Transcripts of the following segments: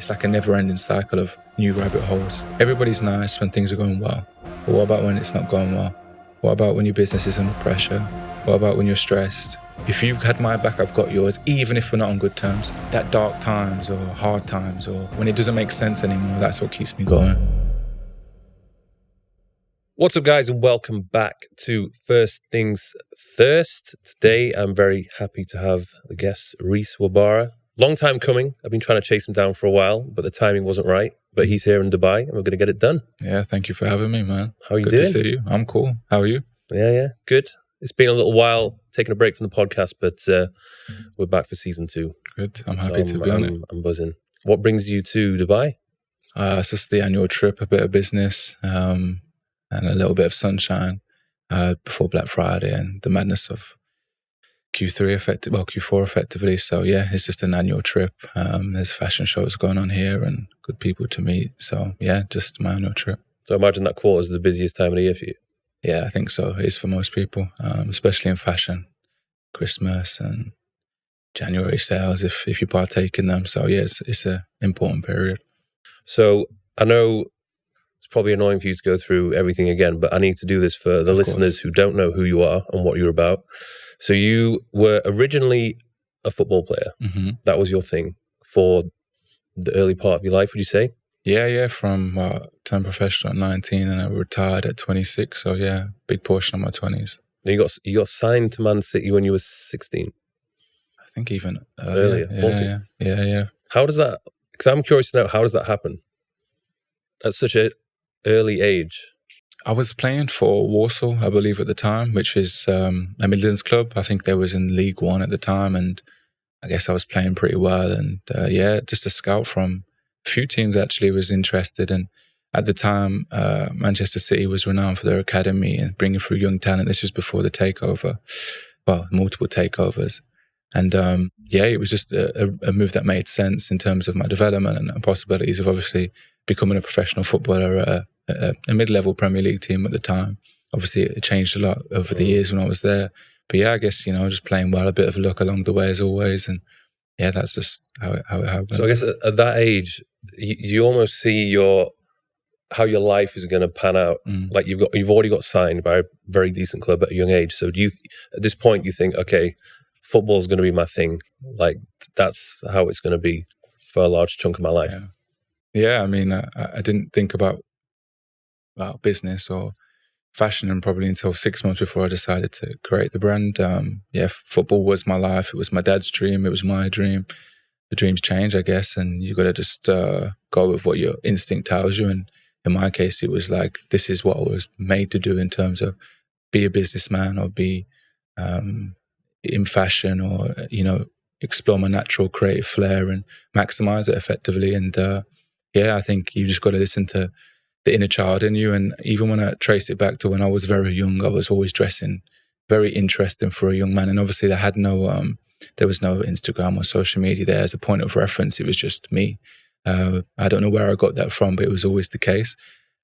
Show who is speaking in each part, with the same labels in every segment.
Speaker 1: it's like a never-ending cycle of new rabbit holes. Everybody's nice when things are going well. But what about when it's not going well? What about when your business is under pressure? What about when you're stressed? If you've had my back, I've got yours, even if we're not on good terms. That dark times or hard times or when it doesn't make sense anymore, that's what keeps me going.
Speaker 2: What's up, guys, and welcome back to First Things First. Today, I'm very happy to have the guest, Reece Wabara. Long time coming. I've been trying to chase him down for a while, but the timing wasn't right. But he's here in Dubai, and we're going to get it done.
Speaker 1: Yeah, thank you for having me, man.
Speaker 2: How are you
Speaker 1: Good
Speaker 2: doing?
Speaker 1: to see you. I'm cool. How are you?
Speaker 2: Yeah, good. It's been a little while taking a break from the podcast, but we're back for season 2.
Speaker 1: Good. I'm happy to be on it.
Speaker 2: I'm buzzing. What brings you to Dubai?
Speaker 1: It's just the annual trip, a bit of business, and a little bit of sunshine before Black Friday and the madness of Q4 effectively. So yeah, it's just an annual trip. There's fashion shows going on here and good people to meet. So yeah, just my annual trip. So
Speaker 2: I imagine that quarter is the busiest time of the year for you.
Speaker 1: Yeah, I think so. It is for most people, especially in fashion. Christmas and January sales, if you partake in them. So yeah, it's an important period.
Speaker 2: So I know it's probably annoying for you to go through everything again, but I need to do this for the listeners who don't know who you are and what you're about. So you were originally a football player. Mm-hmm. That was your thing for the early part of your life, would you say?
Speaker 1: Yeah. From turned professional at 19 and I retired at 26. So yeah, big portion of my 20s.
Speaker 2: You got signed to Man City when you were 16?
Speaker 1: I think even
Speaker 2: earlier 14?
Speaker 1: Yeah.
Speaker 2: How does that, because I'm curious to know, how does that happen at such an early age?
Speaker 1: I was playing for Warsaw, I believe, at the time, which is a Midlands club. I think they was in League One at the time, and I guess I was playing pretty well. And just a scout from a few teams actually was interested. And at the time, Manchester City was renowned for their academy and bringing through young talent. This was before the takeover, well, multiple takeovers. And it was just a move that made sense in terms of my development and possibilities of obviously becoming a professional footballer at a mid-level Premier League team at the time. Obviously, it changed a lot over the years when I was there. But yeah, I guess, just playing well, a bit of luck along the way as always. And yeah, that's just how it happened.
Speaker 2: So I guess at that age, you almost see how your life is going to pan out. Like you've already got signed by a very decent club at a young age. So at this point, you think, okay, football is going to be my thing. Like that's how it's going to be for a large chunk of my life.
Speaker 1: Yeah. I mean, I didn't think about business or fashion and probably until 6 months before I decided to create the brand. Football was my life. It was my dad's dream. It was my dream. The dreams change, I guess, and you got to just go with what your instinct tells you. And in my case, it was like, this is what I was made to do in terms of be a businessman or be in fashion or, explore my natural creative flair and maximize it effectively. And I think you just got to listen to the inner child in you. And even when I trace it back to when I was very young, I was always dressing very interesting for a young man. And obviously there was no Instagram or social media there as a point of reference. It was just me. I don't know where I got that from, but it was always the case.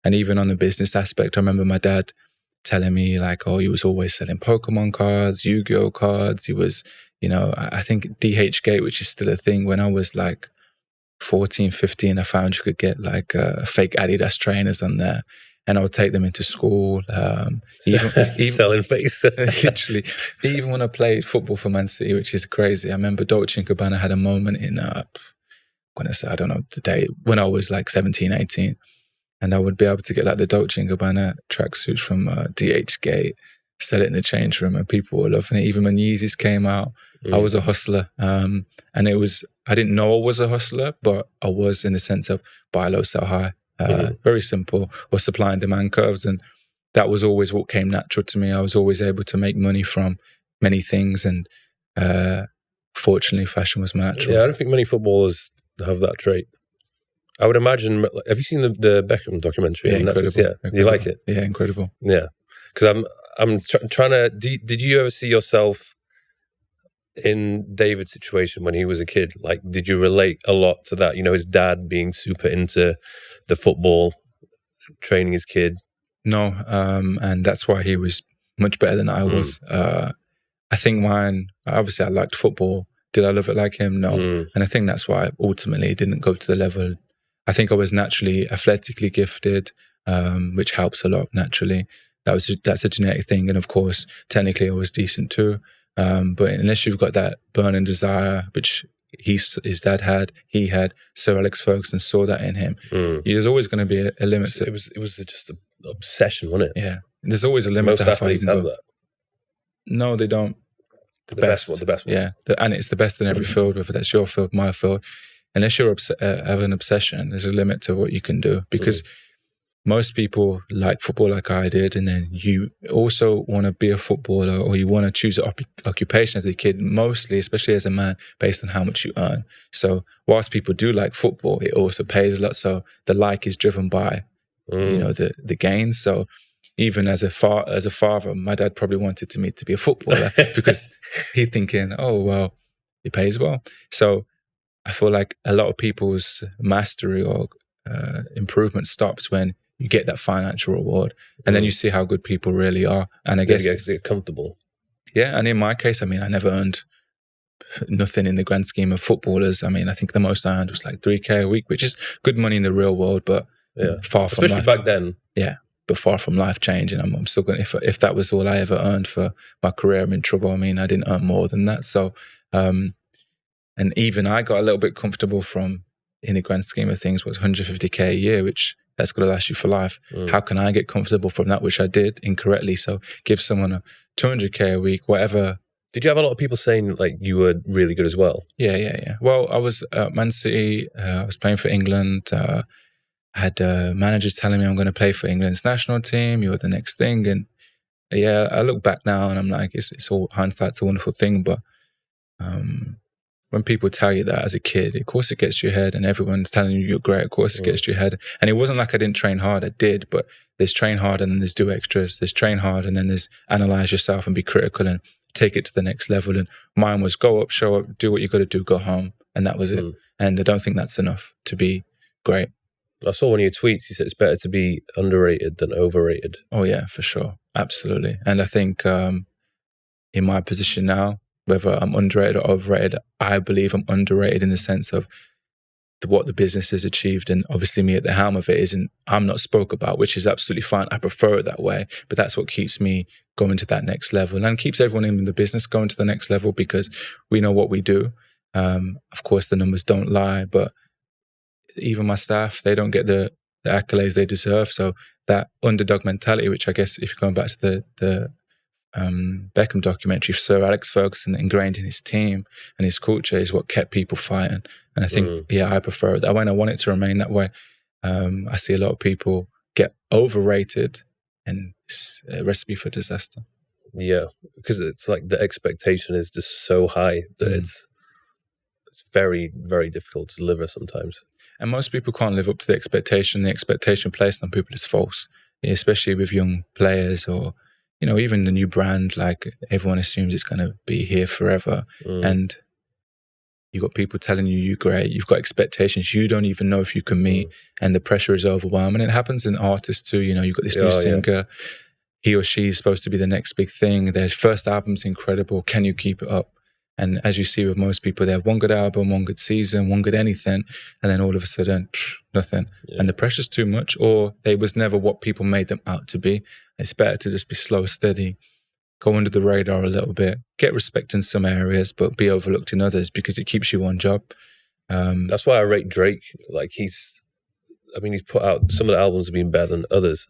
Speaker 1: And even on the business aspect, I remember my dad telling me like, he was always selling Pokemon cards, Yu-Gi-Oh cards. He was, I think DHgate, which is still a thing. When I was like 14, 15, I found you could get like fake Adidas trainers on there, and I would take them into school. Even
Speaker 2: selling face.
Speaker 1: Literally, even when I played football for Man City, which is crazy. I remember Dolce & Gabbana had a moment in, I don't know the day, when I was like 17, 18, and I would be able to get like the Dolce & Gabbana tracksuits from DHgate, sell it in the change room, and people were loving it. Even when Yeezys came out, I was a hustler. And I didn't know I was a hustler, but I was in the sense of buy low, sell high. Very simple, or supply and demand curves. And that was always what came natural to me. I was always able to make money from many things. And fortunately, fashion was my natural.
Speaker 2: Yeah, I don't think many footballers have that trait. I would imagine, have you seen the Beckham documentary on Netflix? Yeah,
Speaker 1: incredible.
Speaker 2: You like it?
Speaker 1: Yeah, incredible.
Speaker 2: Yeah, because I'm trying to, did you ever see yourself in David's situation when he was a kid? Like, did you relate a lot to that? His dad being super into the football, training his kid.
Speaker 1: No, and that's why he was much better than I was. I think obviously I liked football Did I love it like him? No. And I think that's why I ultimately didn't go to the level. I think I was naturally athletically gifted, which helps a lot naturally. That's a genetic thing. And of course, technically I was decent too. But unless you've got that burning desire, which his dad had, he had, Sir Alex Ferguson saw that in him. There's always going to be a limit.
Speaker 2: It was just an obsession, wasn't it?
Speaker 1: Yeah. There's always a limit
Speaker 2: Most
Speaker 1: to how far you
Speaker 2: athletes
Speaker 1: can
Speaker 2: have
Speaker 1: go.
Speaker 2: that.
Speaker 1: No, they don't.
Speaker 2: The best one.
Speaker 1: Yeah. And it's the best in every field, whether that's your field, my field. Unless you're have an obsession, there's a limit to what you can do. Because most people like football like I did, and then you also want to be a footballer, or you want to choose an occupation as a kid, mostly, especially as a man, based on how much you earn. So whilst people do like football, it also pays a lot. So the like is driven by, the gains. So even as a father, my dad probably wanted me to be a footballer because he's thinking, oh, well, it pays well. So I feel like a lot of people's mastery or improvement stops when you get that financial reward, and then you see how good people really are. And I guess
Speaker 2: they're comfortable.
Speaker 1: Yeah, and in my case, I mean, I never earned nothing in the grand scheme of footballers. I mean, I think the most I earned was like $3,000 a week, which is good money in the real world, but far from
Speaker 2: especially back then.
Speaker 1: Yeah, but far from life changing. I'm still going. If that was all I ever earned for my career, I'm in trouble. I mean, I didn't earn more than that. So, and even I got a little bit comfortable from, in the grand scheme of things, was $150,000 a year, which that's going to last you for life. How can I get comfortable from that, which I did incorrectly? So give someone a $200,000 a week, whatever.
Speaker 2: Did you have a lot of people saying like you were really good as well?
Speaker 1: Yeah. Well, I was at Man City. I was playing for England. I had managers telling me I'm going to play for England's national team. You're the next thing. And yeah, I look back now and I'm like, it's all hindsight's a wonderful thing. But when people tell you that as a kid, of course it gets to your head, and everyone's telling you you're great, of course it gets to your head. And it wasn't like I didn't train hard, I did, but there's train hard and then there's do extras. There's train hard and then there's analyze yourself and be critical and take it to the next level. And mine was go up, show up, do what you got to do, go home. And that was it. And I don't think that's enough to be great.
Speaker 2: I saw one of your tweets, you said it's better to be underrated than overrated.
Speaker 1: Oh yeah, for sure. Absolutely. And I think in my position now, whether I'm underrated or overrated, I believe I'm underrated in the sense of what the business has achieved. And obviously me at the helm of it I'm not spoke about, which is absolutely fine. I prefer it that way, but that's what keeps me going to that next level and keeps everyone in the business going to the next level, because we know what we do. Of course, the numbers don't lie, but even my staff, they don't get the accolades they deserve. So that underdog mentality, which I guess if you're going back to the Beckham documentary, Sir Alex Ferguson ingrained in his team and his culture is what kept people fighting. And I think, I prefer it that way, and I want it to remain that way. I see a lot of people get overrated, and it's a recipe for disaster.
Speaker 2: Yeah, because it's like the expectation is just so high that it's very, very difficult to deliver sometimes.
Speaker 1: And most people can't live up to the expectation. The expectation placed on people is false, especially with young players or even the new brand. Like everyone assumes it's going to be here forever, and you got people telling you you're great. You've got expectations you don't even know if you can meet, and the pressure is overwhelming. It happens in artists too. You've got this new singer. He or she is supposed to be the next big thing. Their first album's incredible. Can you keep it up? And as you see with most people, they have one good album, one good season, one good anything, and then all of a sudden, nothing. Yeah. And the pressure's too much, or they was never what people made them out to be. It's better to just be slow, steady, go under the radar a little bit, get respect in some areas, but be overlooked in others, because it keeps you on job.
Speaker 2: That's why I rate Drake. Like he's put out, some of the albums have been better than others,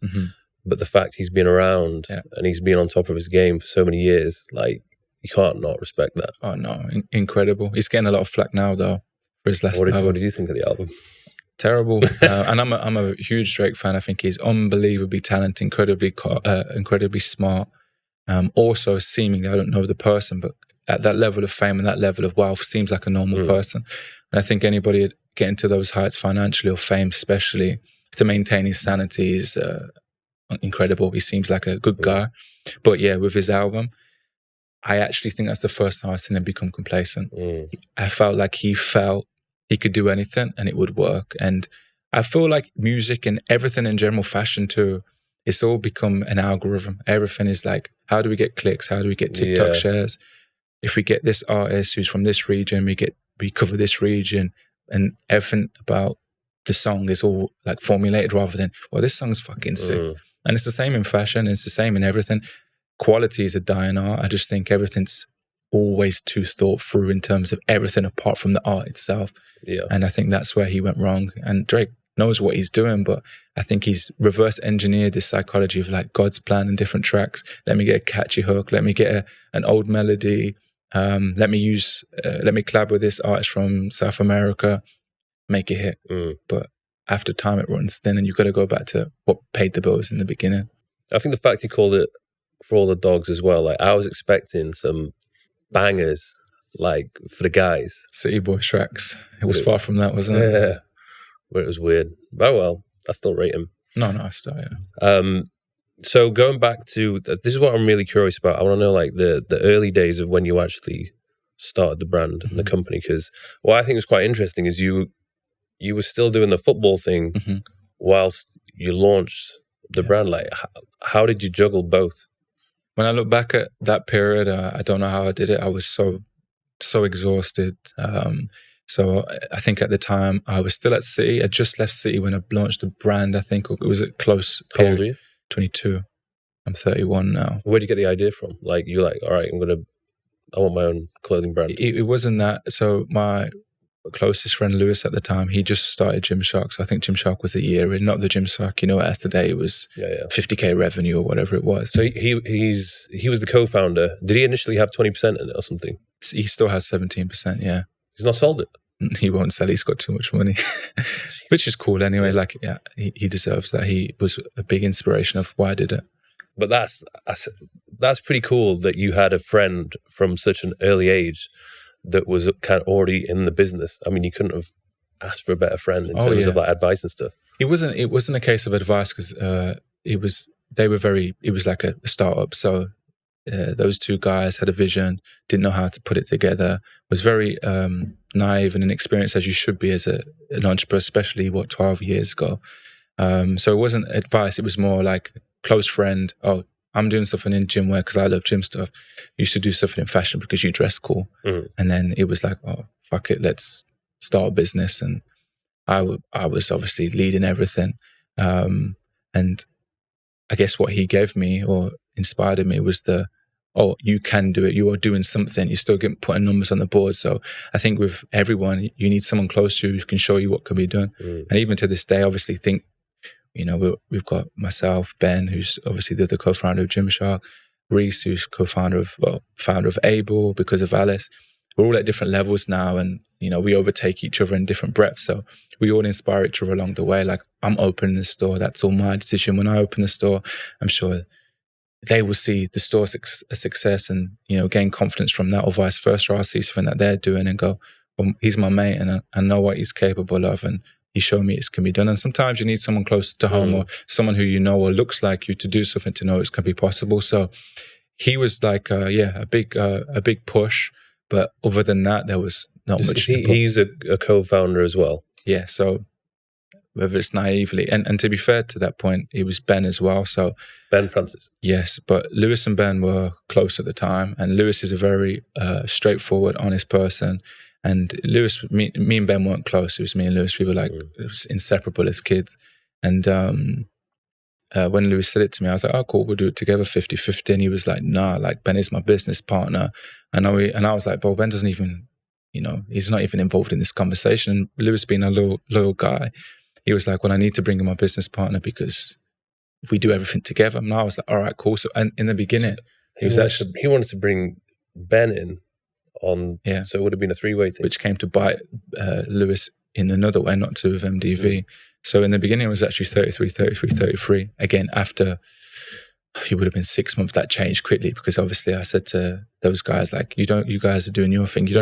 Speaker 2: but the fact he's been around and he's been on top of his game for so many years, like, you can't not respect that.
Speaker 1: Oh no, incredible. He's getting a lot of flack now though for his last album.
Speaker 2: What did you think of the album?
Speaker 1: Terrible. And I'm a huge Drake fan. I think he's unbelievably talented, incredibly smart. Also seemingly, I don't know the person, but at that level of fame and that level of wealth, seems like a normal person. And I think anybody getting to those heights financially or fame, especially to maintain his sanity, is incredible. He seems like a good guy. But yeah, with his album, I actually think that's the first time I've seen him become complacent. I felt like he felt he could do anything and it would work. And I feel like music and everything in general, fashion too, it's all become an algorithm. Everything is like, how do we get clicks? How do we get TikTok shares? if we get this artist who's from this region, we cover this region, and everything about the song is all like formulated rather than, well, this song's fucking sick. And it's the same in fashion. It's the same in everything. Quality is a dying art. I just think everything's always too thought through in terms of everything apart from the art itself.
Speaker 2: Yeah.
Speaker 1: And I think that's where he went wrong. And Drake knows what he's doing, but I think he's reverse engineered this psychology of like God's plan in different tracks. Let me get a catchy hook. Let me get an old melody. Let me collab with this artist from South America, make it hit. But after time it runs thin, and you've got to go back to what paid the bills in the beginning.
Speaker 2: I think the fact he called it For All the Dogs as well, like I was expecting some bangers like for the guys.
Speaker 1: City Boy tracks. It was far from that, wasn't it?
Speaker 2: Yeah. But it was weird. Oh well, I still rate him.
Speaker 1: No, I still, yeah.
Speaker 2: So going back to, this is what I'm really curious about. I want to know like the early days of when you actually started the brand and the company, because what I think is quite interesting is you were still doing the football thing whilst you launched the brand. Like how did you juggle both?
Speaker 1: When I look back at that period, I don't know how I did it. I was so exhausted. So I think at the time I was still at City. I just left City when I launched the brand. I think it was a close period.
Speaker 2: How old are you?
Speaker 1: 22. I'm 31 now.
Speaker 2: Where'd you get the idea from? Like you're like, all right, I want my own clothing brand.
Speaker 1: It wasn't that. So my closest friend Lewis at the time, he just started Gymshark. So I think Gymshark was a year in, not the Gymshark, as today it was 50k revenue or whatever it was.
Speaker 2: So he was the co-founder. Did he initially have 20% in it or something?
Speaker 1: He still has 17%, yeah.
Speaker 2: He's not sold it?
Speaker 1: He won't sell. He's got too much money, which is cool anyway. Like, yeah, he deserves that. He was a big inspiration of why I did it.
Speaker 2: But that's pretty cool that you had a friend from such an early age that was kind of already in the business. I mean, you couldn't have asked for a better friend in terms of like advice and stuff.
Speaker 1: It wasn't a case of advice because it was like a startup. So those two guys had a vision, didn't know how to put it together, was very naive and inexperienced as you should be as an entrepreneur, especially 12 years ago. So it wasn't advice. It was more like close friend. Oh, I'm doing something in gym wear because I love gym stuff. You should do something in fashion because you dress cool. And then it was like, oh, fuck it, let's start a business. And I was obviously leading everything. And I guess what he gave me or inspired me was you can do it. You are doing something. You're still putting numbers on the board. So I think with everyone, you need someone close to you who can show you what can be done. And even to this day, I obviously think, we've got myself, Ben, who's obviously the co-founder of Gymshark, Reese, who's founder of Able because of Alice. We're all at different levels now, and we overtake each other in different breadths. So we all inspire each other along the way. Like, I'm opening the store. That's all my decision. When I open the store, I'm sure they will see the store a success and, gain confidence from that, or vice versa. I'll see something that they're doing and go, well, he's my mate and I know what he's capable of, and he showed me it can be done. And sometimes you need someone close to home or someone who or looks like you to do something to know it can be possible. So he was like, a big push. But other than that, there was not much.
Speaker 2: He's a co-founder as well.
Speaker 1: Yeah. So whether it's naively, and to be fair to that point, it was Ben as well. So
Speaker 2: Ben Francis.
Speaker 1: Yes, but Lewis and Ben were close at the time, and Lewis is a very straightforward, honest person. And Lewis, me and Ben weren't close. It was me and Lewis. We were like inseparable as kids. And when Lewis said it to me, I was like, oh, cool, we'll do it together 50-50. And he was like, nah, like Ben is my business partner. And I was like, well, Ben doesn't even, he's not even involved in this conversation. And Lewis being a loyal guy, he was like, well, I need to bring in my business partner because we do everything together. And I was like, all right, cool. So, and in the beginning,
Speaker 2: he wanted to bring Ben in on, so it would have been a three-way thing.
Speaker 1: Which came to bite Lewis in another way, not to with MDV. So in the beginning, it was actually 33. Again, after it would have been 6 months, that changed quickly because obviously I said to those guys, like, you guys are doing your thing. You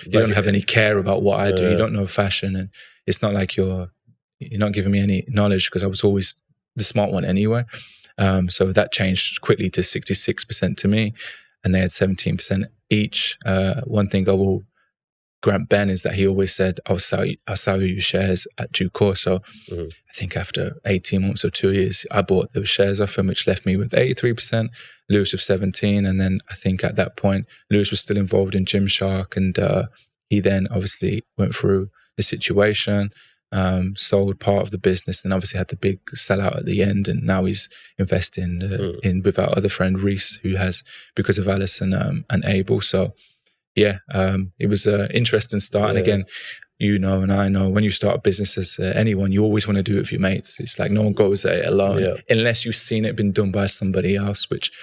Speaker 1: don't have any care about what I do. You don't know fashion. And it's not like you're not giving me any knowledge because I was always the smart one anyway. So that changed quickly to 66% to me. And they had 17% each. One thing I will grant Ben is that he always said, I'll sell you shares at due course. So I think after 18 months or 2 years, I bought those shares off him, which left me with 83%. Lewis was 17. And then I think at that point, Lewis was still involved in Gymshark. And he then obviously went through the situation, sold part of the business, and obviously had the big sellout at the end. And now he's investing in with our other friend Reese, who has, because of Alison and Abel. So yeah, it was an interesting start. And again, you know, and I know, when you start a business as anyone, you always want to do it with your mates. It's like no one goes at it alone unless you've seen it been done by somebody else, which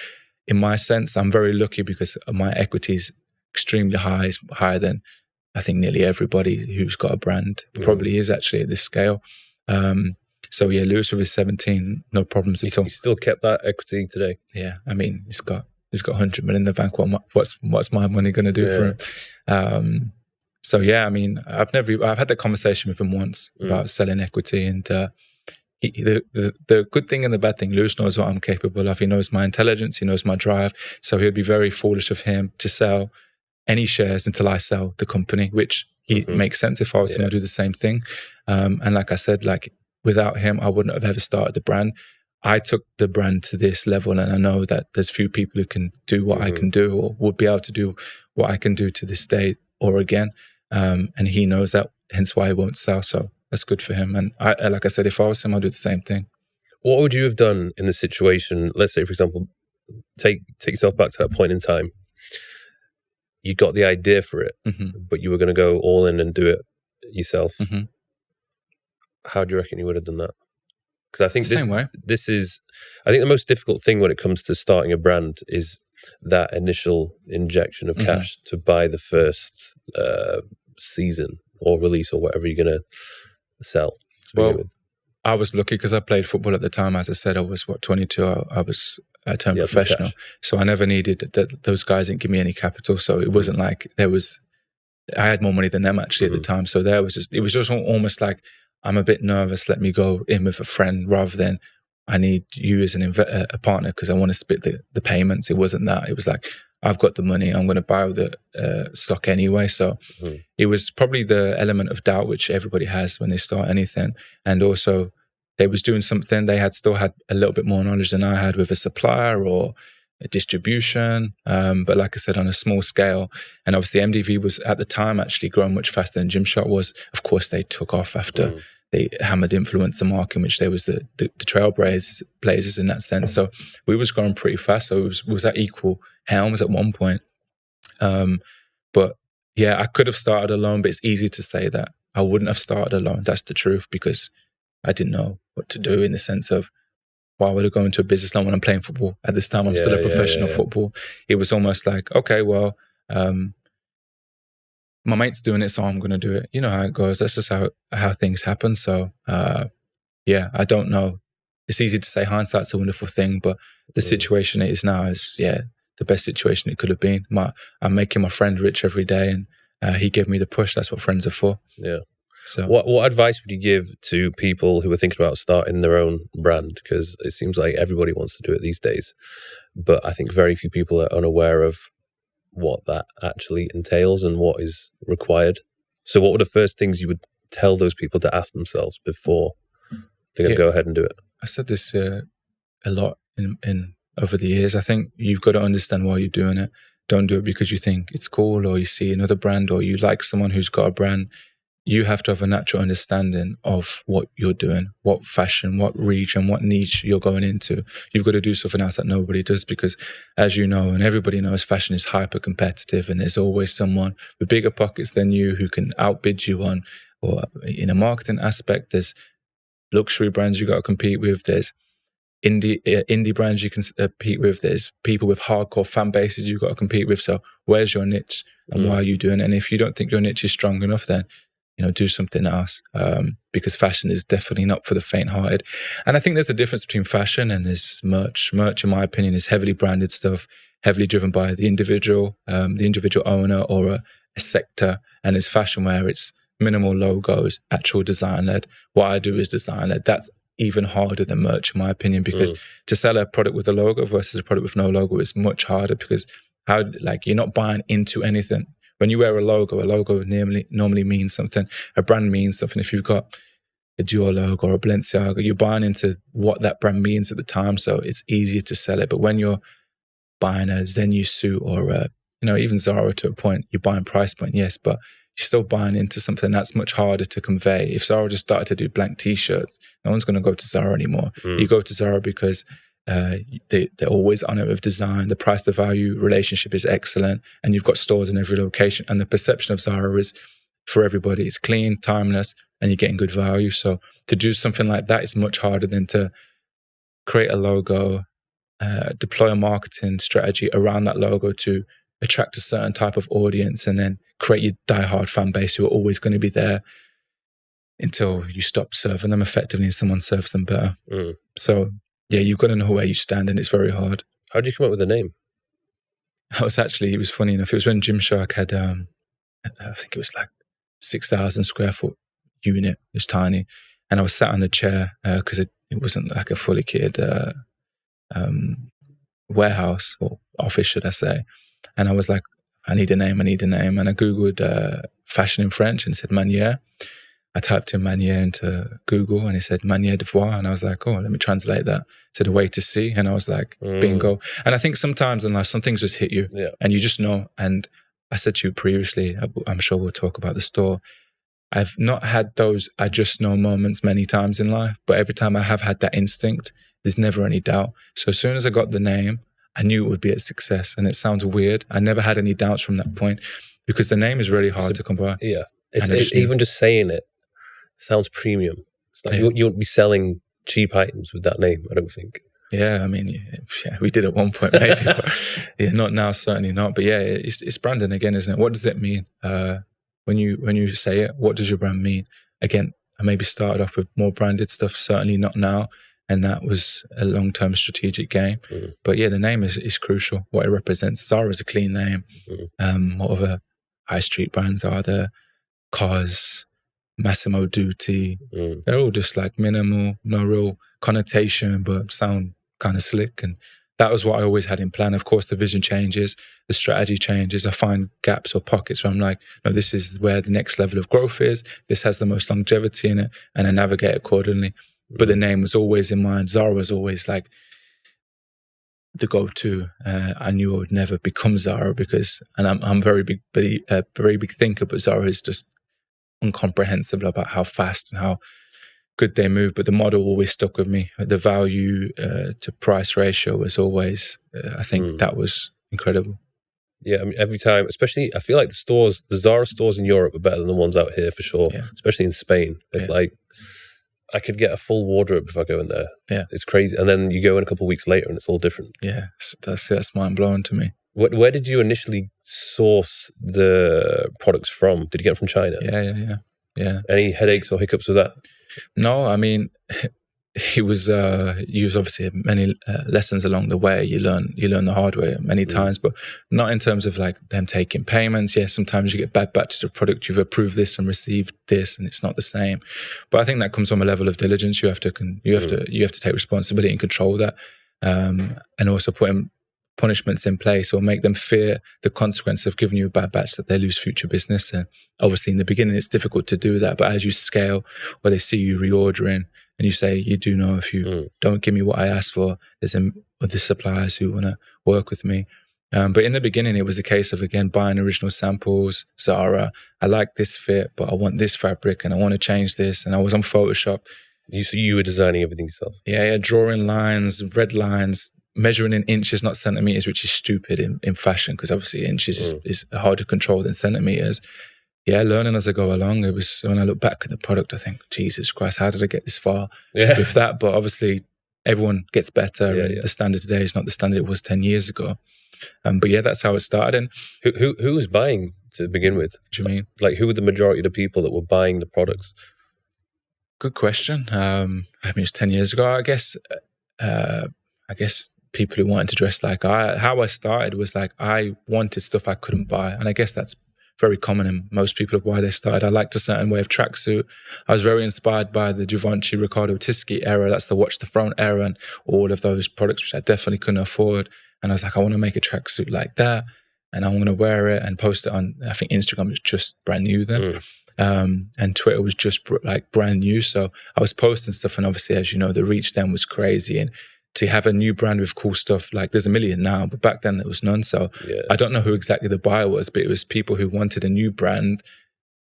Speaker 1: in my sense, I'm very lucky because my equity is extremely high. It's higher than I think nearly everybody who's got a brand probably is actually at this scale. So yeah, Lewis with his 17, no problems at all.
Speaker 2: He still kept that equity today.
Speaker 1: Yeah, I mean, he's got 100 million in the bank. What's my money going to do for him? So yeah, I mean, I've had that conversation with him once about selling equity, and the good thing and the bad thing, Lewis knows what I'm capable of. He knows my intelligence, he knows my drive. So he'd be very foolish of him to sell any shares until I sell the company, which makes sense if I was going to do the same thing. And like I said, like without him, I wouldn't have ever started the brand. I took the brand to this level, and I know that there's few people who can do what I can do, or would be able to do what I can do to this day or again. And he knows that, hence why he won't sell. So that's good for him. And like I said, if I was him, I'd do the same thing.
Speaker 2: What would you have done in the situation? Let's say, for example, take yourself back to that point in time. You got the idea for it, but you were going to go all in and do it yourself. How do you reckon you would have done that? Because I think this is, I think the most difficult thing when it comes to starting a brand is that initial injection of cash to buy the first season or release or whatever you're going to sell.
Speaker 1: Well, I was lucky because I played football at the time. As I said, I was 22. I turned professional, so I never needed that. Those guys didn't give me any capital, so it wasn't like I had more money than them actually at the time. So it was just almost like, I'm a bit nervous, let me go in with a friend, rather than I need you as a partner because I want to split the payments. It wasn't that. It was like, I've got the money, I'm going to buy all the stock anyway. So it was probably the element of doubt which everybody has when they start anything. And also they was doing something, they still had a little bit more knowledge than I had with a supplier or a distribution. But like I said, on a small scale. And obviously MDV was at the time actually growing much faster than Gymshark was. Of course, they took off after they hammered influencer marketing, which they was the trailblazers in that sense. So we was growing pretty fast. So it was at equal helms at one point. But yeah, I could have started alone, but it's easy to say that I wouldn't have started alone. That's the truth, because I didn't know what to do, in the sense of, why would I go into a business loan when I'm playing football? At this time, I'm still a professional football. It was almost like, okay, well, my mate's doing it, so I'm going to do it. You know how it goes. That's just how things happen. So, yeah, I don't know. It's easy to say hindsight's a wonderful thing, but the situation it is now is, the best situation it could have been. I'm making my friend rich every day, and he gave me the push. That's what friends are for.
Speaker 2: Yeah.
Speaker 1: So,
Speaker 2: what advice would you give to people who are thinking about starting their own brand? Because it seems like everybody wants to do it these days, but I think very few people are unaware of what that actually entails and what is required. So what were the first things you would tell those people to ask themselves before they're going to go ahead and do it?
Speaker 1: I said this a lot in over the years. I think you've got to understand why you're doing it. Don't do it because you think it's cool, or you see another brand, or you like someone who's got a brand. You have to have a natural understanding of what you're doing, what fashion, what region, what niche you're going into. You've got to do something else that nobody does, because, as you know, and everybody knows, fashion is hyper competitive, and there's always someone with bigger pockets than you who can outbid you on, or in a marketing aspect, there's luxury brands you got to compete with. There's indie brands you can compete with. There's people with hardcore fan bases you've got to compete with. So where's your niche, and why are you doing it? And if you don't think your niche is strong enough, then do something else, because fashion is definitely not for the faint-hearted. And I think there's a difference between fashion and there's merch. Merch, in my opinion, is heavily branded stuff, heavily driven by the individual owner or a sector. And it's fashion where it's minimal logos, actual design-led. What I do is design-led. That's even harder than merch, in my opinion, because to sell a product with a logo versus a product with no logo is much harder, because you're not buying into anything. When you wear a logo normally means something. A brand means something. If you've got a Dior logo or a Balenciaga, you're buying into what that brand means at the time, so it's easier to sell it. But when you're buying a Zenyu suit or even Zara to a point. You're buying price point, yes, but you're still buying into something that's much harder to convey. If Zara just started to do blank T-shirts, no one's going to go to Zara anymore. You go to Zara because they're always on it with design. The price to value relationship is excellent, and you've got stores in every location. And the perception of Zara is, for everybody, it's clean, timeless, and you're getting good value. So to do something like that is much harder than to create a logo, deploy a marketing strategy around that logo to attract a certain type of audience, and then create your diehard fan base who are always going to be there until you stop serving them effectively and someone serves them better. So yeah, you've got to know where you stand, and it's very hard.
Speaker 2: How did you come up with the name?
Speaker 1: It was funny enough. It was when Gymshark had, I think it was like 6,000 square foot unit. It was tiny. And I was sat on the chair because it wasn't like a fully kitted warehouse or office, should I say. And I was like, I need a name. And I Googled fashion in French and it said Manière. I typed in Manière into Google and it said Manière De Voir. And I was like, oh, let me translate that. It said a way to see. And I was like, bingo. And I think sometimes in life, some things just hit you and you just know. And I said to you previously, I'm sure we'll talk about the store. I've not had those I just know moments many times in life, but every time I have had that instinct, there's never any doubt. So as soon as I got the name, I knew it would be a success. And it sounds weird. I never had any doubts from that point because the name is really hard to come by.
Speaker 2: Yeah. It's even just saying it sounds premium. It's like you wouldn't be selling cheap items with that name, I don't think.
Speaker 1: Yeah, I mean, we did at one point maybe, but not now, certainly not. But yeah, it's branding again, isn't it? What does it mean? When you say it, what does your brand mean? Again, I maybe started off with more branded stuff, certainly not now. And that was a long-term strategic game. But yeah, the name is crucial. What it represents. Zara is a clean name. What other high street brands are there? Cars, Massimo Dutti. They're all just like minimal, no real connotation, but sound kind of slick. And that was what I always had in plan. Of course, the vision changes, the strategy changes. I find gaps or pockets where I'm like, no, this is where the next level of growth is. This has the most longevity in it, and I navigate accordingly. But the name was always in mind. Zara was always like the go-to. I knew I would never become Zara because, and I'm very big thinker, but Zara is just incomprehensible about how fast and how good they move. But the model always stuck with me. The value to price ratio was always, I think that was incredible.
Speaker 2: Yeah, I mean, every time, especially, I feel like the Zara stores in Europe are better than the ones out here for sure, especially in Spain. It's like, I could get a full wardrobe if I go in there. Yeah. It's crazy. And then you go in a couple of weeks later and it's all different.
Speaker 1: Yeah, that's mind-blowing to me.
Speaker 2: Where did you initially source the products from? Did you get them from China?
Speaker 1: Yeah.
Speaker 2: Any headaches or hiccups with that?
Speaker 1: No, I mean, it was obviously many lessons along the way. You learn the hard way many times, but not in terms of like them taking payments. Yes, sometimes you get bad batches of product. You've approved this and received this, and it's not the same. But I think that comes from a level of diligence. You have to take responsibility and control that, and also put in punishments in place or make them fear the consequence of giving you a bad batch, that they lose future business. And obviously in the beginning it's difficult to do that, but as you scale, where they see you reordering and you say, you do know if you don't give me what I asked for, there's other suppliers who want to work with me. But in the beginning it was a case of, again, buying original samples. Zara, I like this fit, but I want this fabric and I want to change this. And I was on Photoshop.
Speaker 2: You were designing everything yourself?
Speaker 1: Yeah, drawing lines, red lines, measuring in inches, not centimeters, which is stupid in fashion because obviously inches is harder to control than centimeters. Yeah, learning as I go along. It was, when I look back at the product, I think, Jesus Christ, how did I get this far with that? But obviously everyone gets better. And the standard today is not the standard it was 10 years ago. But yeah, that's how it started. And
Speaker 2: who was buying to begin with?
Speaker 1: What do you mean?
Speaker 2: Like, who were the majority of the people that were buying the products?
Speaker 1: Good question. I mean, it was 10 years ago. I guess people who wanted to dress like how I started was like, I wanted stuff I couldn't buy. And I guess that's very common in most people of why they started. I liked a certain way of tracksuit. I was very inspired by the Givenchy, Riccardo Tisci era. That's the Watch the Throne era and all of those products, which I definitely couldn't afford. And I was like, I want to make a tracksuit like that. And I'm going to wear it and post it on, I think Instagram was just brand new then. And Twitter was just like brand new. So I was posting stuff, and obviously, as you know, the reach then was crazy. And to have a new brand with cool stuff, like there's a million now, but back then there was none. So I don't know who exactly the buyer was, but it was people who wanted a new brand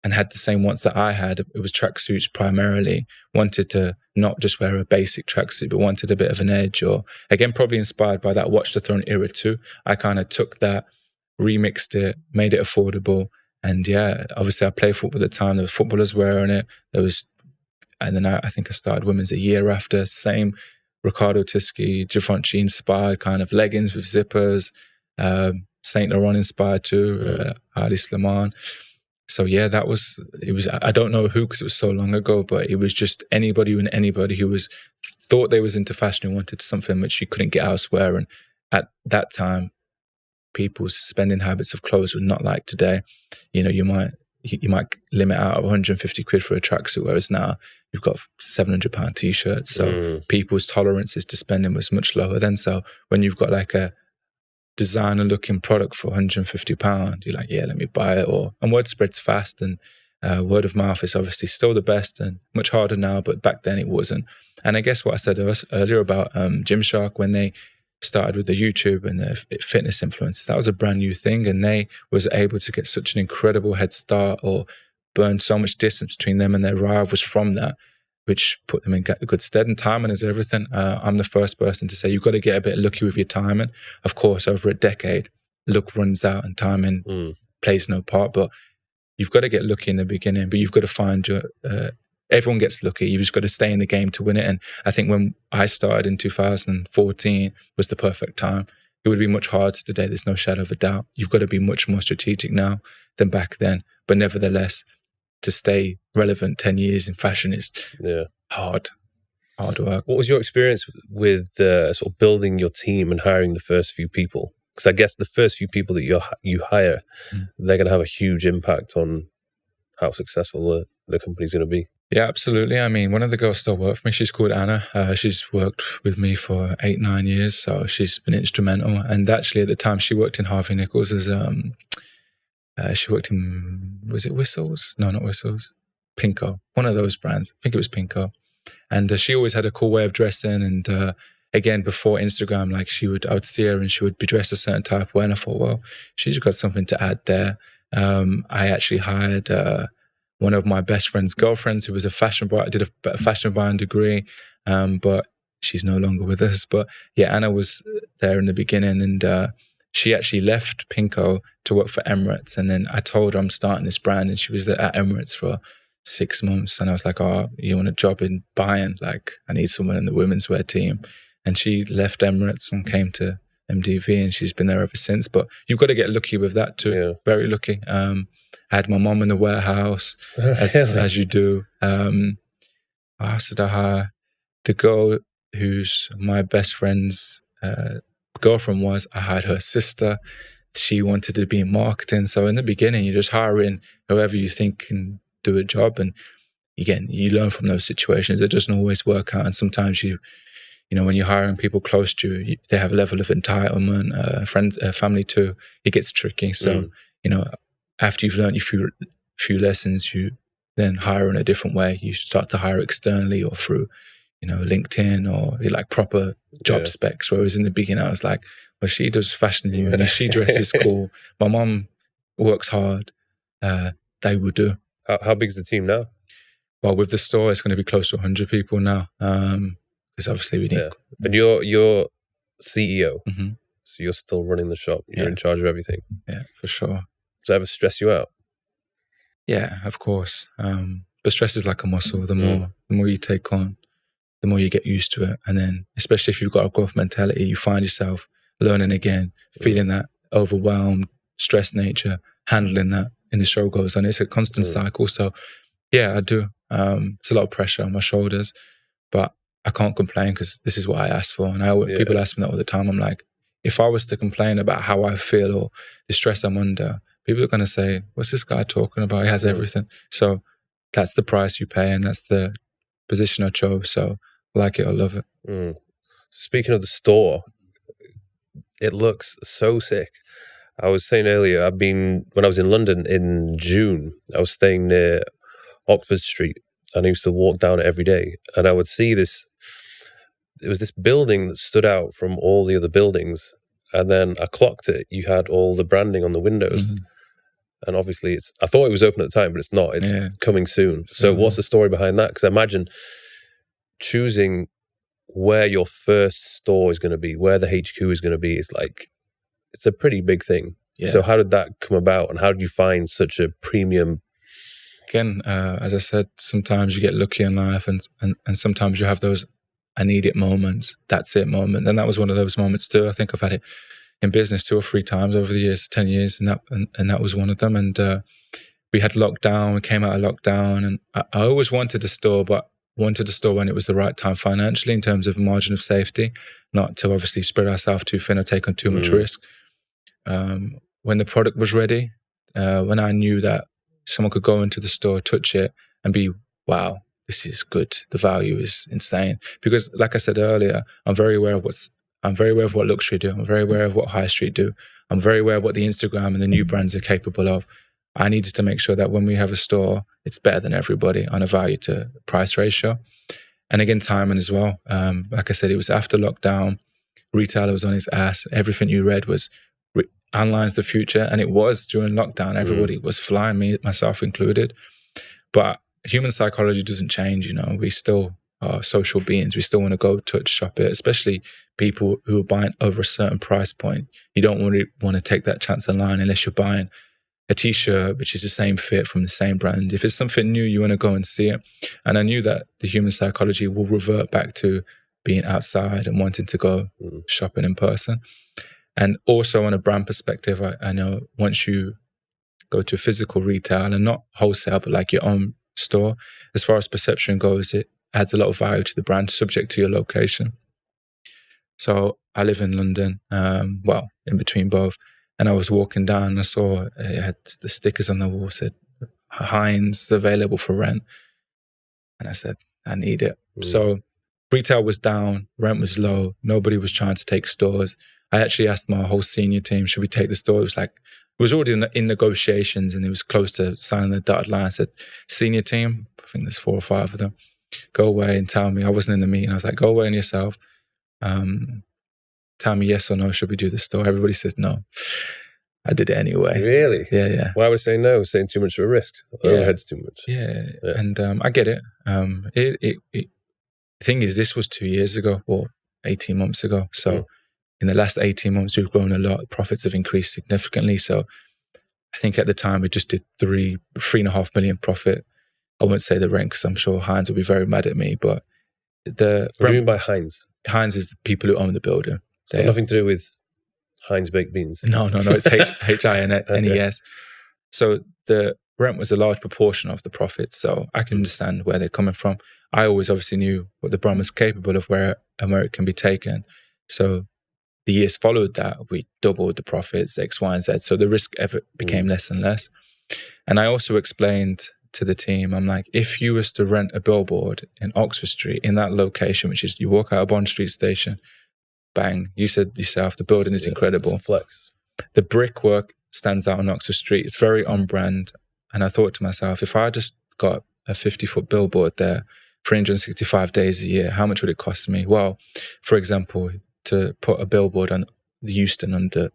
Speaker 1: and had the same wants that I had. It was tracksuits primarily, wanted to not just wear a basic tracksuit, but wanted a bit of an edge, or again, probably inspired by that Watch the Throne era too. I kind of took that, remixed it, made it affordable. And yeah, obviously I played football at the time. There were footballers wearing it. And then I think I started women's a year after. Same Riccardo Tisci, Givenchy inspired kind of leggings with zippers, Saint Laurent inspired too, Ali Slimane. So yeah, it was, I don't know who, because it was so long ago, but it was just anybody who thought they was into fashion, who wanted something which you couldn't get elsewhere. And at that time, people's spending habits of clothes were not like today. You know, you might limit out of 150 quid for a tracksuit, whereas now you've got £700 t-shirts. So people's tolerances to spending was much lower then. So when you've got like a designer looking product for £150, you're like, yeah, let me buy it. And word spreads fast, and word of mouth is obviously still the best and much harder now, but back then it wasn't. And I guess what I said earlier about Gymshark, when they started with the YouTube and the fitness influencers, that was a brand new thing, and they was able to get such an incredible head start, or burn so much distance between them and their rivals from that, which put them in good stead. And timing is everything. I'm the first person to say you've got to get a bit lucky with your timing. Of course, over a decade, luck runs out and timing plays no part, but you've got to get lucky in the beginning, but you've got to find your... everyone gets lucky. You've just got to stay in the game to win it. And I think when I started in 2014 was the perfect time. It would be much harder today. There's no shadow of a doubt. You've got to be much more strategic now than back then. But nevertheless, to stay relevant 10 years in fashion is hard work.
Speaker 2: What was your experience with sort of building your team and hiring the first few people? Because I guess the first few people that you hire, they're going to have a huge impact on how successful the company's going to be.
Speaker 1: Yeah, absolutely. I mean, one of the girls still work for me. She's called Anna. She's worked with me for 8-9 years, so she's been instrumental. And actually, at the time, she worked in Harvey Nichols as she worked in, was it Whistles? No, not Whistles. Pinko, one of those brands. I think it was Pinko. And she always had a cool way of dressing. And again, before Instagram, like I would see her and she would be dressed a certain type of way. And I thought, well, she's got something to add there. I actually hired one of my best friend's girlfriends, who was a fashion buyer, did a fashion buying degree, but she's no longer with us. But yeah, Anna was there in the beginning, and she actually left Pinko to work for Emirates. And then I told her I'm starting this brand, and she was there at Emirates for 6 months. And I was like, oh, you want a job in buying? Like, I need someone in the women's wear team. And she left Emirates and came to MDV, and she's been there ever since. But you've got to get lucky with that too. Yeah. Very lucky. I had my mom in the warehouse, as you do. What else did I hire? The girl who's my best friend's girlfriend was, I hired her sister. She wanted to be in marketing. So in the beginning, you're just hiring whoever you think can do a job. And again, you learn from those situations. It doesn't always work out. And sometimes you know, when you're hiring people close to you, they have a level of entitlement, friends, family too. It gets tricky. So, you know, after you've learned a few lessons, you then hire in a different way. You start to hire externally or through, you know, LinkedIn or like proper job specs. Whereas in the beginning, I was like, well, she does fashion and she dresses cool. My mom works hard. They would do.
Speaker 2: How big is the team now?
Speaker 1: Well, with the store, it's going to be close to 100 people now. Because obviously we need...
Speaker 2: Yeah. And you're CEO, so you're still running the shop. You're in charge of everything.
Speaker 1: Yeah, for sure.
Speaker 2: Does that ever stress you out?
Speaker 1: Yeah, of course. But stress is like a muscle. The more you take on, the more you get used to it. And then, especially if you've got a growth mentality, you find yourself learning again, feeling that overwhelmed, stressed nature, handling that, and the show goes on. It's a constant cycle. So, yeah, I do. It's a lot of pressure on my shoulders, but I can't complain because this is what I asked for. And people ask me that all the time. I'm like, if I was to complain about how I feel or the stress I'm under, people are going to say, what's this guy talking about? He has everything. So that's the price you pay, and that's the position I chose. So like it or love it.
Speaker 2: Speaking of the store, it looks so sick. I was saying earlier, when I was in London in June, I was staying near Oxford Street, and I used to walk down it every day, and I would see this was this building that stood out from all the other buildings, and then I clocked it. You had all the branding on the windows, and obviously I thought it was open at the time, but it's not. It's coming soon. So what's the story behind that? Because I imagine choosing where your first store is going to be, where the HQ is going to be, is like, it's a pretty big thing. Yeah. So how did that come about, and how did you find such a premium?
Speaker 1: Again, as I said, sometimes you get lucky in life, and sometimes you have those I need it moments, that's it moment. And that was one of those moments too. I think I've had it in business 2 or 3 times over the years, 10 years, and that was one of them. And we had lockdown, we came out of lockdown, and I always wanted a store, but wanted a store when it was the right time financially in terms of margin of safety, not to obviously spread ourselves too thin or take on too much risk. When the product was ready, when I knew that someone could go into the store, touch it, and be, wow, this is good. The value is insane. Because like I said earlier, I'm very aware of what luxury do. I'm very aware of what high street do. I'm very aware of what the Instagram and the new brands are capable of. I needed to make sure that when we have a store, it's better than everybody on a value to price ratio. And again, timing as well. Like I said, it was after lockdown. Retailer was on his ass. Everything you read was online's the future. And it was during lockdown. Everybody was flying, me, myself included. But human psychology doesn't change, you know. We still are social beings. We still want to go touch, shop it, especially people who are buying over a certain price point. You don't really want to take that chance online unless you're buying a t-shirt, which is the same fit from the same brand. If it's something new, you want to go and see it. And I knew that the human psychology will revert back to being outside and wanting to go shopping in person. And also on a brand perspective, I know once you go to a physical retail and not wholesale, but like your own store, as far as perception goes, it adds a lot of value to the brand, subject to your location. So I live in London, in between both. And I was walking down and I saw it had the stickers on the wall said, Heinz available for rent. And I said, I need it. So retail was down, rent was low. Nobody was trying to take stores. I actually asked my whole senior team, should we take the store? It was like, it was already in negotiations and it was close to signing the dotted line. I said, senior team, I think there's 4 or 5 of them, go away and tell me. I wasn't in the meeting. I was like, go away on yourself. Tell me yes or no, should we do the store? Everybody says no. I did it anyway.
Speaker 2: Really?
Speaker 1: Yeah.
Speaker 2: Why would I say no? Saying too much of a risk. Overhead's too much.
Speaker 1: Yeah. And I get it. The thing is, this was 2 years ago or 18 months ago. So in the last 18 months, we've grown a lot. Profits have increased significantly. So I think at the time we just did 3.5 million profit. I won't say the rent because I'm sure Heinz will be very mad at me. But
Speaker 2: what do you mean by Heinz?
Speaker 1: Heinz is the people who own the building.
Speaker 2: It's nothing to do with Heinz baked beans.
Speaker 1: No. It's HINES. Okay. So the rent was a large proportion of the profits. So I can understand where they're coming from. I always obviously knew what the brand was capable of, where it can be taken. So the years followed that, we doubled the profits, X, Y, and Z. So the risk ever became less and less. And I also explained to the team, I'm like, if you was to rent a billboard in Oxford Street, in that location, which is you walk out of Bond Street Station, bang, you said yourself, the building is incredible.
Speaker 2: It's a flex.
Speaker 1: The brickwork stands out on Oxford Street. It's very on brand. And I thought to myself, if I just got a 50-foot billboard there, 365 days a year, how much would it cost me? Well, for example, to put a billboard on the Euston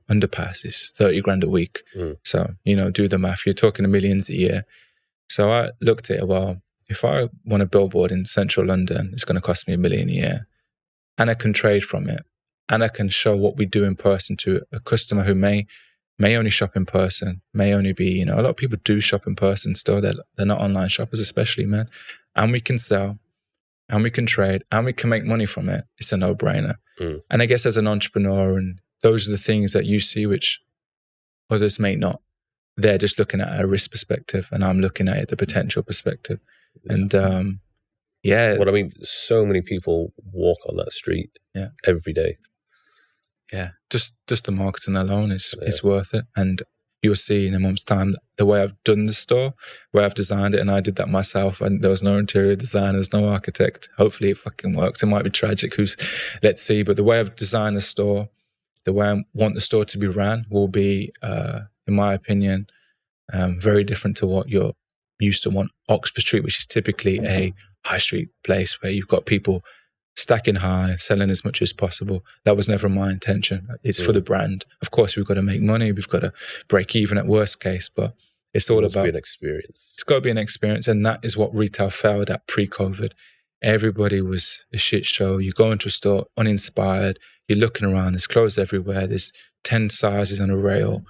Speaker 1: underpass is 30 grand a week. So, do the math. You're talking millions a year. So I looked at it, well, if I want a billboard in central London, it's going to cost me $1 million a year. And I can trade from it. And I can show what we do in person to a customer who may only shop in person, may only be, a lot of people do shop in person still. They're not online shoppers, especially, man. And we can sell, and we can trade, and we can make money from it. It's a no-brainer. And I guess as an entrepreneur, and those are the things that you see which others may not. They're just looking at a risk perspective, and I'm looking at it the potential perspective. And
Speaker 2: What I mean, so many people walk on that street every day.
Speaker 1: Yeah, just the marketing alone is worth it. And you'll see in a month's time the way I've done the store, where I've designed it, and I did that myself. And there was no interior designer, there's no architect. Hopefully it fucking works. It might be tragic. Let's see. But the way I've designed the store, the way I want the store to be ran, will be, in my opinion, very different to what you're used to on Oxford Street, which is typically a high street place where you've got people stacking high, selling as much as possible. That was never my intention. It's for the brand. Of course, we've got to make money. We've got to break even at worst case, but it's all about
Speaker 2: an experience.
Speaker 1: It's got to be an experience, and that is what retail failed at pre-COVID. Everybody was a shit show. You go into a store uninspired. You're looking around. There's clothes everywhere. There's 10 sizes on a rail,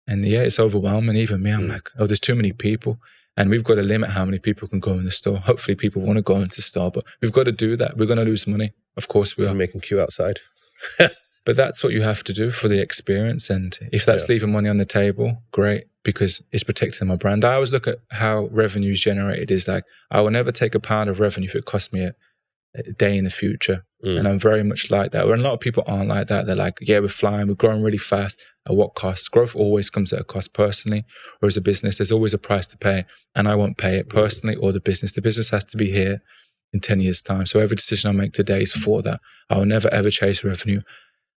Speaker 1: and yeah, it's overwhelming. Even me, I'm like, oh, there's too many people. And we've got to limit how many people can go in the store. Hopefully people want to go into the store, but we've got to do that. We're going to lose money. Of course we are.
Speaker 2: Make them queue outside.
Speaker 1: But that's what you have to do for the experience. And if that's leaving money on the table, great, because it's protecting my brand. I always look at how revenue is generated. Is like, I will never take a pound of revenue if it costs me a day in the future. And I'm very much like that. Where a lot of people aren't like that. They're like, yeah, we're flying, we're growing really fast. At what cost? Growth always comes at a cost personally, or as a business, there's always a price to pay. And I won't pay it personally or the business. The business has to be here in 10 years' time. So every decision I make today is for that. I will never, ever chase revenue.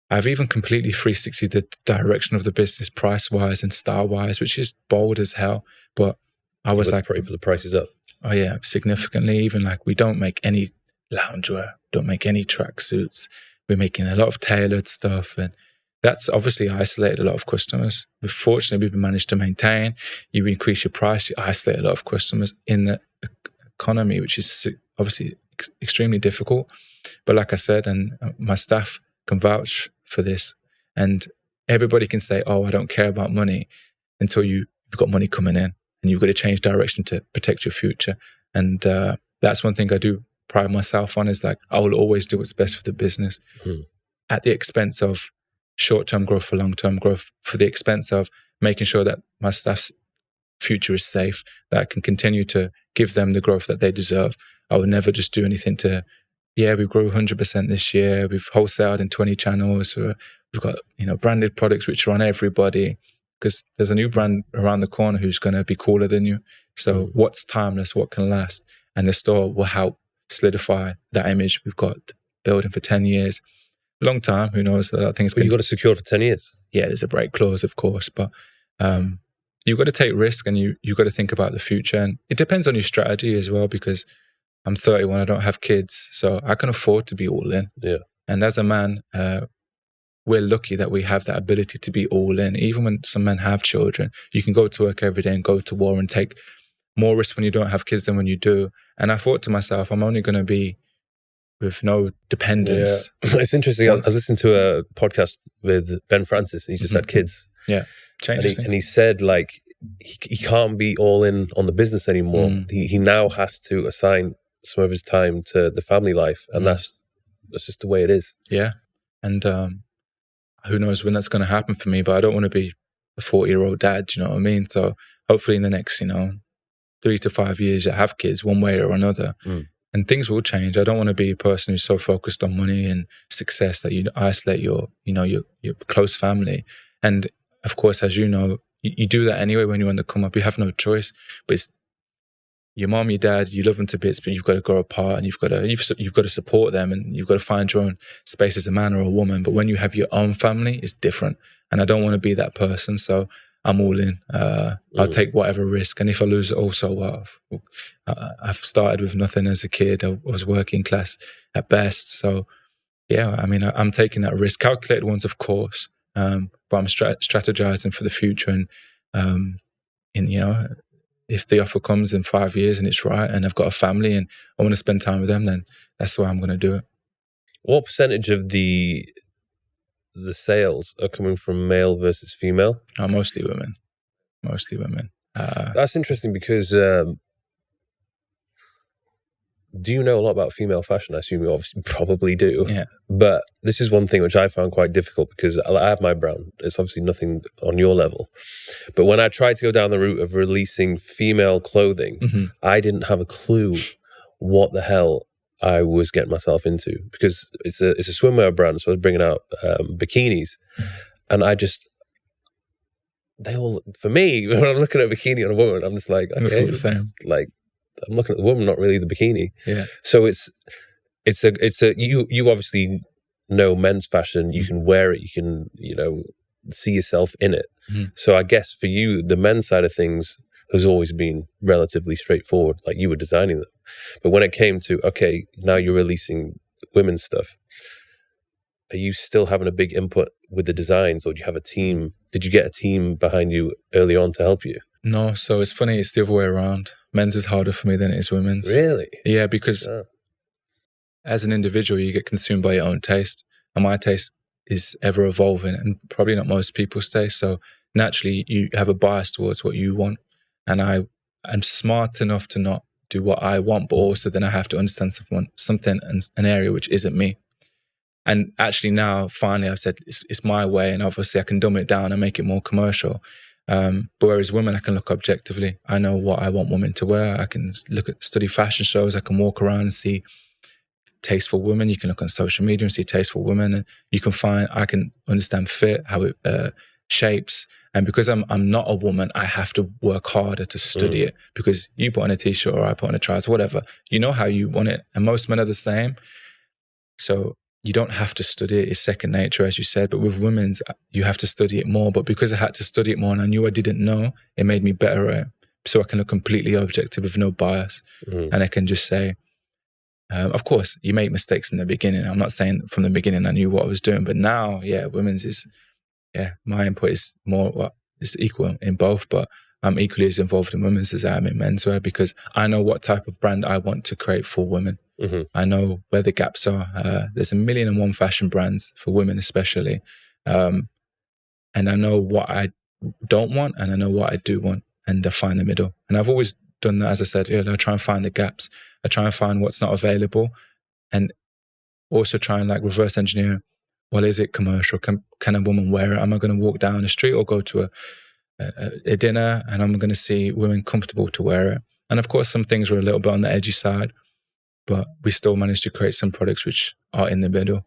Speaker 1: I've even completely 360 the direction of the business price-wise and style-wise, which is bold as hell. But I was like...
Speaker 2: Put the prices up.
Speaker 1: Oh, yeah, significantly. Even like we don't make any loungewear, don't make any tracksuits. We're making a lot of tailored stuff, and that's obviously isolated a lot of customers. But fortunately, we've managed to maintain. You increase your price, you isolate a lot of customers in the economy, which is obviously extremely difficult. But like I said, and my staff can vouch for this, and everybody can say, oh, I don't care about money, until you've got money coming in, and you've got to change direction to protect your future. And that's one thing I do pride myself on, is like, I will always do what's best for the business at the expense of short-term growth for long-term growth, for the expense of making sure that my staff's future is safe, that I can continue to give them the growth that they deserve. I will never just do anything to, yeah, we grew 100% this year. We've wholesaled in 20 channels. We've got, branded products which are on everybody, because there's a new brand around the corner who's going to be cooler than you. So what's timeless, what can last? And the store will help solidify that image we've got building for 10 years. Long time, who knows? That thing's
Speaker 2: But you've got to secure for 10 years.
Speaker 1: Yeah, there's a break clause, of course, but you've got to take risk, and you've got to think about the future. And it depends on your strategy as well, because I'm 31, I don't have kids, so I can afford to be all in.
Speaker 2: Yeah.
Speaker 1: And as a man, we're lucky that we have that ability to be all in. Even when some men have children, you can go to work every day and go to war and take more risk when you don't have kids than when you do. And I thought to myself, I'm only going to be with no dependence.
Speaker 2: Yeah. It's interesting. I was listening to a podcast with Ben Francis. He's just had kids.
Speaker 1: Yeah. Changes things.
Speaker 2: And he said, like, he can't be all in on the business anymore. He now has to assign some of his time to the family life. And that's just the way it is.
Speaker 1: Yeah. And who knows when that's going to happen for me, but I don't want to be a 40-year-old dad, you know what I mean? So hopefully in the next, 3 to 5 years, you have kids one way or another. And things will change. I don't want to be a person who's so focused on money and success that you isolate your close family. And of course, as you know, you do that anyway when you're on the come up. You have no choice. But it's your mom, your dad, you love them to bits, but you've got to grow apart, and you've got to support them, and you've got to find your own space as a man or a woman. But when you have your own family, it's different. And I don't want to be that person. So I'm all in. I'll take whatever risk. And if I lose it also, well, I've started with nothing as a kid. I was working class at best. So yeah, I mean, I'm taking that risk. Calculated ones, of course. But I'm strategizing for the future. And if the offer comes in 5 years and it's right, and I've got a family and I want to spend time with them, then that's why I'm going to do it.
Speaker 2: What percentage of the sales are coming from male versus female?
Speaker 1: Mostly women.
Speaker 2: That's interesting, because do you know a lot about female fashion? I assume you obviously probably do.
Speaker 1: Yeah.
Speaker 2: But this is one thing which I found quite difficult, because I have my brand. It's obviously nothing on your level. But when I tried to go down the route of releasing female clothing, I didn't have a clue what the hell I was getting myself into, because it's a swimwear brand. So I was bringing out bikinis, and for me, when I'm looking at a bikini on a woman, I'm just like, okay,
Speaker 1: it's all the same.
Speaker 2: Like, I'm looking at the woman, not really the bikini.
Speaker 1: Yeah.
Speaker 2: So you obviously know men's fashion. You can wear it. You can, see yourself in it. So I guess for you, the men's side of things has always been relatively straightforward. Like, you were designing them. But when it came to, okay, now you're releasing women's stuff, are you still having a big input with the designs, or do you have a team? Did you get a team behind you early on to help you?
Speaker 1: No, so it's funny, it's the other way around. Men's is harder for me than it is women's.
Speaker 2: Really?
Speaker 1: Yeah, because as an individual, you get consumed by your own taste. And my taste is ever evolving and probably not most people's taste. So naturally, you have a bias towards what you want. And I'm smart enough to not do what I want, but also then I have to understand something, an area which isn't me. And actually now, finally, I've said it's my way, and obviously I can dumb it down and make it more commercial. But whereas women, I can look objectively. I know what I want women to wear. I can study fashion shows. I can walk around and see tasteful women. You can look on social media and see tasteful women. And you can I can understand fit, how it shapes. And because I'm not a woman, I have to work harder to study it. Because you put on a t-shirt or I put on a trouser, whatever, you know how you want it. And most men are the same. So you don't have to study it. It's second nature, as you said. But with women's, you have to study it more. But because I had to study it more and I knew I didn't know, it made me better at it. So I can look completely objective with no bias. And I can just say, of course, you make mistakes in the beginning. I'm not saying from the beginning I knew what I was doing. But now, women's is, my input is more, it's equal in both. But I'm equally as involved in women's as I am in menswear because I know what type of brand I want to create for women. I know where the gaps are. There's 1,000,001 fashion brands for women especially. And I know what I don't want and I know what I do want, and I find the middle. And I've always done that, as I said earlier. I try and find the gaps. I try and find what's not available and also try and reverse engineer. Well, is it commercial? Can a woman wear it? Am I going to walk down the street or go to a dinner and I'm going to see women comfortable to wear it? And of course, some things were a little bit on the edgy side, but we still managed to create some products which are in the middle.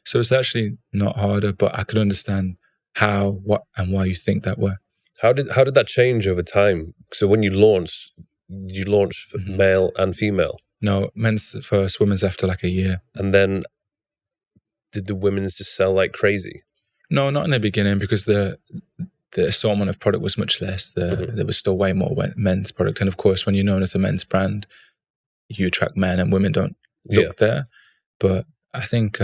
Speaker 1: So it's actually not harder, but I could understand how, what, and why you think that way.
Speaker 2: How did that change over time? So when you launched for male and female?
Speaker 1: No, men's first, women's after a year.
Speaker 2: And then did the women's just sell like crazy?
Speaker 1: No, not in the beginning because the assortment of product was much less. There was still way more men's product. And of course, when you're known as a men's brand, you attract men and women don't look there. But I think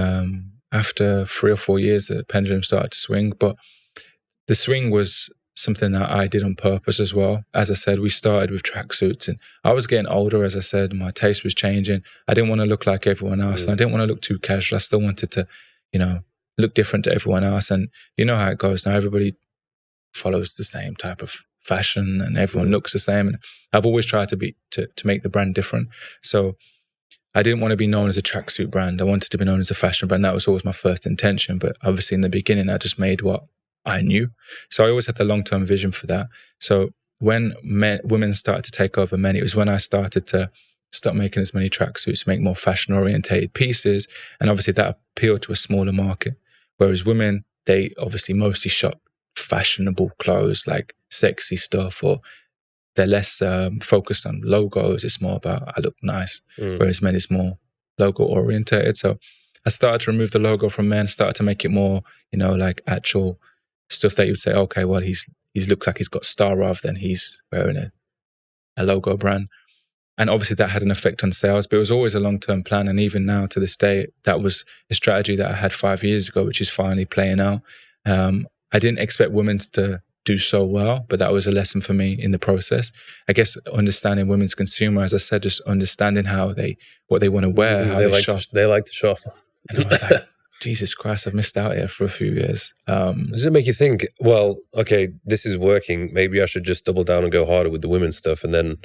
Speaker 1: after 3 or 4 years, the pendulum started to swing. But the swing was something that I did on purpose as well. As I said, we started with tracksuits and I was getting older. As I said, my taste was changing. I didn't want to look like everyone else and I didn't want to look too casual. I still wanted to, look different to everyone else. And you know how it goes now. Everybody follows the same type of fashion and everyone looks the same. And I've always tried to make the brand different. So I didn't want to be known as a tracksuit brand. I wanted to be known as a fashion brand. That was always my first intention. But obviously in the beginning, I just made what I knew. So I always had the long-term vision for that. So when women started to take over men, it was when I started to stop making as many tracksuits, make more fashion-orientated pieces. And obviously that appealed to a smaller market. Whereas women, they obviously mostly shop fashionable clothes, like sexy stuff, or they're less focused on logos. It's more about, I look nice. Whereas men is more logo orientated. So I started to remove the logo from men, started to make it more, actual stuff that you'd say, okay, well, he's looks like he's got star rather than he's wearing a logo brand. And obviously that had an effect on sales, but it was always a long-term plan. And even now to this day, that was a strategy that I had 5 years ago, which is finally playing out. I didn't expect women to do so well, but that was a lesson for me in the process. I guess understanding women's consumer, as I said, just understanding what they want to wear, how they shop.
Speaker 2: They like to shop.
Speaker 1: And I was like, Jesus Christ, I've missed out here for a few years.
Speaker 2: Does it make you think, well, okay, this is working. Maybe I should just double down and go harder with the women's stuff and then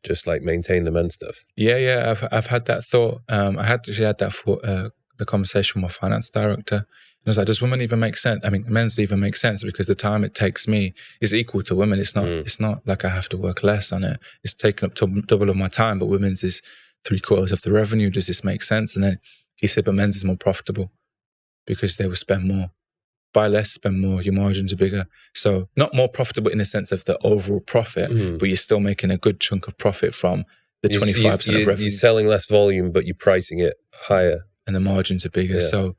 Speaker 2: just maintain the men's stuff?
Speaker 1: Yeah. I've had that thought. I had that the conversation with my finance director. And I was like, does women even make sense? I mean, men's even make sense because the time it takes me is equal to women. It's not. It's not like I have to work less on it. It's taken up double of my time, but women's is 3/4 of the revenue. Does this make sense? And then he said, but men's is more profitable because they will spend more. Buy less, spend more, your margins are bigger. So not more profitable in the sense of the overall profit, but you're still making a good chunk of profit from the 25% of revenue.
Speaker 2: You're selling less volume, but you're pricing it higher.
Speaker 1: And the margins are bigger. Yeah. So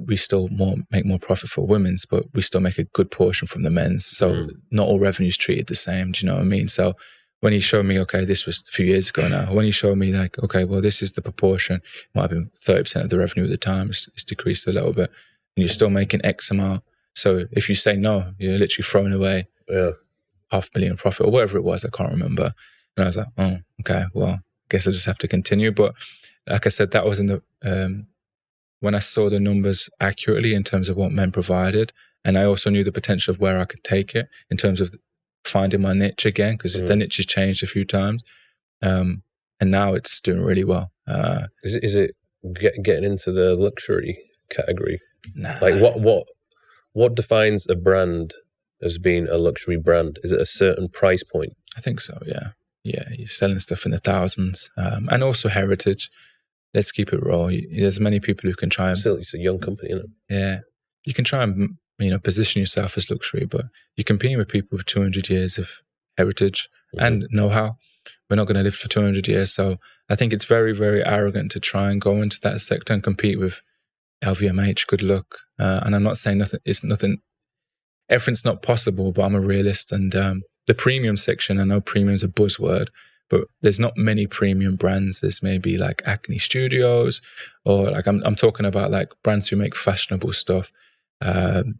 Speaker 1: we still make more profit for women's, but we still make a good portion from the men's. So not all revenue is treated the same. Do you know what I mean? So when he showed me, okay, this was a few years ago now, when he showed me like, okay, well, this is the proportion, it might have been 30% of the revenue at the time, it's decreased a little bit, and you're still making X amount. So if you say no, you're literally throwing away $500,000 profit or whatever it was, I can't remember. And I was like, oh, okay, well, I guess I just have to continue. But like I said, that was in the, when I saw the numbers accurately in terms of what men provided, and I also knew the potential of where I could take it in terms of finding my niche again, because the niche has changed a few times. And now it's doing really well.
Speaker 2: Is it getting into the luxury category?
Speaker 1: Nah.
Speaker 2: Like what defines a brand as being a luxury brand? Is it a certain price point?
Speaker 1: I think so, yeah. Yeah, you're selling stuff in the thousands. And also heritage. Let's keep it raw. There's many people who can try and...
Speaker 2: Still, it's a young company, isn't it?
Speaker 1: Yeah. You can try and, position yourself as luxury, but you're competing with people with 200 years of heritage and know-how. We're not going to live for 200 years. So I think it's very, very arrogant to try and go into that sector and compete with LVMH. Good luck. And I'm not saying everything's not possible, but I'm a realist. And the premium section, I know premium is a buzzword, but there's not many premium brands. There's maybe like Acne Studios, or like I'm talking about like brands who make fashionable stuff.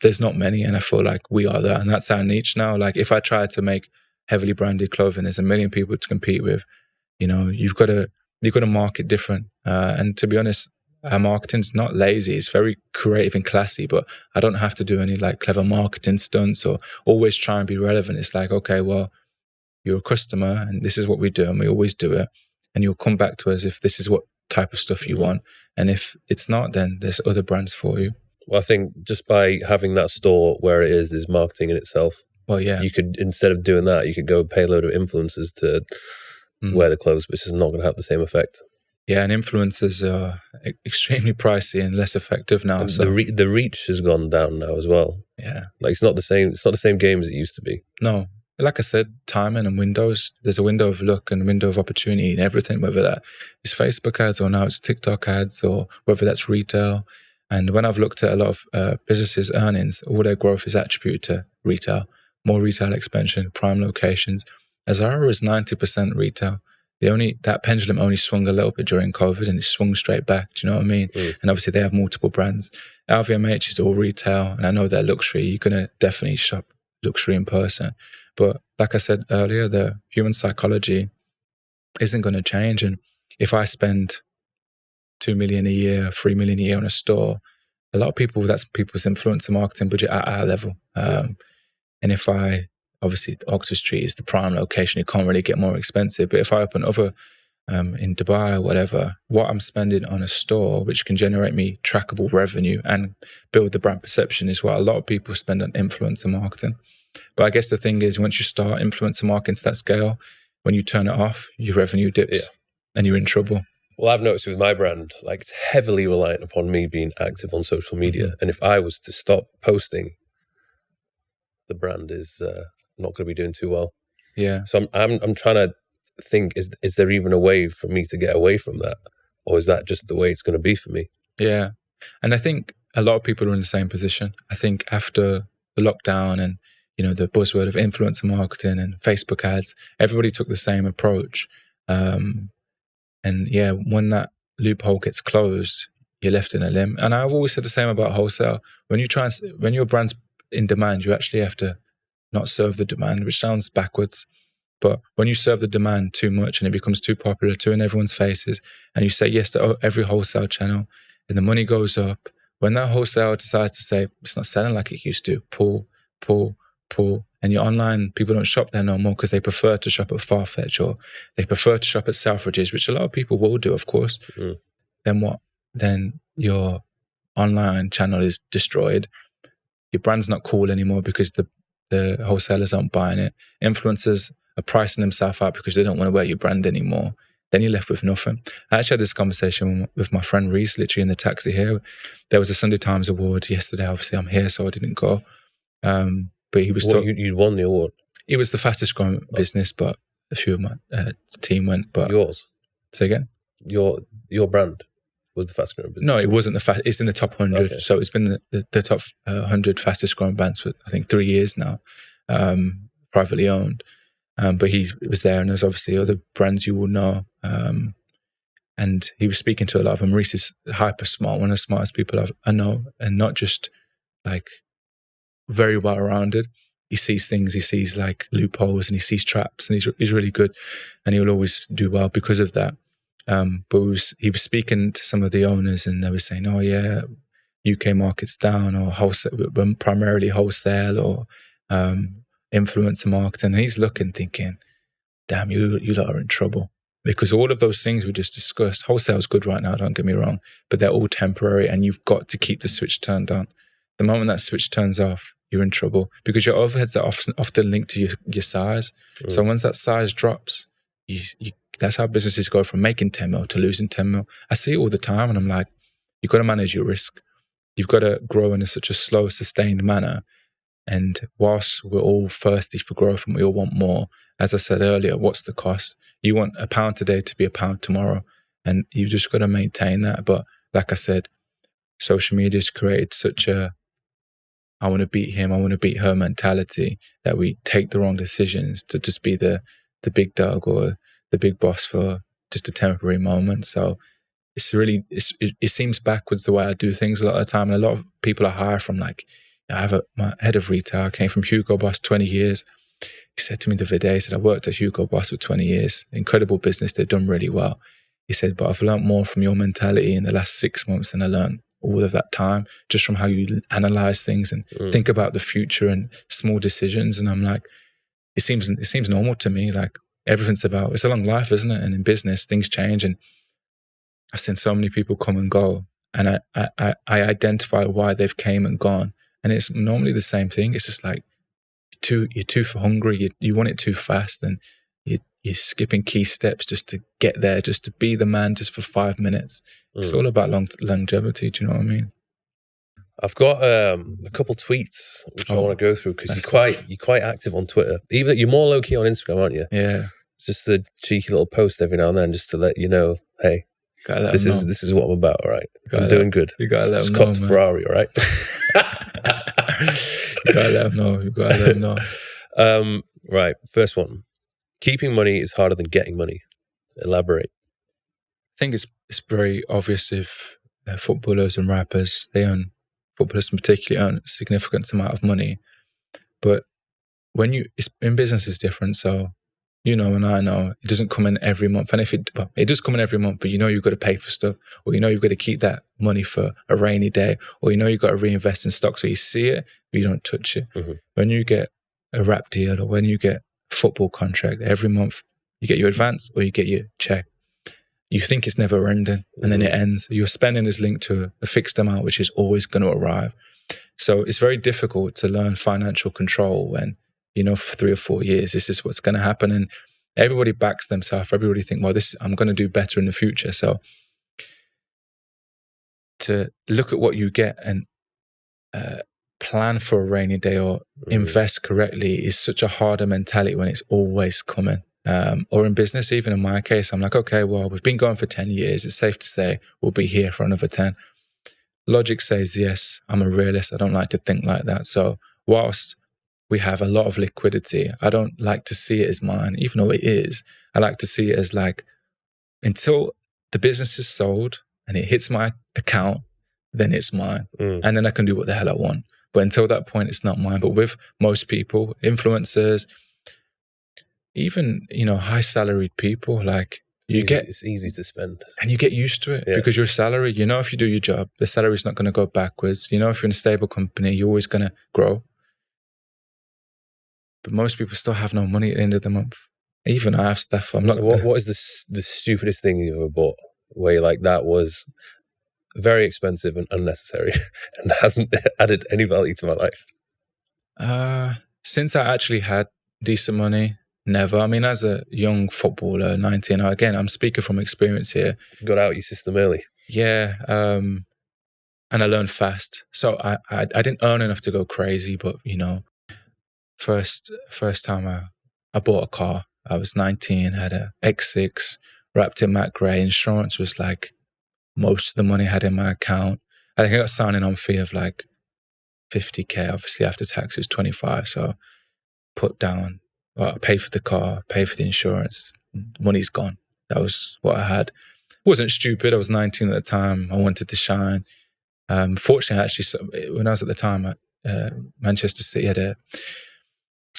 Speaker 1: There's not many, and I feel like we are that, and that's our niche now. Like if I try to make heavily branded clothing, there's a million people to compete with. You've got to market different. And to be honest, our marketing's not lazy. It's very creative and classy, but I don't have to do any like clever marketing stunts or always try and be relevant. It's like, okay, well, you're a customer and this is what we do and we always do it. And you'll come back to us if this is what type of stuff you want. And if it's not, then there's other brands for you.
Speaker 2: Well, I think just by having that store where it is marketing in itself.
Speaker 1: Well, yeah.
Speaker 2: You could, instead of doing that, you could go pay a load of influencers to wear the clothes, which is not going to have the same effect.
Speaker 1: Yeah, and influencers are extremely pricey and less effective now.
Speaker 2: And
Speaker 1: so
Speaker 2: the reach has gone down now as well.
Speaker 1: Yeah,
Speaker 2: like it's not the same. It's not the same game as it used to be.
Speaker 1: No, like I said, timing and windows. There's a window of luck and a window of opportunity in everything. Whether that is Facebook ads or now it's TikTok ads, or whether that's retail. And when I've looked at a lot of businesses' earnings, all their growth is attributed to retail, more retail expansion, prime locations. Zara is 90% retail. That pendulum only swung a little bit during COVID and it swung straight back. Do you know what I mean? And obviously they have multiple brands. LVMH is all retail, and I know they're luxury. You're going to definitely shop luxury in person. But like I said earlier, the human psychology isn't going to change. And if I spend $2 million a year, $3 million a year on a store, a lot of people, that's people's influencer marketing budget at our level. And if obviously Oxford Street is the prime location, you can't really get more expensive. But if I open other in Dubai or whatever, what I'm spending on a store, which can generate me trackable revenue and build the brand perception, is what a lot of people spend on influencer marketing. But I guess the thing is, once you start influencer marketing to that scale, when you turn it off, your revenue dips and you're in trouble.
Speaker 2: Well, I've noticed with my brand, like it's heavily reliant upon me being active on social media. And if I was to stop posting, the brand is not going to be doing too well.
Speaker 1: Yeah.
Speaker 2: So I'm trying to think, is there even a way for me to get away from that? Or is that just the way it's going to be for me?
Speaker 1: Yeah. And I think a lot of people are in the same position. I think after the lockdown and, the buzzword of influencer marketing and Facebook ads, everybody took the same approach. And yeah, when that loophole gets closed, you're left in a limb. And I've always said the same about wholesale. When your brand's in demand, you actually have to not serve the demand, which sounds backwards. But when you serve the demand too much and it becomes too popular, too in everyone's faces, and you say yes to every wholesale channel, and the money goes up, when that wholesale decides to say, it's not selling like it used to, pull, and your online, people don't shop there no more because they prefer to shop at Farfetch or they prefer to shop at Selfridges, which a lot of people will do, of course. Then what? Then your online channel is destroyed. Your brand's not cool anymore because the wholesalers aren't buying it. Influencers are pricing themselves out because they don't want to wear your brand anymore. Then you're left with nothing. I actually had this conversation with my friend Reese, literally in the taxi here. There was a Sunday Times award yesterday. Obviously, I'm here, so I didn't go. But he was talking.
Speaker 2: You won the award.
Speaker 1: It was the fastest growing business, but a few of my team went. But
Speaker 2: yours?
Speaker 1: Say again?
Speaker 2: Your brand was the fastest growing business? No,
Speaker 1: it wasn't it's in the top 100. Okay. So it's been the top 100 fastest growing brands for, I think, 3 years now, privately owned. But he was there, and there's obviously other brands you will know. And he was speaking to a lot of them. Reese is hyper smart, one of the smartest people I know, and not just like very well rounded. He sees things, he sees like loopholes, and he sees traps, and he's really good, and he'll always do well because of that. But he was speaking to some of the owners, and they were saying, "Oh yeah, UK market's down, or wholesale, primarily wholesale, or influencer marketing." And he's looking, thinking, "Damn, you lot are in trouble." Because all of those things we just discussed, wholesale's good right now, don't get me wrong, but they're all temporary, and you've got to keep the switch turned on. The moment that switch turns off, you're in trouble, because your overheads are often linked to your size. So once that size drops, that's how businesses go from making 10 mil to losing 10 mil. I see it all the time, and I'm like, you've got to manage your risk. You've got to grow in such a slow, sustained manner. And whilst we're all thirsty for growth and we all want more, as I said earlier, what's the cost? You want £1 today to be £1 tomorrow, and you've just got to maintain that. But like I said, social media's created such a I want to beat him, I want to beat her mentality, that we take the wrong decisions to just be the big dog or the big boss for just a temporary moment. So it seems backwards the way I do things a lot of the time. And a lot of people I hire from, like, my head of retail came from Hugo Boss 20 years. He said to me the other day, he said, "I worked at Hugo Boss for 20 years. Incredible business. They've done really well." He said, "But I've learned more from your mentality in the last 6 months than I learned all of that time, just from how you analyze things and think about the future and small decisions." And I'm like, it seems normal to me. Like, it's a long life, isn't it? And in business, things change. And I've seen so many people come and go, and I identify why they've came and gone. And it's normally the same thing. It's just like, you're too hungry. You want it too fast, and you're skipping key steps just to get there, just to be the man, just for 5 minutes. It's all about longevity. Do you know what I mean?
Speaker 2: I've got a couple tweets which I want to go through, because you're quite active on Twitter. Even you're more low key on Instagram, aren't you?
Speaker 1: Yeah.
Speaker 2: It's just a cheeky little post every now and then, just to let you know, hey, this is what I'm about. All right, I'm doing good.
Speaker 1: You gotta let them know,
Speaker 2: Scott Ferrari, all right.
Speaker 1: You gotta let them know.
Speaker 2: Right, first one. Keeping money is harder than getting money. Elaborate.
Speaker 1: I think it's very obvious if footballers and rappers, footballers particularly earn a significant amount of money. But in business is different. So, and I know it doesn't come in every month. And it does come in every month, but you've got to pay for stuff, or you've got to keep that money for a rainy day, or you've got to reinvest in stock. So you see it, but you don't touch it. Mm-hmm. When you get a rap deal, or when you get a football contract, every month you get your advance or you get your check. You think it's never ending, and then it ends. Your spending is linked to a fixed amount, which is always going to arrive. So it's very difficult to learn financial control when, for 3 or 4 years, this is what's going to happen. And everybody backs themselves. Everybody think, well, I'm going to do better in the future. So to look at what you get and plan for a rainy day or invest correctly is such a harder mentality when it's always coming. Or in business, even in my case, I'm like, okay, well, we've been going for 10 years. It's safe to say we'll be here for another 10. Logic says, yes, I'm a realist. I don't like to think like that. So whilst we have a lot of liquidity, I don't like to see it as mine, even though it is. I like to see it as like, until the business is sold and it hits my account, then it's mine. And then I can do what the hell I want. But until that point, it's not mine. But with most people, influencers, even, high salaried people, like
Speaker 2: it's easy to spend.
Speaker 1: And you get used to it because your salary, if you do your job, the salary is not going to go backwards. If you're in a stable company, you're always going to grow. But most people still have no money at the end of the month. Even I have stuff.
Speaker 2: What is the stupidest thing you've ever bought where you're like, that was very expensive and unnecessary and hasn't added any value to my life?
Speaker 1: Since I actually had decent money, never. I mean, as a young footballer, 19, again, I'm speaking from experience here.
Speaker 2: Got out your system early.
Speaker 1: Yeah. And I learned fast. So I didn't earn enough to go crazy, but, first time I bought a car, I was 19, had a X6, wrapped in matte grey. Insurance was like most of the money I had in my account. I think I got signing on fee of like 50K. Obviously, after tax, it was 25. So put down well, pay for the car, pay for the insurance, money's gone. That was what I had. It wasn't stupid. I was 19 at the time. I wanted to shine. Fortunately, actually, when I was at the time at Manchester City, had a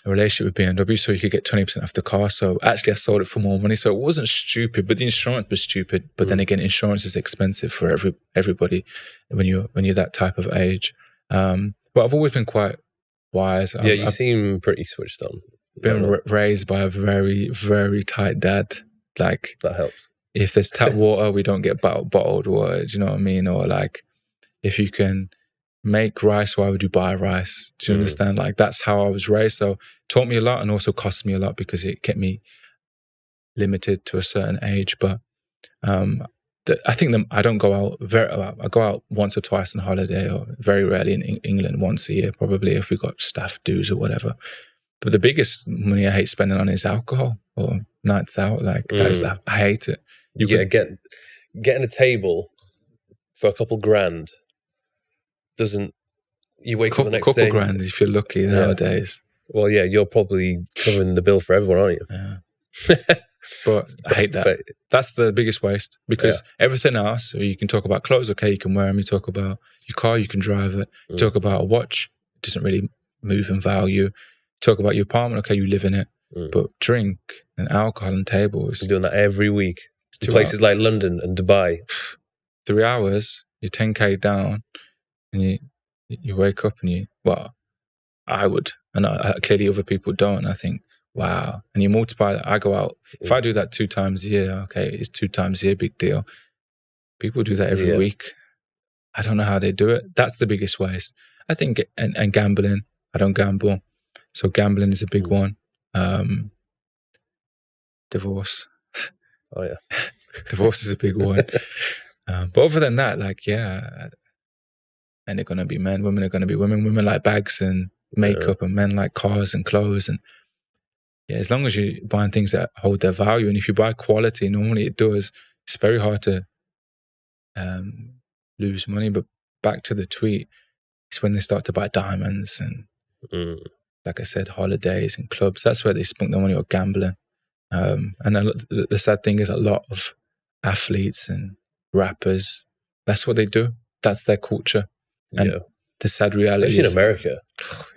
Speaker 1: relationship with BMW, so you could get 20% off the car. So actually, I sold it for more money. So it wasn't stupid, but the insurance was stupid. But then again, insurance is expensive for everybody when you're that type of age. But I've always been quite wise.
Speaker 2: Yeah, you seem pretty switched on.
Speaker 1: Been raised by a very, very tight dad. Like,
Speaker 2: that helps.
Speaker 1: If there's tap water, we don't get bottled water. Do you know what I mean? Or like, if you can make rice, why would you buy rice? Do you understand? Like, that's how I was raised. So it taught me a lot and also cost me a lot because it kept me limited to a certain age. But I think I don't go out I go out once or twice on holiday, or very rarely in England, once a year, probably, if we got staff dues or whatever. But the biggest money I hate spending on is alcohol or nights out. Like, I hate it.
Speaker 2: Getting a table for a couple grand doesn't. You wake up the next day.
Speaker 1: Couple grand if you're lucky nowadays.
Speaker 2: Well, yeah, you're probably covering the bill for everyone, aren't you?
Speaker 1: Yeah. But I hate that. That's the biggest waste, because everything else, you can talk about clothes, okay, you can wear them. You talk about your car, you can drive it. You talk about a watch, it doesn't really move in value. Talk about your apartment, okay, you live in it. But drink and alcohol and tables.
Speaker 2: You're doing that every week. In places like London and Dubai.
Speaker 1: 3 hours, you're 10K down, and you wake up and I would, and clearly other people don't. I think, wow. And you multiply that. I go out. If I do that 2 times a year, okay, it's 2 times a year, big deal. People do that every week. I don't know how they do it. That's the biggest waste. I think, and gambling. I don't gamble. So gambling is a big one. Divorce.
Speaker 2: Oh, yeah.
Speaker 1: Divorce is a big one. But other than that, like, yeah, and they're going to be men. Women are going to be women. Women like bags and makeup, and men like cars and clothes. And yeah, as long as you're buying things that hold their value, and if you buy quality, normally it does, it's very hard to lose money. But back to the tweet, it's when they start to buy diamonds and, like I said, holidays and clubs. That's where they spunk their money, or gambling. And the sad thing is, a lot of athletes and rappers, that's what they do. That's their culture. And the sad reality
Speaker 2: especially in America.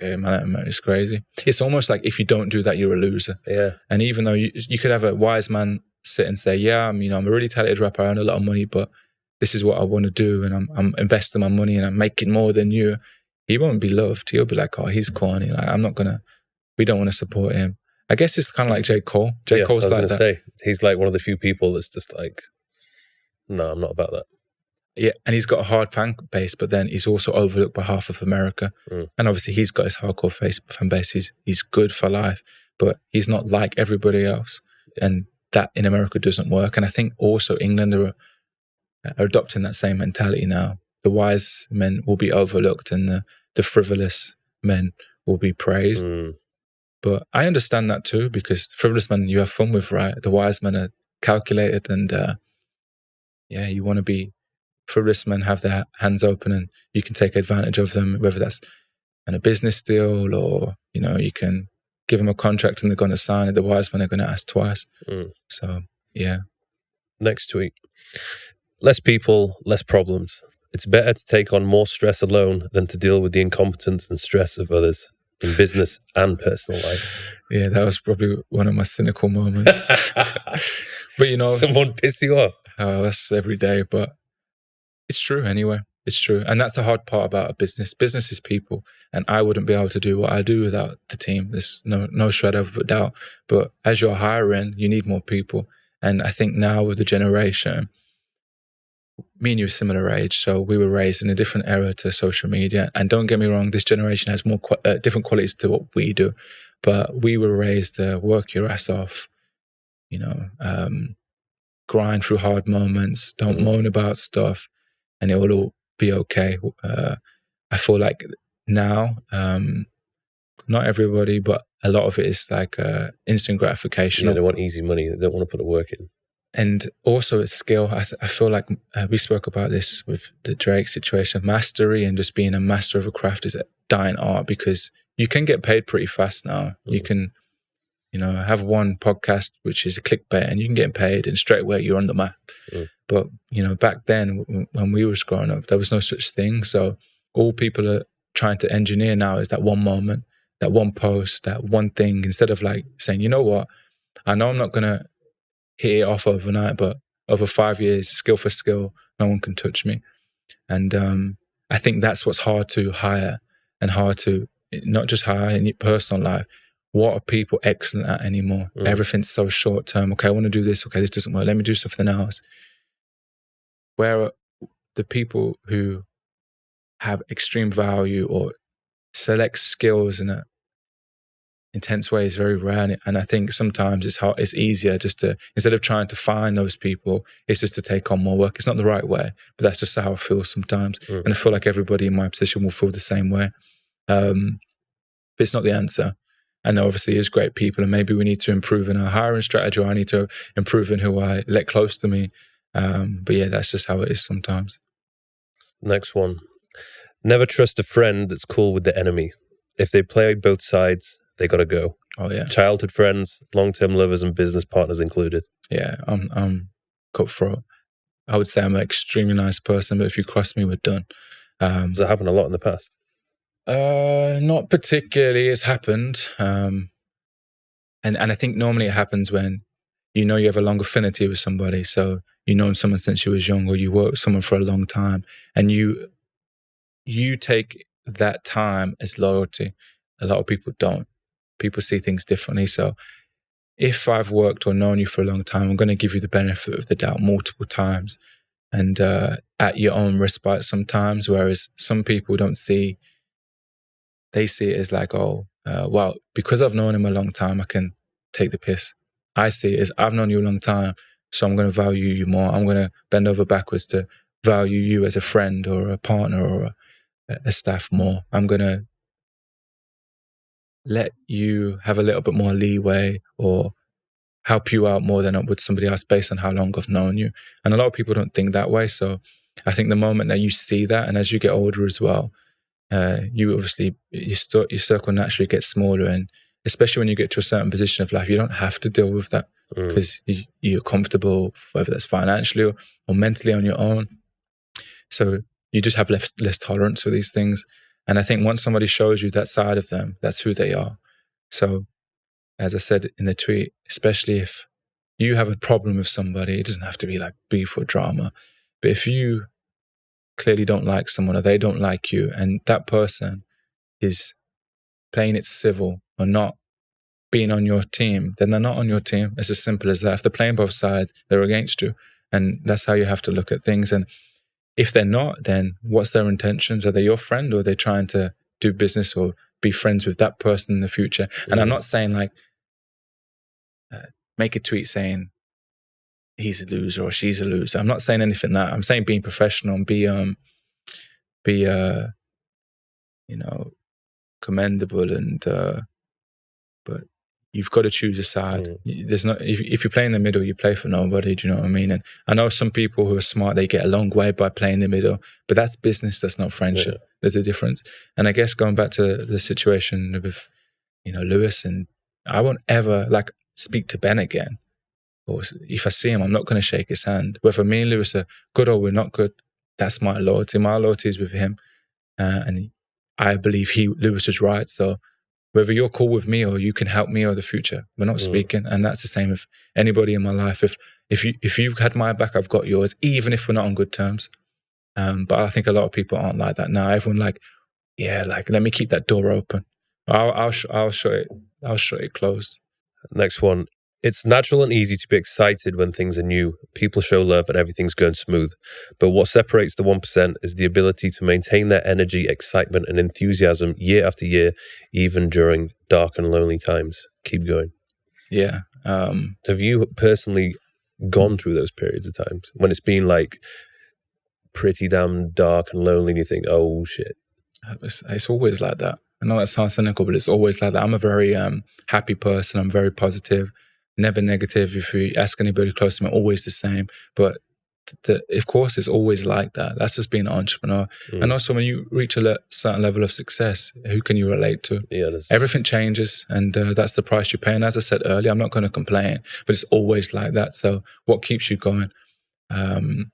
Speaker 1: Yeah, man, it's crazy. It's almost like if you don't do that, you're a loser.
Speaker 2: Yeah.
Speaker 1: And even though you could have a wise man sit and say, yeah, I'm a really talented rapper, I earn a lot of money, but this is what I want to do, and I'm investing my money and I'm making more than you. He won't be loved. He'll be like, oh, he's corny. Like, we don't want to support him. I guess it's kind of like J. Cole. J. Cole's like that.
Speaker 2: He's like one of the few people that's just like, no, I'm not about that.
Speaker 1: Yeah, and he's got a hard fan base, but then he's also overlooked by half of America. And obviously he's got his hardcore fan base. He's good for life, but he's not like everybody else. And that in America doesn't work. And I think also England are adopting that same mentality now. The wise men will be overlooked and the frivolous men will be praised. But I understand that too, because the frivolous men you have fun with, right? The wise men are calculated, and you want to be. Frivolous men have their hands open, and you can take advantage of them, whether that's in a business deal, or you can give them a contract and they're going to sign it. The wise men are going to ask twice. So yeah.
Speaker 2: Next tweet: less people, less problems. It's better to take on more stress alone than to deal with the incompetence and stress of others in business and personal life.
Speaker 1: Yeah, that was probably one of my cynical moments. But
Speaker 2: someone piss you off.
Speaker 1: Oh, that's every day, but it's true anyway. It's true. And that's the hard part about a business. Business is people. And I wouldn't be able to do what I do without the team. There's no shred of a doubt. But as you're hiring, you need more people. And I think now with the generation, me and you are similar age, so we were raised in a different era to social media. And don't get me wrong, this generation has more different qualities to what we do. But we were raised to work your ass off, grind through hard moments, don't moan about stuff, and it will all be okay. I feel like now, not everybody, but a lot of it is like instant gratification.
Speaker 2: Yeah, they want easy money. They don't want to put the work in.
Speaker 1: And also it's skill. I feel like we spoke about this with the Drake situation. Mastery and just being a master of a craft is a dying art, because you can get paid pretty fast now. You can have one podcast which is a clickbait and you can get paid and straight away you're on the map. But back then when we was growing up, there was no such thing. So all people are trying to engineer now is that one moment, that one post, that one thing, instead of like saying, you know what, I know I'm not gonna hit it off overnight, but over 5 years, skill for skill, no one can touch me. And I think that's what's hard to hire, and hard to not just hire in your personal life. What are people excellent at anymore? Everything's so short term. Okay, I want to do this. Okay, this doesn't work. Let me do something else. Where are the people who have extreme value or select skills in a intense way is very rare. And I think sometimes it's easier just to, instead of trying to find those people, it's just to take on more work. It's not the right way, but that's just how I feel sometimes. And I feel like everybody in my position will feel the same way. But it's not the answer. And there obviously is great people, and maybe we need to improve in our hiring strategy, or I need to improve in who I let close to me. But yeah, that's just how it is sometimes.
Speaker 2: Next one. Never trust a friend that's cool with the enemy. If they play both sides, they got to go.
Speaker 1: Oh yeah.
Speaker 2: Childhood friends, long-term lovers, and business partners included.
Speaker 1: Yeah, I'm cutthroat. I would say I'm an extremely nice person, but if you cross me, we're done.
Speaker 2: Does that happen a lot in the past?
Speaker 1: Not particularly. It's happened. And I think normally it happens when you have a long affinity with somebody. So you've known someone since you was young, or you work with someone for a long time, and you take that time as loyalty. A lot of people don't. People see things differently. So if I've worked or known you for a long time, I'm going to give you the benefit of the doubt multiple times, and at your own risk sometimes. Whereas some people don't see. They see it as like, well, because I've known him a long time, I can take the piss. I see it as, I've known you a long time, so I'm going to value you more. I'm going to bend over backwards to value you as a friend or a partner or a staff more. I'm going to let you have a little bit more leeway or help you out more than I would somebody else based on how long I've known you. And a lot of people don't think that way. So I think the moment that you see that, and as you get older as well, you obviously, your circle naturally gets smaller, and especially when you get to a certain position of life, you don't have to deal with that because you're comfortable, whether that's financially or mentally on your own. So you just have less tolerance for these things. And I think once somebody shows you that side of them, that's who they are. So as I said in the tweet, especially if you have a problem with somebody, it doesn't have to be like beef or drama, but if you clearly don't like someone, or they don't like you, and that person is playing it civil or not being on your team, then they're not on your team. It's as simple as that. If they're playing both sides, they're against you. And that's how you have to look at things. And if they're not, then what's their intentions? Are they your friend, or are they trying to do business or be friends with that person in the future? And I'm not saying like, make a tweet saying he's a loser or she's a loser. I'm not saying anything that. I'm saying being professional and be commendable, and but you've got to choose a side. There's not, if you play in the middle, you play for nobody. Do you know what I mean? And I know some people who are smart, they get a long way by playing the middle, but that's business. That's not friendship. There's a difference. And I guess going back to the situation with Lewis, and I won't ever like speak to Ben again. Or if I see him, I'm not going to shake his hand. Whether me and Lewis are good or we're not good, that's my loyalty. My loyalty is with him. And I believe Lewis is right. So whether you're cool with me or you can help me or the future, we're not speaking. And that's the same with anybody in my life. If you've had my back, I've got yours, even if we're not on good terms. But I think a lot of people aren't like that now. Everyone like, let me keep that door open. I'll shut it closed.
Speaker 2: Next one. It's natural and easy to be excited when things are new. People show love and everything's going smooth. But what separates the 1% is the ability to maintain their energy, excitement, and enthusiasm year after year, even during dark and lonely times. Keep going.
Speaker 1: Yeah.
Speaker 2: Have you personally gone through those periods of times when it's been like pretty damn dark and lonely and you think, oh shit?
Speaker 1: It's always like that. I know that sounds cynical, but it's always like that. I'm a very happy person. I'm very positive. Never negative. If you ask anybody close to me, always the same. But of course, it's always like that. That's just being an entrepreneur. And also, when you reach a certain level of success, who can you relate to?
Speaker 2: Yeah,
Speaker 1: everything changes, and that's the price you pay. And as I said earlier, I'm not going to complain, but it's always like that. So, what keeps you going? In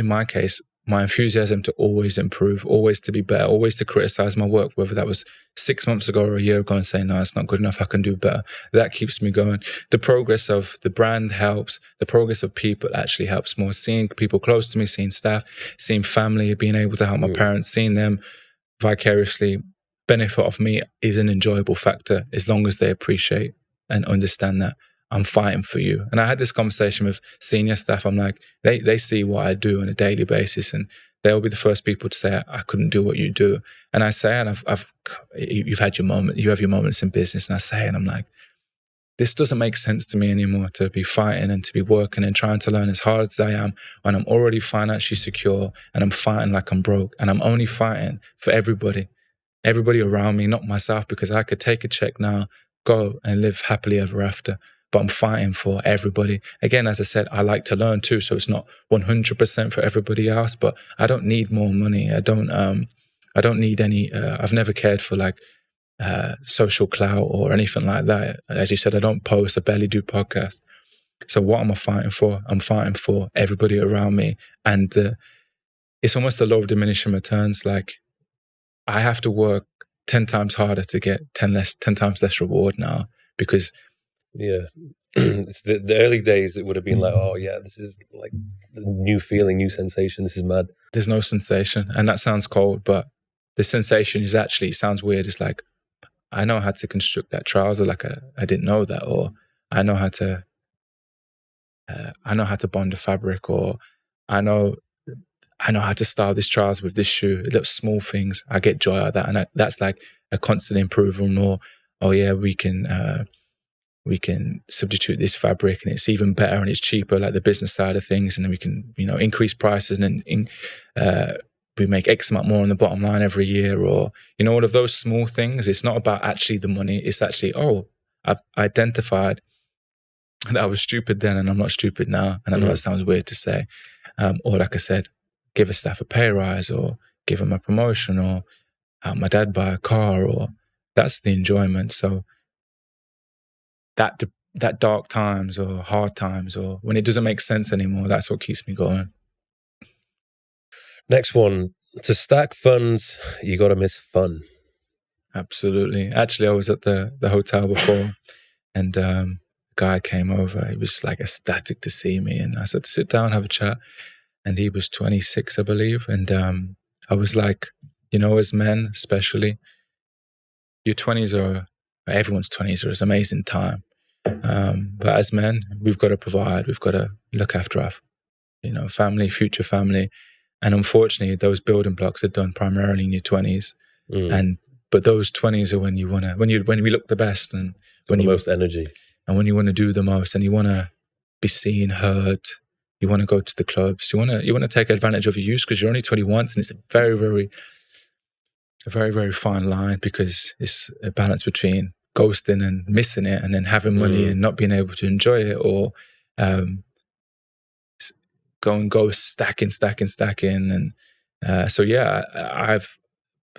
Speaker 1: my case, my enthusiasm to always improve, always to be better, always to criticize my work, whether that was 6 months ago or a year ago, and say, no, it's not good enough, I can do better. That keeps me going. The progress of the brand helps. The progress of people actually helps more. Seeing people close to me, seeing staff, seeing family, being able to help my parents, seeing them vicariously benefit off me is an enjoyable factor, as long as they appreciate and understand that I'm fighting for you. And I had this conversation with senior staff. I'm like, they see what I do on a daily basis, and they'll be the first people to say, I couldn't do what you do. And I say, and you've had your moment, you have your moments in business, and I say, and I'm like, this doesn't make sense to me anymore, to be fighting and to be working and trying to learn as hard as I am when I'm already financially secure, and I'm fighting like I'm broke, and I'm only fighting for everybody around me, not myself, because I could take a check now, go and live happily ever after. But I'm fighting for everybody. Again, as I said, I like to learn too, so it's not 100% for everybody else, but I don't need more money. I don't need any, I've never cared for like social clout or anything like that. As you said, I don't post, I barely do podcasts. So what am I fighting for? I'm fighting for everybody around me. And it's almost the law of diminishing returns. Like, I have to work 10 times harder to get 10 times less reward now, because
Speaker 2: it's the early days. It would have been like, oh yeah, this is like a new feeling, new sensation. This is mad.
Speaker 1: There's no sensation, and that sounds cold, but the sensation is actually, it sounds weird. It's like, I know how to construct that trouser. Like I didn't know that, or I know how to bond a fabric, or I know how to style this trouser with this shoe. Little small things, I get joy out of that, and that's like a constant improvement. Or, oh yeah, we can substitute this fabric and it's even better and it's cheaper, like the business side of things, and then we can, increase prices, and then we make X amount more on the bottom line every year, or, all of those small things. It's not about actually the money. It's actually, I've identified that I was stupid then and I'm not stupid now. And I know that sounds weird to say. Or like I said, give a staff a pay rise, or give them a promotion, or help my dad buy a car, or that's the enjoyment. So that dark times or hard times, or when it doesn't make sense anymore, that's what keeps me going.
Speaker 2: Next one, to stack funds, you got to miss fun.
Speaker 1: Absolutely. Actually, I was at the hotel before, and a guy came over. He was like ecstatic to see me, and I said, sit down, have a chat. And he was 26, I believe. And I was like, as men especially, your 20s are, everyone's 20s are an amazing time. But as men, we've got to provide, we've got to look after our, family, future family. And unfortunately, those building blocks are done primarily in your 20s. But those 20s are when you want to, when we look the best, and when
Speaker 2: the most energy,
Speaker 1: and when you want to do the most, and you want to be seen, heard. You want to go to the clubs. You want to take advantage of your youth, because you're only 21, and it's a very, very, very fine line, because it's a balance between ghosting and missing it, and then having money and not being able to enjoy it, or go and go stacking. And so yeah, I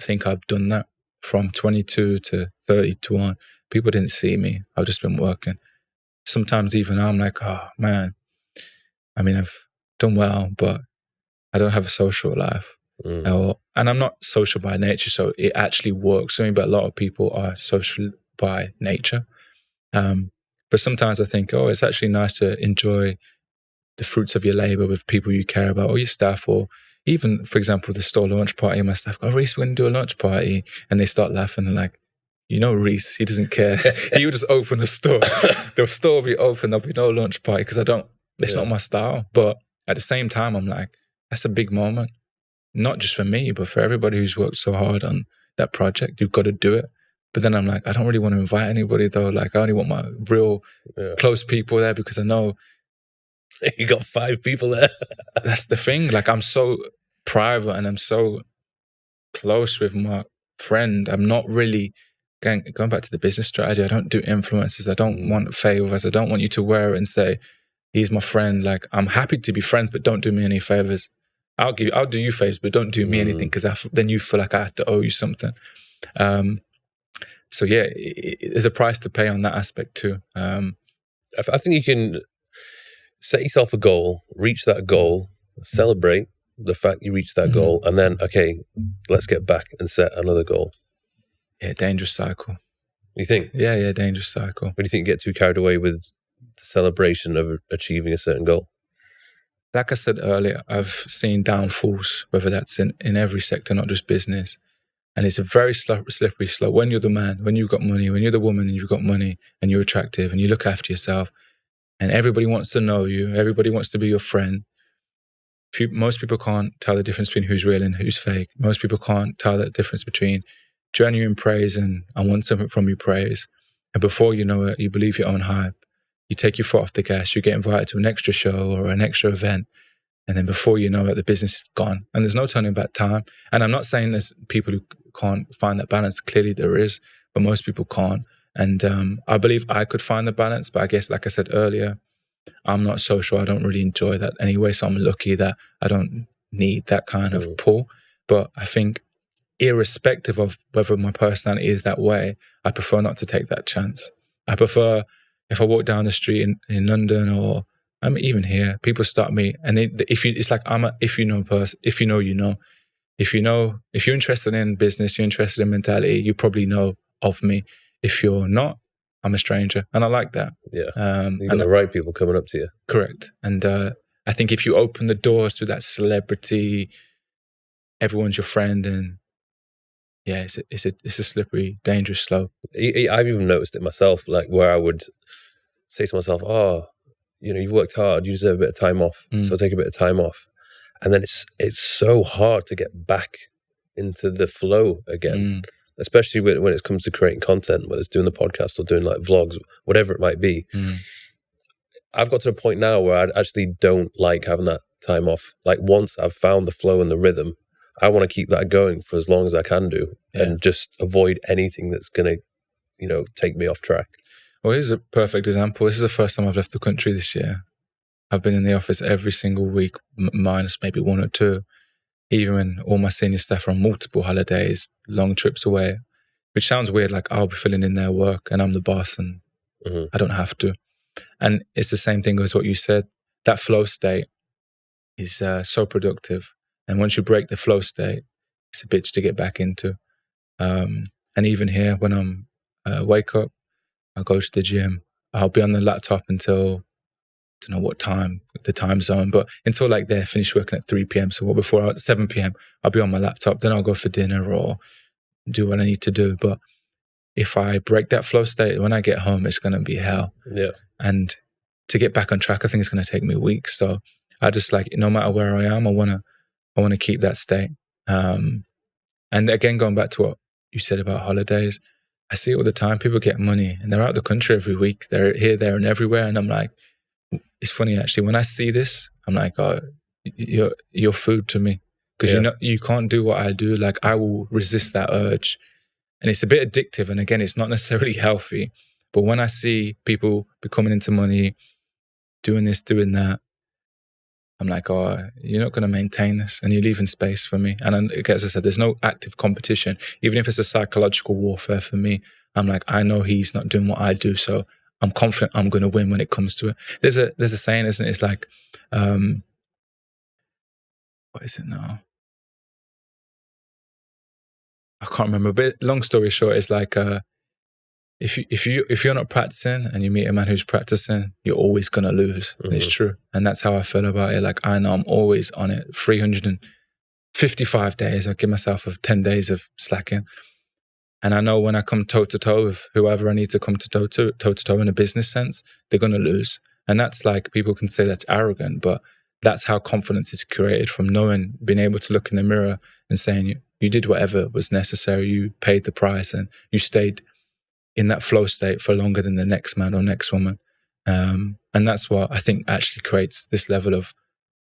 Speaker 1: think I've done that from 22 to 31. People didn't see me. I've just been working. Sometimes even I'm like, oh man, I mean, I've done well, but I don't have a social life. And I'm not social by nature, so it actually works for me, but a lot of people are social by nature. But sometimes I think, it's actually nice to enjoy the fruits of your labor with people you care about, or your staff, or even, for example, the store launch party. My staff go, Reese, we're going to do a launch party. And they start laughing and like, Reese, he doesn't care. He would just open the store. The store will be open. There'll be no launch party, because it's not my style. But at the same time, I'm like, that's a big moment. Not just for me, but for everybody who's worked so hard on that project. You've got to do it. But then I'm like, I don't really want to invite anybody though. Like, I only want my real close people there, because I know
Speaker 2: you got 5 people there.
Speaker 1: That's the thing. Like, I'm so private and I'm so close with my friend. I'm not really going back to the business strategy. I don't do influencers. I don't want favors. I don't want you to wear it and say, He's my friend. Like, I'm happy to be friends, but don't do me any favors. I'll do you favors, but don't do me anything, because then you feel like I have to owe you something. So yeah, there's a price to pay on that aspect too.
Speaker 2: I think you can set yourself a goal, reach that goal, celebrate the fact you reached that goal, and then, okay, let's get back and set another goal.
Speaker 1: Yeah, dangerous cycle.
Speaker 2: You think?
Speaker 1: Yeah, dangerous cycle.
Speaker 2: But do you think you get too carried away with the celebration of achieving a certain goal?
Speaker 1: Like I said earlier, I've seen downfalls, whether that's in every sector, not just business. And it's a very slippery slope. When you're the man, when you've got money, when you're the woman and you've got money and you're attractive and you look after yourself and everybody wants to know you, everybody wants to be your friend. Most people can't tell the difference between who's real and who's fake. Most people can't tell the difference between genuine praise and I want something from you praise. And before you know it, you believe your own hype. You take your foot off the gas, you get invited to an extra show or an extra event. And then before you know it, the business is gone. And there's no turning back time. And I'm not saying there's people who can't find that balance. Clearly there is, but most people can't. And I believe I could find the balance. But I guess, like I said earlier, I'm not social. I don't really enjoy that anyway. So I'm lucky that I don't need that kind of pull. But I think irrespective of whether my personality is that way, I prefer not to take that chance. I prefer if I walk down the street in London or even here, people stop me, and it's like if you know person, if you know, you know. If you're interested in business, you're interested in mentality, you probably know of me. If you're not, I'm a stranger, and I like that.
Speaker 2: Yeah, you got the right people coming up to you.
Speaker 1: Correct, and I think if you open the doors to that celebrity, everyone's your friend, and yeah, it's a slippery, dangerous slope.
Speaker 2: I've even noticed it myself, like where I would say to myself, "Oh, you've worked hard, you deserve a bit of time off, so I'll take a bit of time off." And then it's so hard to get back into the flow again, especially when it comes to creating content, whether it's doing the podcast or doing like vlogs, whatever it might be. I've got to the point now where I actually don't like having that time off. Like once I've found the flow and the rhythm, I want to keep that going for as long as I can do, and just avoid anything that's going to, take me off track.
Speaker 1: Well, here's a perfect example. This is the first time I've left the country this year. I've been in the office every single week, minus maybe one or two, even when all my senior staff are on multiple holidays, long trips away, which sounds weird. Like I'll be filling in their work and I'm the boss and I don't have to. And it's the same thing as what you said. That flow state is so productive. And once you break the flow state, it's a bitch to get back into. And even here, when I'm wake up, I go to the gym, I'll be on the laptop until, I don't know what time, the time zone, but until like they're finished working at 3 p.m. So before 7 p.m., I'll be on my laptop, then I'll go for dinner or do what I need to do. But if I break that flow state, when I get home, it's going to be hell.
Speaker 2: Yeah.
Speaker 1: And to get back on track, I think it's going to take me weeks. So I just like, no matter where I am, I want to keep that state. And again, going back to what you said about holidays, I see it all the time. People get money and they're out of the country every week. They're here, there, and everywhere. And I'm like, it's funny actually. When I see this, I'm like, oh, you're food to me, because you can't do what I do. Like I will resist that urge, and it's a bit addictive. And again, it's not necessarily healthy. But when I see people becoming into money, doing this, doing that, I'm like, oh, you're not going to maintain this, and you're leaving space for me. And as I said, there's no active competition. Even if it's a psychological warfare for me, I'm like, I know he's not doing what I do, so I'm confident I'm going to win when it comes to it. There's a saying, isn't it? It's like, what is it now? I can't remember. But long story short, it's like, if you're not practicing and you meet a man who's practicing, you're always going to lose. And it's true. And that's how I feel about it. Like I know I'm always on it. 355 days. I give myself 10 days of slacking. And I know when I come toe to toe with whoever I need to come toe to toe in a business sense, they're going to lose. And that's like, people can say that's arrogant, but that's how confidence is created, from knowing, being able to look in the mirror and saying you did whatever was necessary. You paid the price and you stayed in that flow state for longer than the next man or next woman. And that's what I think actually creates this level of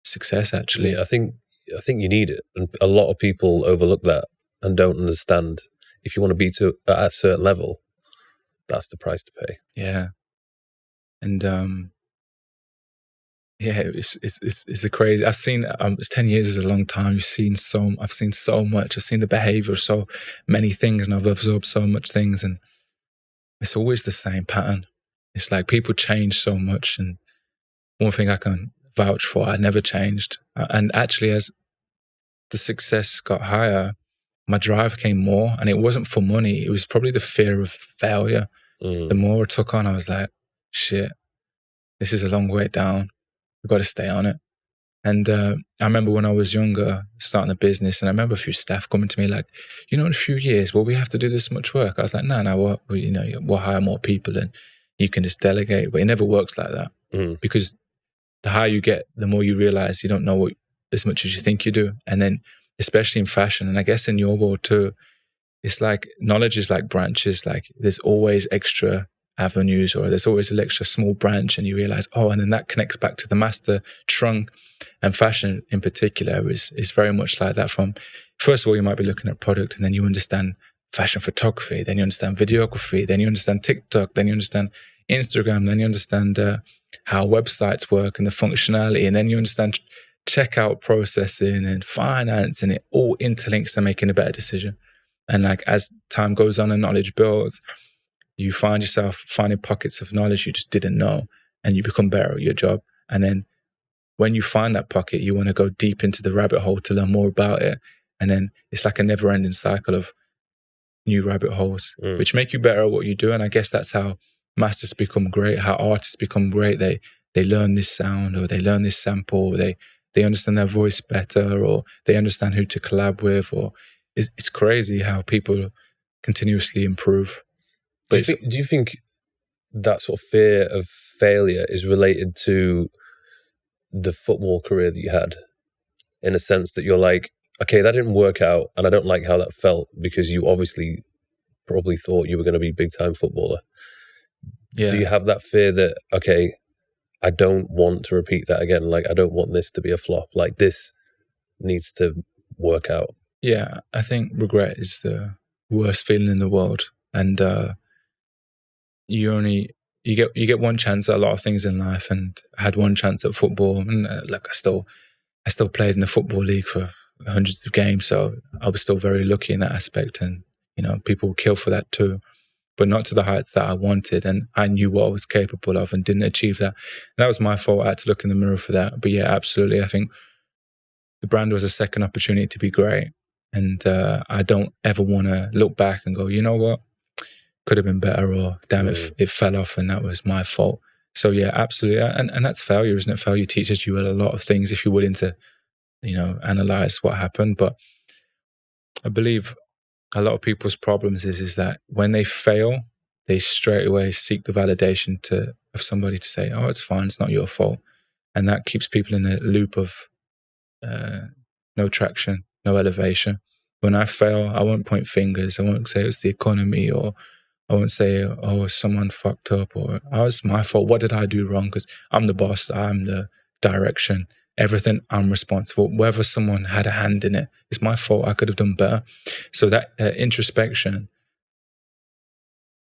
Speaker 1: success, actually.
Speaker 2: Yeah, I think you need it. And a lot of people overlook that and don't understand. If you want to be at a certain level, that's the price to pay.
Speaker 1: Yeah. And Yeah, it's a crazy. I've seen it's 10 years is a long time. I've seen so much. I've seen the behavior of so many things, and I've absorbed so much things, and it's always the same pattern. It's like people change so much, and one thing I can vouch for, I never changed. And actually, as the success got higher, my drive came more, and it wasn't for money. It was probably the fear of failure. The more I took on, I was like, shit, this is a long way down. I've got to stay on it. And I remember when I was younger, starting a business, and I remember a few staff coming to me like, in a few years, will we have to do this much work? I was like, no, we'll hire more people and you can just delegate. But it never works like that because the higher you get, the more you realize you don't know as much as you think you do. And then, especially in fashion, and I guess in your world too, it's like knowledge is like branches. Like there's always extra avenues, or there's always an extra small branch, and you realize, and then that connects back to the master trunk. And fashion in particular is very much like that. From first of all, you might be looking at product, and then you understand fashion photography, then you understand videography, then you understand TikTok, then you understand Instagram, then you understand how websites work and the functionality, and then you understand checkout processing and finance, and it all interlinks to making a better decision. And like as time goes on and knowledge builds, you find yourself finding pockets of knowledge you just didn't know, and you become better at your job. And then when you find that pocket, you want to go deep into the rabbit hole to learn more about it. And then it's like a never-ending cycle of new rabbit holes, which make you better at what you do. And I guess that's how masters become great, how artists become great. They learn this sound, or they learn this sample, or they understand their voice better, or they understand who to collab with, or it's crazy how people continuously improve.
Speaker 2: But do you think that sort of fear of failure is related to the football career that you had, in a sense that you're like, okay, that didn't work out and I don't like how that felt, because you obviously probably thought you were going to be a big time footballer. Yeah. Do you have that fear that, okay, I don't want to repeat that again? Like, I don't want this to be a flop. Like, this needs to work out.
Speaker 1: Yeah, I think regret is the worst feeling in the world. And you get one chance at a lot of things in life, and I had one chance at football, and like I still played in the football league for hundreds of games, so I was still very lucky in that aspect. And people will kill for that too, but not to the heights that I wanted, and I knew what I was capable of and didn't achieve that. And that was my fault. I had to look in the mirror for that. But yeah, absolutely, I think the brand was a second opportunity to be great, and I don't ever want to look back and go, you know what, could have been better, or damn it fell off and that was my fault. So yeah, absolutely. And that's failure, isn't it? Failure teaches you a lot of things if you're willing to, analyze what happened. But I believe a lot of people's problems is that when they fail, they straight away seek the validation of somebody to say, oh, it's fine, it's not your fault. And that keeps people in a loop of no traction, no elevation. When I fail, I won't point fingers. I won't say it's the economy, or I won't say, oh, someone fucked up, or oh, it's my fault. What did I do wrong? Because I'm the boss. I'm the direction. Everything, I'm responsible. Whether someone had a hand in it, it's my fault. I could have done better. So that introspection,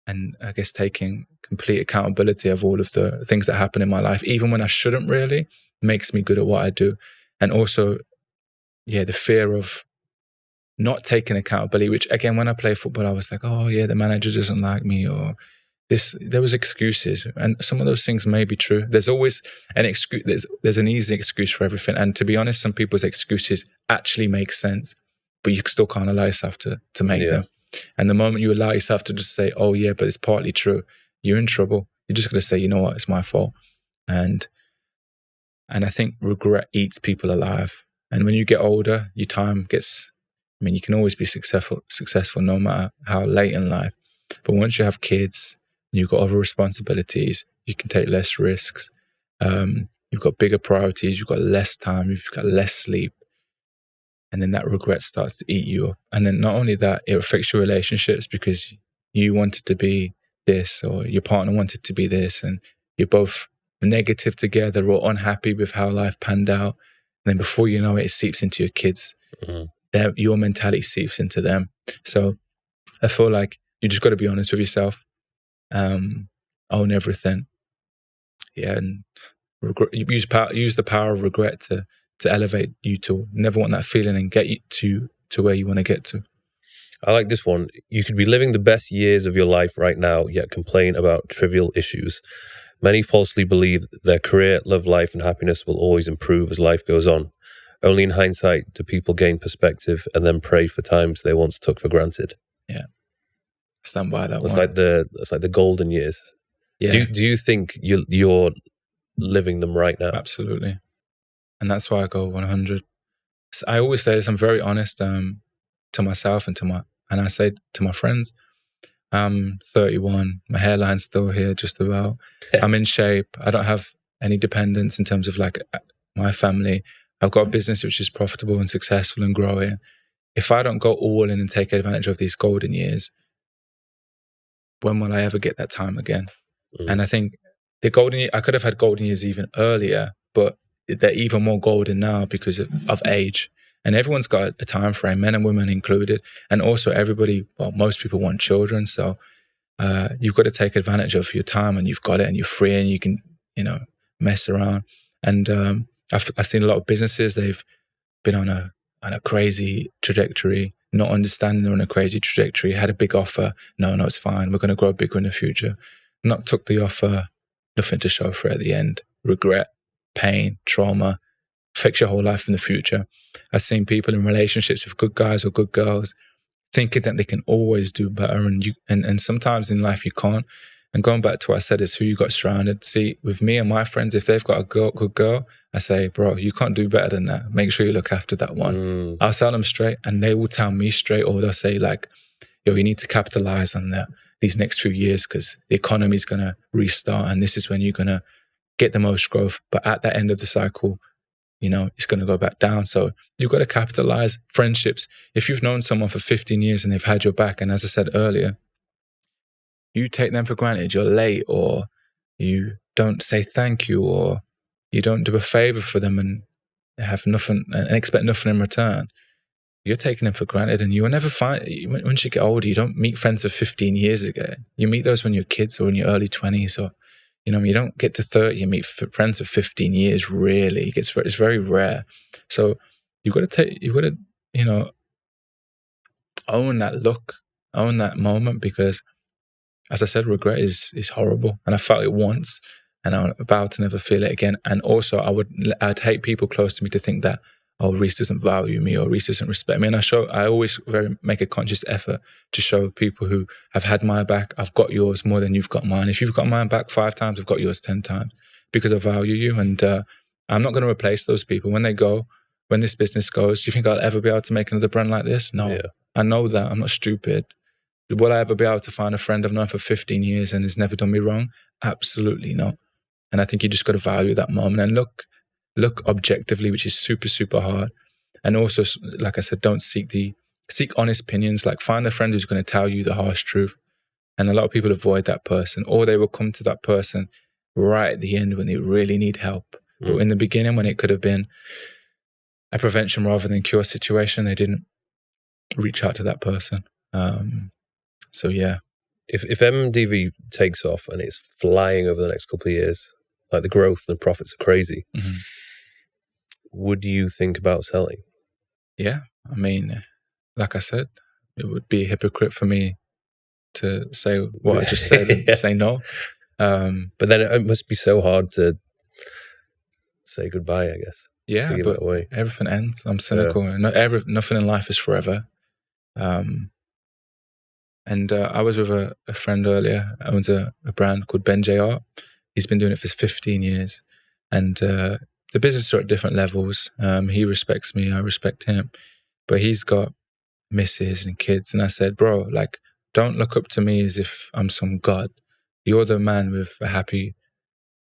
Speaker 1: and I guess taking complete accountability of all of the things that happen in my life, even when I shouldn't really, makes me good at what I do. And also, yeah, the fear of not taking accountability, which again, when I play football, I was like, oh yeah, the manager doesn't like me, or there was excuses. And some of those things may be true. There's always an excuse. There's an easy excuse for everything. And to be honest, some people's excuses actually make sense, but you still can't allow yourself to make them. And the moment you allow yourself to just say, oh yeah, but it's partly true, you're in trouble. You're just going to say, you know what, it's my fault. And I think regret eats people alive. And when you get older, your time gets, you can always be successful no matter how late in life. But once you have kids, you've got other responsibilities, you can take less risks. You've got bigger priorities, you've got less time, you've got less sleep. And then that regret starts to eat you up. And then not only that, it affects your relationships because you wanted to be this, or your partner wanted to be this, and you're both negative together or unhappy with how life panned out. And then before you know it, it seeps into your kids. Mm-hmm. Your mentality seeps into them. So I feel like you just got to be honest with yourself, own everything. Yeah, and use the power of regret to elevate you to never want that feeling and get you to where you want to get to.
Speaker 2: I like this one. You could be living the best years of your life right now, yet complain about trivial issues. Many falsely believe their career, love life, and happiness will always improve as life goes on. Only in hindsight do people gain perspective and then pray for times they once took for granted.
Speaker 1: Yeah, I stand by that
Speaker 2: That's
Speaker 1: one.
Speaker 2: That's like the golden years.
Speaker 1: Yeah.
Speaker 2: Do you think you're living them right now?
Speaker 1: Absolutely, and that's why I go 100. I always say this. I'm very honest to myself and I say to my friends, I'm 31. My hairline's still here, just about. I'm in shape. I don't have any dependents in terms of like my family. I've got a business which is profitable and successful and growing. If I don't go all in and take advantage of these golden years, when will I ever get that time again? And I think I could have had golden years even earlier, but they're even more golden now because of age. And everyone's got a time frame, men and women included. And also most people want children. So you've got to take advantage of your time, and you've got it, and you're free, and you can, mess around. And I've seen a lot of businesses, they've been on a crazy trajectory, not understanding they're on a crazy trajectory, had a big offer. No, it's fine. We're going to grow bigger in the future. Not took the offer, nothing to show for it at the end. Regret, pain, trauma, affects your whole life in the future. I've seen people in relationships with good guys or good girls thinking that they can always do better, and sometimes in life you can't. And going back to what I said is who you got surrounded. See, with me and my friends, if they've got a good girl, I say, bro, you can't do better than that. Make sure you look after that one. I'll tell them straight, and they will tell me straight, or they'll say like, yo, you need to capitalize on these next few years because the economy is going to restart, and this is when you're going to get the most growth. But at the end of the cycle, it's going to go back down. So you've got to capitalize. Friendships, if you've known someone for 15 years and they've had your back, and as I said earlier, you take them for granted, you're late, or you don't say thank you, or you don't do a favor for them and have nothing and expect nothing in return, you're taking them for granted. And you will never find, once you get older, you don't meet friends of 15 years ago. You meet those when you're kids or in your early 20s, or you don't get to 30, you meet friends of 15 years, really. It's very rare. So you've got to own that look, own that moment, because as I said, regret is horrible. And I felt it once, and I'm about to never feel it again. And also I'd hate people close to me to think that, oh, Reese doesn't value me, or Reese doesn't respect me. And I always make a conscious effort to show people who have had my back, I've got yours more than you've got mine. If you've got mine back 5 times, I've got yours 10 times, because I value you. And I'm not going to replace those people. When this business goes, do you think I'll ever be able to make another brand like this? No. Yeah. I know that. I'm not stupid. Will I ever be able to find a friend I've known for 15 years and has never done me wrong? Absolutely not. And I think you just got to value that moment and look objectively, which is super, super hard. And also, like I said, don't seek honest opinions. Like, find a friend who's going to tell you the harsh truth. And a lot of people avoid that person, or they will come to that person right at the end when they really need help. But in the beginning, when it could have been a prevention rather than cure situation, they didn't reach out to that person. So yeah.
Speaker 2: If MDV takes off and it's flying over the next couple of years, like the growth and profits are crazy, would you think about selling?
Speaker 1: Yeah. I mean, like I said, it would be a hypocrite for me to say what I just said and say no.
Speaker 2: But then it must be so hard to say goodbye, I guess.
Speaker 1: Yeah, but everything ends. I'm cynical. Yeah. Nothing in life is forever. And I was with a friend earlier. I owns a brand called Ben J Art. He's been doing it for 15 years. And the business are at different levels. He respects me, I respect him. But he's got misses and kids. And I said, bro, like, don't look up to me as if I'm some god. You're the man with a happy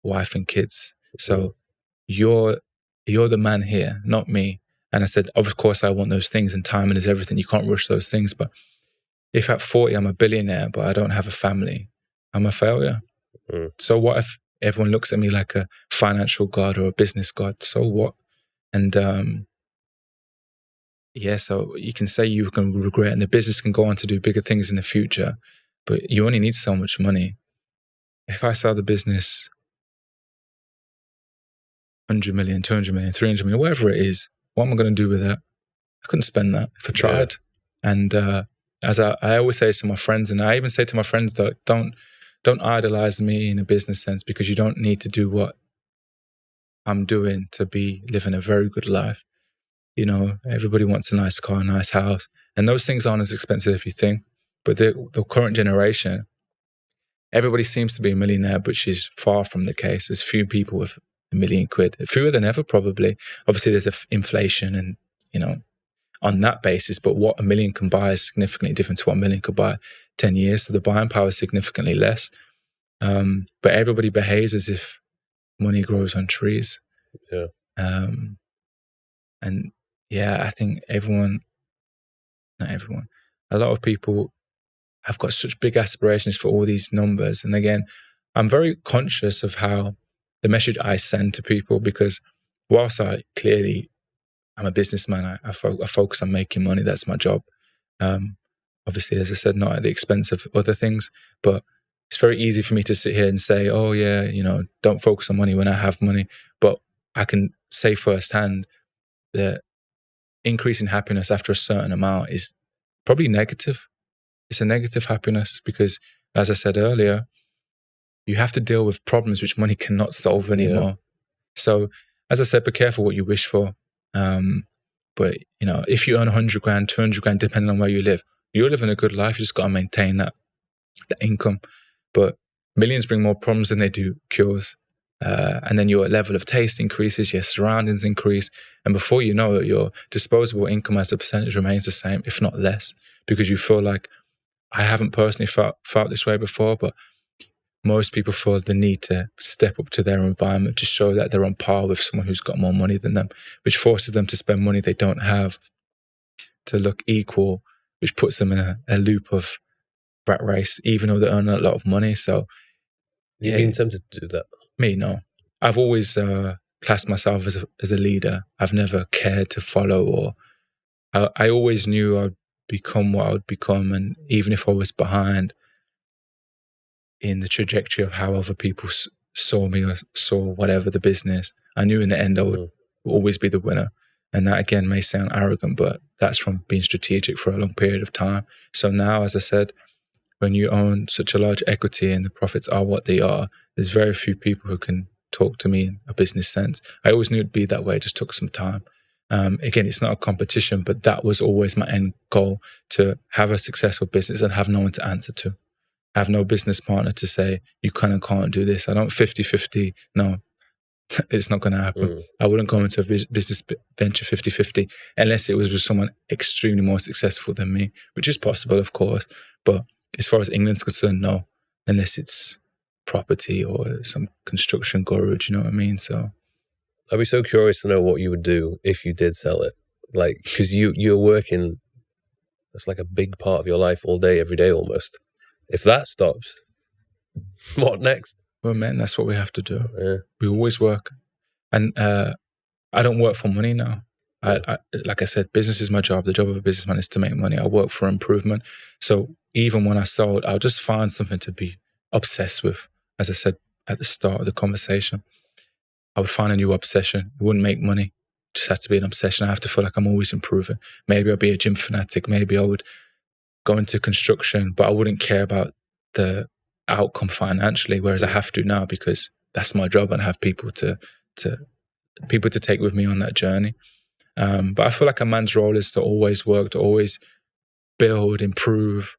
Speaker 1: wife and kids. So you're the man here, not me. And I said, of course I want those things, and timing is everything. You can't rush those things. But if at 40 I'm a billionaire, but I don't have a family, I'm a failure. So what if everyone looks at me like a financial god or a business god? So what? And so you can say you can regret, and the business can go on to do bigger things in the future, but you only need so much money. If I sell the business 100 million, 200 million, 300 million, whatever it is, what am I going to do with that? I couldn't spend that if I tried. Yeah. And as I always say to my friends, and I even say to my friends that don't idolize me in a business sense, because you don't need to do what I'm doing to be living a very good life. You know, everybody wants a nice car, a nice house, and those things aren't as expensive as you think. But the current generation, everybody seems to be a millionaire, which is far from the case. There's few people with £1 million, fewer than ever probably. Obviously, there's inflation, and you know, on that basis. But what $1 million can buy is significantly different to what $1 million could buy 10 years. So the buying power is significantly less. But everybody behaves as if money grows on trees.
Speaker 2: Yeah.
Speaker 1: And yeah, I think not everyone, a lot of people have got such big aspirations for all these numbers. And again, I'm very conscious of how the message I send to people, because whilst I'm a businessman, I focus on making money. That's my job. Obviously, as I said, not at the expense of other things, but it's very easy for me to sit here and say, oh yeah, you know, don't focus on money when I have money. But I can say firsthand that increasing happiness after a certain amount is probably negative. It's a negative happiness because, as I said earlier, you have to deal with problems which money cannot solve anymore. Yeah. So, as I said, be careful what you wish for. But, you know, if you earn 100 grand, 200 grand, depending on where you live, you're living a good life. You just got to maintain that income. But millions bring more problems than they do cures. And then your level of taste increases, your surroundings increase. And before you know it, your disposable income as a percentage remains the same, if not less, because you feel like, I haven't personally felt this way before, but most people feel the need to step up to their environment to show that they're on par with someone who's got more money than them, which forces them to spend money they don't have to look equal, which puts them in a loop of rat race, even though they earn a lot of money. So,
Speaker 2: you've been tempted to do that?
Speaker 1: Me, no. I've always classed myself as a leader. I've never cared to follow, or I always knew I'd become what I would become, and even if I was behind in the trajectory of how other people saw me or saw whatever the business, I knew in the end I would always be the winner. And that again may sound arrogant, but that's from being strategic for a long period of time. So now, as I said, when you own such a large equity and the profits are what they are, there's very few people who can talk to me in a business sense. I always knew it'd be that way. It just took some time. Again, it's not a competition, but that was always my end goal, to have a successful business and have no one to answer to. I have no business partner to say, you can and can't do this. I don't 50-50. No, it's not going to happen. I wouldn't go into a business venture 50-50 unless it was with someone extremely more successful than me, which is possible, of course. But as far as England's concerned, no, unless it's property or some construction guru, do you know what I mean? So
Speaker 2: I'd be so curious to know what you would do if you did sell it. Like, because you're working, that's like a big part of your life all day, every day almost. If that stops, what next?
Speaker 1: Well, man, that's what we have to do.
Speaker 2: Yeah.
Speaker 1: We always work. And I don't work for money now. I, like I said, business is my job. The job of a businessman is to make money. I work for improvement. So even when I sold, I'll just find something to be obsessed with. As I said at the start of the conversation, I would find a new obsession. It wouldn't make money. It just has to be an obsession. I have to feel like I'm always improving. Maybe I'll be a gym fanatic. Maybe I would go into construction, but I wouldn't care about the outcome financially, whereas I have to now because that's my job and I have people to take with me on that journey. But I feel like a man's role is to always work, to always build, improve,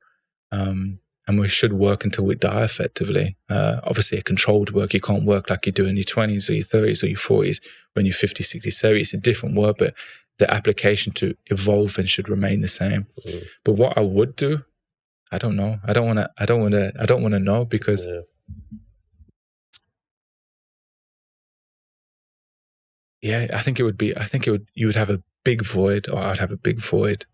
Speaker 1: and we should work until we die effectively. Obviously a controlled work, you can't work like you do in your 20s or your 30s or your 40s. When you're 50, 60, 70, it's a different work, but the application to evolve and should remain the same. But what I would do, I don't know. I don't want to know because I think you would have a big void, or I'd have a big void.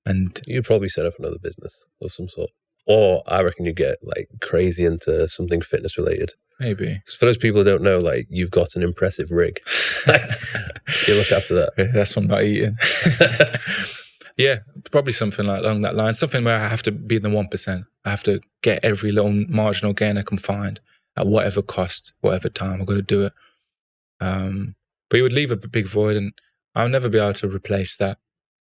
Speaker 1: And
Speaker 2: you'd probably set up another business of some sort. Or I reckon you get like crazy into something fitness related.
Speaker 1: Maybe.
Speaker 2: Because for those people who don't know, like, you've got an impressive rig. You look after that.
Speaker 1: Yeah, that's from not eating. Yeah, probably something like along that line. Something where I have to be in the 1%. I have to get every little marginal gain I can find at whatever cost, whatever time. I've got to do it. But you would leave a big void, and I'll never be able to replace that.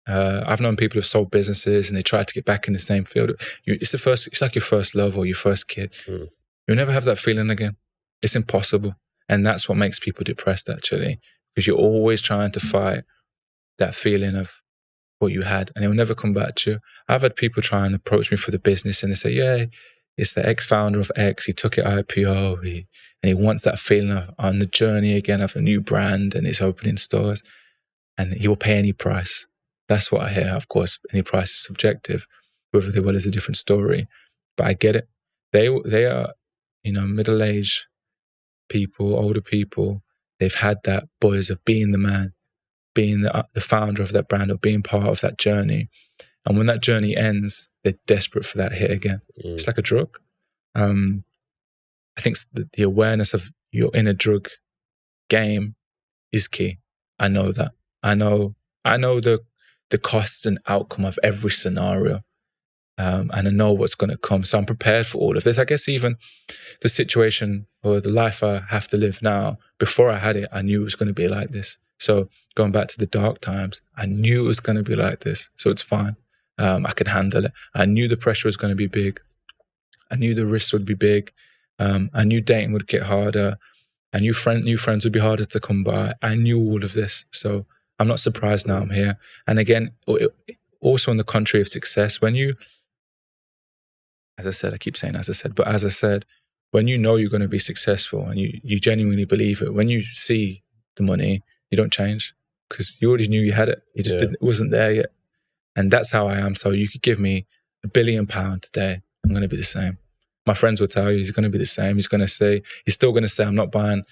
Speaker 1: I've known people who've sold businesses and they tried to get back in the same field. It's like your first love or your first kid. You'll never have that feeling again. It's impossible. And that's what makes people depressed, actually, because you're always trying to fight that feeling of what you had, and it will never come back to you. I've had people try and approach me for the business, and they say, yeah, it's the ex-founder of X. He took it IPO, and he wants that feeling of on the journey again of a new brand, and he's opening stores, and he will pay any price. That's what I hear. Of course, any price is subjective. Whether they will is a different story. But I get it. They are, middle-aged people, older people. They've had that buzz of being the man, being the founder of that brand, or being part of that journey. And when that journey ends, they're desperate for that hit again. It's like a drug. I think the awareness of you're in a drug game is key. I know that. I know the cost and outcome of every scenario. And I know what's going to come. So I'm prepared for all of this. I guess even the situation or the life I have to live now, before I had it, I knew it was going to be like this. So going back to the dark times, I knew it was going to be like this. So it's fine. I could handle it. I knew the pressure was going to be big. I knew the risks would be big. I knew dating would get harder. I knew new friends would be harder to come by. I knew all of this. So I'm not surprised now I'm here. And again, also in the country of success, when you, as I said, I keep saying as I said, but as I said, when you know you're going to be successful and you genuinely believe it, when you see the money, you don't change because you already knew you had it. You just didn't, it wasn't there yet. And that's how I am. So you could give me £1 billion today, I'm going to be the same. My friends will tell you he's going to be the same. He's still going to say, I'm not buying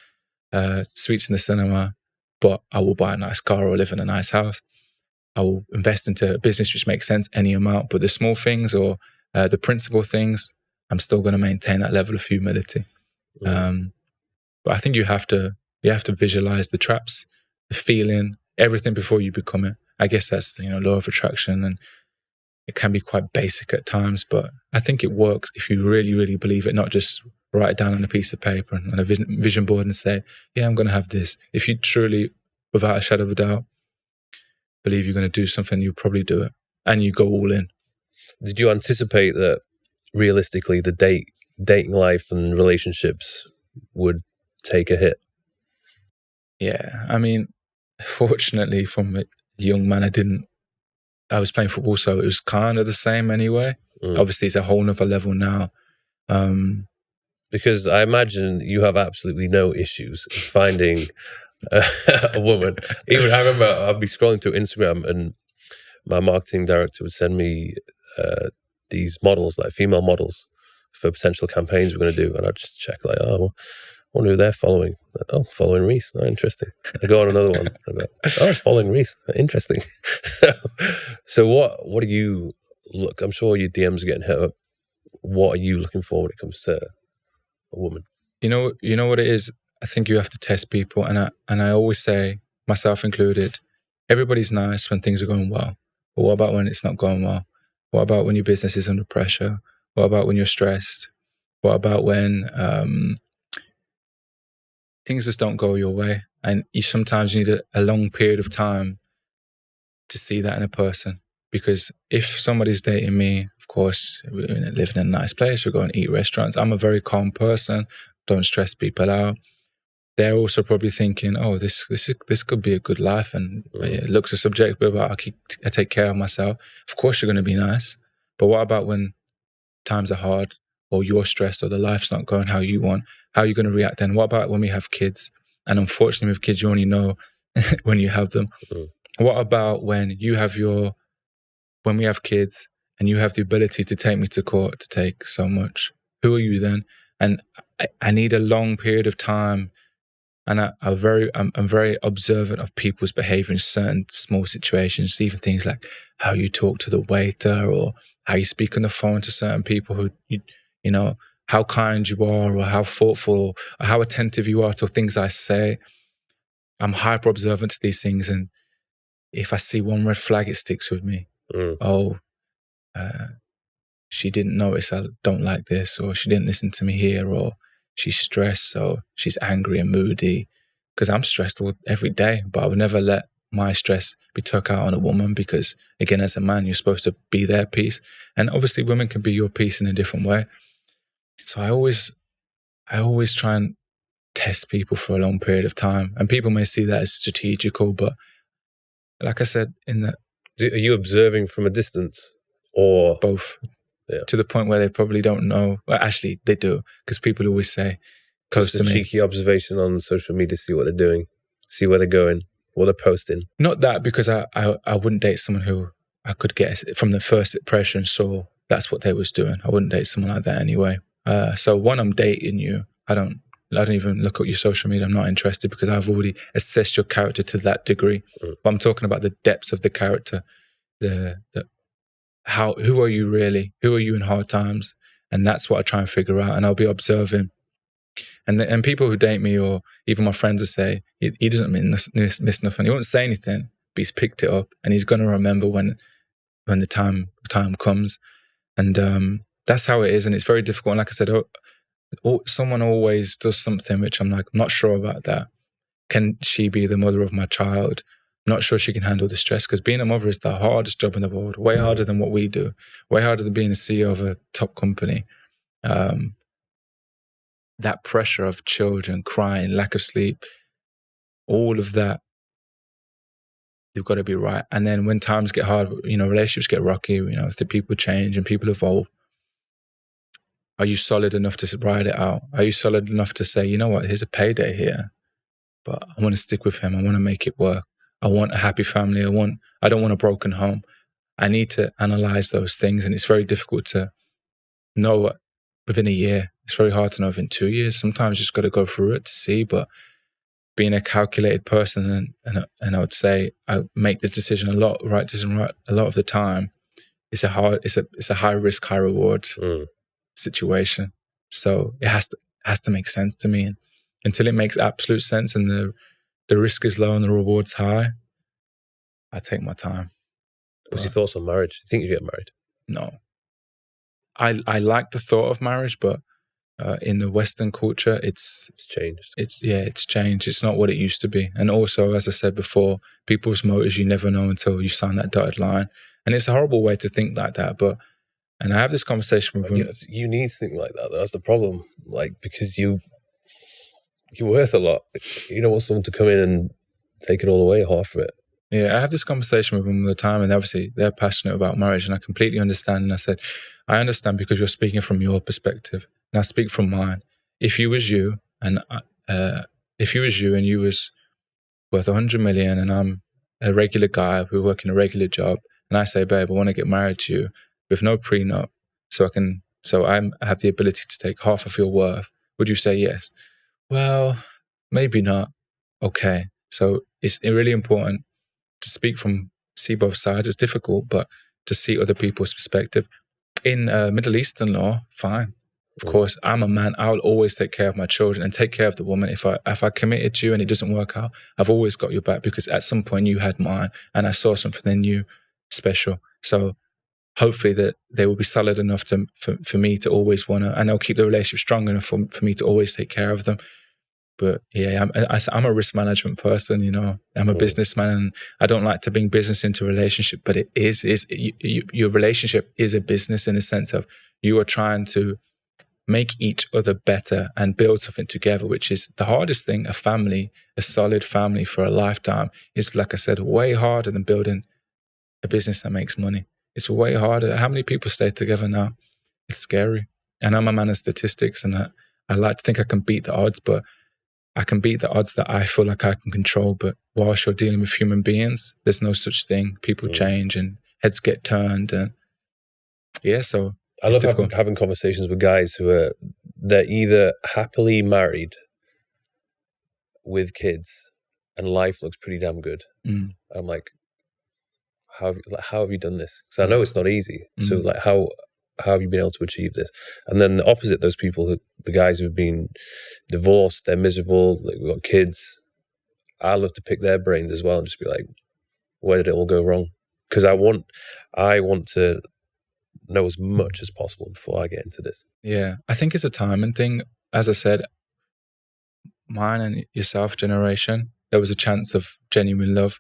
Speaker 1: sweets in the cinema, but I will buy a nice car or live in a nice house. I will invest into a business which makes sense, any amount, but the small things or the principal things, I'm still going to maintain that level of humility. But I think you have to visualize the traps, the feeling, everything before you become it. I guess that's, law of attraction, and it can be quite basic at times, but I think it works if you really, really believe it, not just write it down on a piece of paper and on a vision board and say, yeah, I'm going to have this. If you truly, without a shadow of a doubt, believe you're going to do something, you'll probably do it, and you go all in.
Speaker 2: Did you anticipate that realistically the dating life and relationships would take a hit?
Speaker 1: Yeah, I mean, fortunately from a young man, I was playing football, so it was kind of the same anyway. Obviously, it's a whole nother level now.
Speaker 2: Because I imagine you have absolutely no issues finding a woman. Even I remember I'd be scrolling through Instagram and my marketing director would send me these models, like female models, for potential campaigns we're going to do, and I'd just check, like, oh, I wonder who they're following. Oh, following Reese. Oh, interesting. I go on another one. Oh, it's following Reese. Interesting. So what do you look? I'm sure your DMs are getting hit up. What are you looking for when it comes to a woman?
Speaker 1: You know what it is? I think you have to test people, and I always say, myself included, everybody's nice when things are going well. But what about when it's not going well? What about when your business is under pressure? What about when you're stressed? What about when things just don't go your way? And you sometimes need a long period of time to see that in a person. Because if somebody's dating me, of course, we're living in a nice place, we go and eat restaurants. I'm a very calm person, don't stress people out. They're also probably thinking, oh, this could be a good life, and it looks a subjective, but I take care of myself. Of course you're going to be nice. But what about when times are hard, or you're stressed, or the life's not going how you want? How are you going to react then? What about when we have kids? And unfortunately with kids, you only know when you have them. What about when we have kids and you have the ability to take me to court to take so much? Who are you then? And I need a long period of time. And I'm very observant of people's behavior in certain small situations, even things like how you talk to the waiter, or how you speak on the phone to certain people, who, how kind you are, or how thoughtful, or how attentive you are to things I say. I'm hyper observant to these things. And if I see one red flag, it sticks with me. She didn't notice I don't like this, or she didn't listen to me here, or she's stressed, or she's angry and moody. because I'm stressed every day, but I would never let my stress be took out on a woman, because again, as a man, you're supposed to be their peace. And obviously women can be your peace in a different way. So I always try and test people for a long period of time. And people may see that as strategical, but like I said,
Speaker 2: are you observing from a distance or
Speaker 1: both?
Speaker 2: Yeah.
Speaker 1: To the point where they probably don't know. Well, actually, they do, because people always say close to me.
Speaker 2: Just a cheeky observation on social media, see what they're doing, see where they're going, what they're posting.
Speaker 1: Not that, because I wouldn't date someone who I could get from the first impression saw that's what they was doing. I wouldn't date someone like that anyway. So when I'm dating you, I don't even look at your social media. I'm not interested, because I've already assessed your character to that degree. But I'm talking about the depths of the character, who are you really? Who are you in hard times? And that's what I try and figure out. And I'll be observing. And people who date me, or even my friends, will say, he doesn't miss nothing. He won't say anything, but he's picked it up, and he's going to remember when the time comes. And that's how it is. And it's very difficult. And like I said, someone always does something which I'm like, I'm not sure about that. Can she be the mother of my child? I'm not sure she can handle the stress, because being a mother is the hardest job in the world, way harder than what we do, way harder than being the CEO of a top company. That pressure of children crying, lack of sleep, all of that, you've got to be right. And then when times get hard, relationships get rocky, the people change and people evolve. Are you solid enough to ride it out? Are you solid enough to say, you know what, here's a payday here, but I want to stick with him. I want to make it work. I want a happy family. I don't want a broken home. I need to analyze those things. And it's very difficult to know within a year. It's very hard to know within 2 years. Sometimes you just got to go through it to see. But being a calculated person, and I would say I make the decision a lot of the time. It's a high risk, high reward situation. So it has to make sense to me. And until it makes absolute sense and the risk is low and the reward's high, I take my time.
Speaker 2: What's your thoughts on marriage? Do you think you get married?
Speaker 1: No. I like the thought of marriage, but in the Western culture, it's
Speaker 2: changed.
Speaker 1: It's changed. It's not what it used to be. And also, as I said before, people's motives, you never know until you sign that dotted line. And it's a horrible way to think like that. And I have this conversation with him.
Speaker 2: You need to think like that. That's the problem. Because you're worth a lot. You don't want someone to come in and take it all away, half of it.
Speaker 1: Yeah, I have this conversation with them all the time, and obviously they're passionate about marriage, and I completely understand. And I said, I understand, because you're speaking from your perspective, and I speak from mine. If you was you, and you was worth 100 million, and I'm a regular guy who work in a regular job, and I say, babe, I want to get married to you with no prenup, so I have the ability to take half of your worth, would you say yes? Well, maybe not. Okay, so it's really important to see both sides. It's difficult, but to see other people's perspective. In Middle Eastern law, fine. Of course, I'm a man. I'll always take care of my children and take care of the woman. If I committed to you and it doesn't work out, I've always got your back, because at some point you had mine and I saw something in you special. So hopefully that they will be solid enough for me to always want to, and they'll keep the relationship strong enough for me to always take care of them. But yeah, I'm a risk management person, I'm a businessman, and I don't like to bring business into a relationship, but your relationship is a business, in the sense of you are trying to make each other better and build something together, which is the hardest thing. A family, a solid family for a lifetime, is, like I said, way harder than building a business that makes money. It's way harder. How many people stay together now? It's scary. And I'm a man of statistics, and I like to think I can beat the odds, but I can beat the odds that I feel like I can control. But whilst you're dealing with human beings, there's no such thing. People change and heads get turned. And yeah, so
Speaker 2: I love having conversations with guys who they're either happily married with kids and life looks pretty damn good. I'm like, how have you done this? Because I know it's not easy. So how have you been able to achieve this? And then the opposite, those people, the guys who've been divorced, they're miserable, they've got kids. I love to pick their brains as well and just be like, where did it all go wrong? Because I want to know as much as possible before I get into this.
Speaker 1: Yeah, I think it's a timing thing. As I said, mine and yourself generation, there was a chance of genuine love.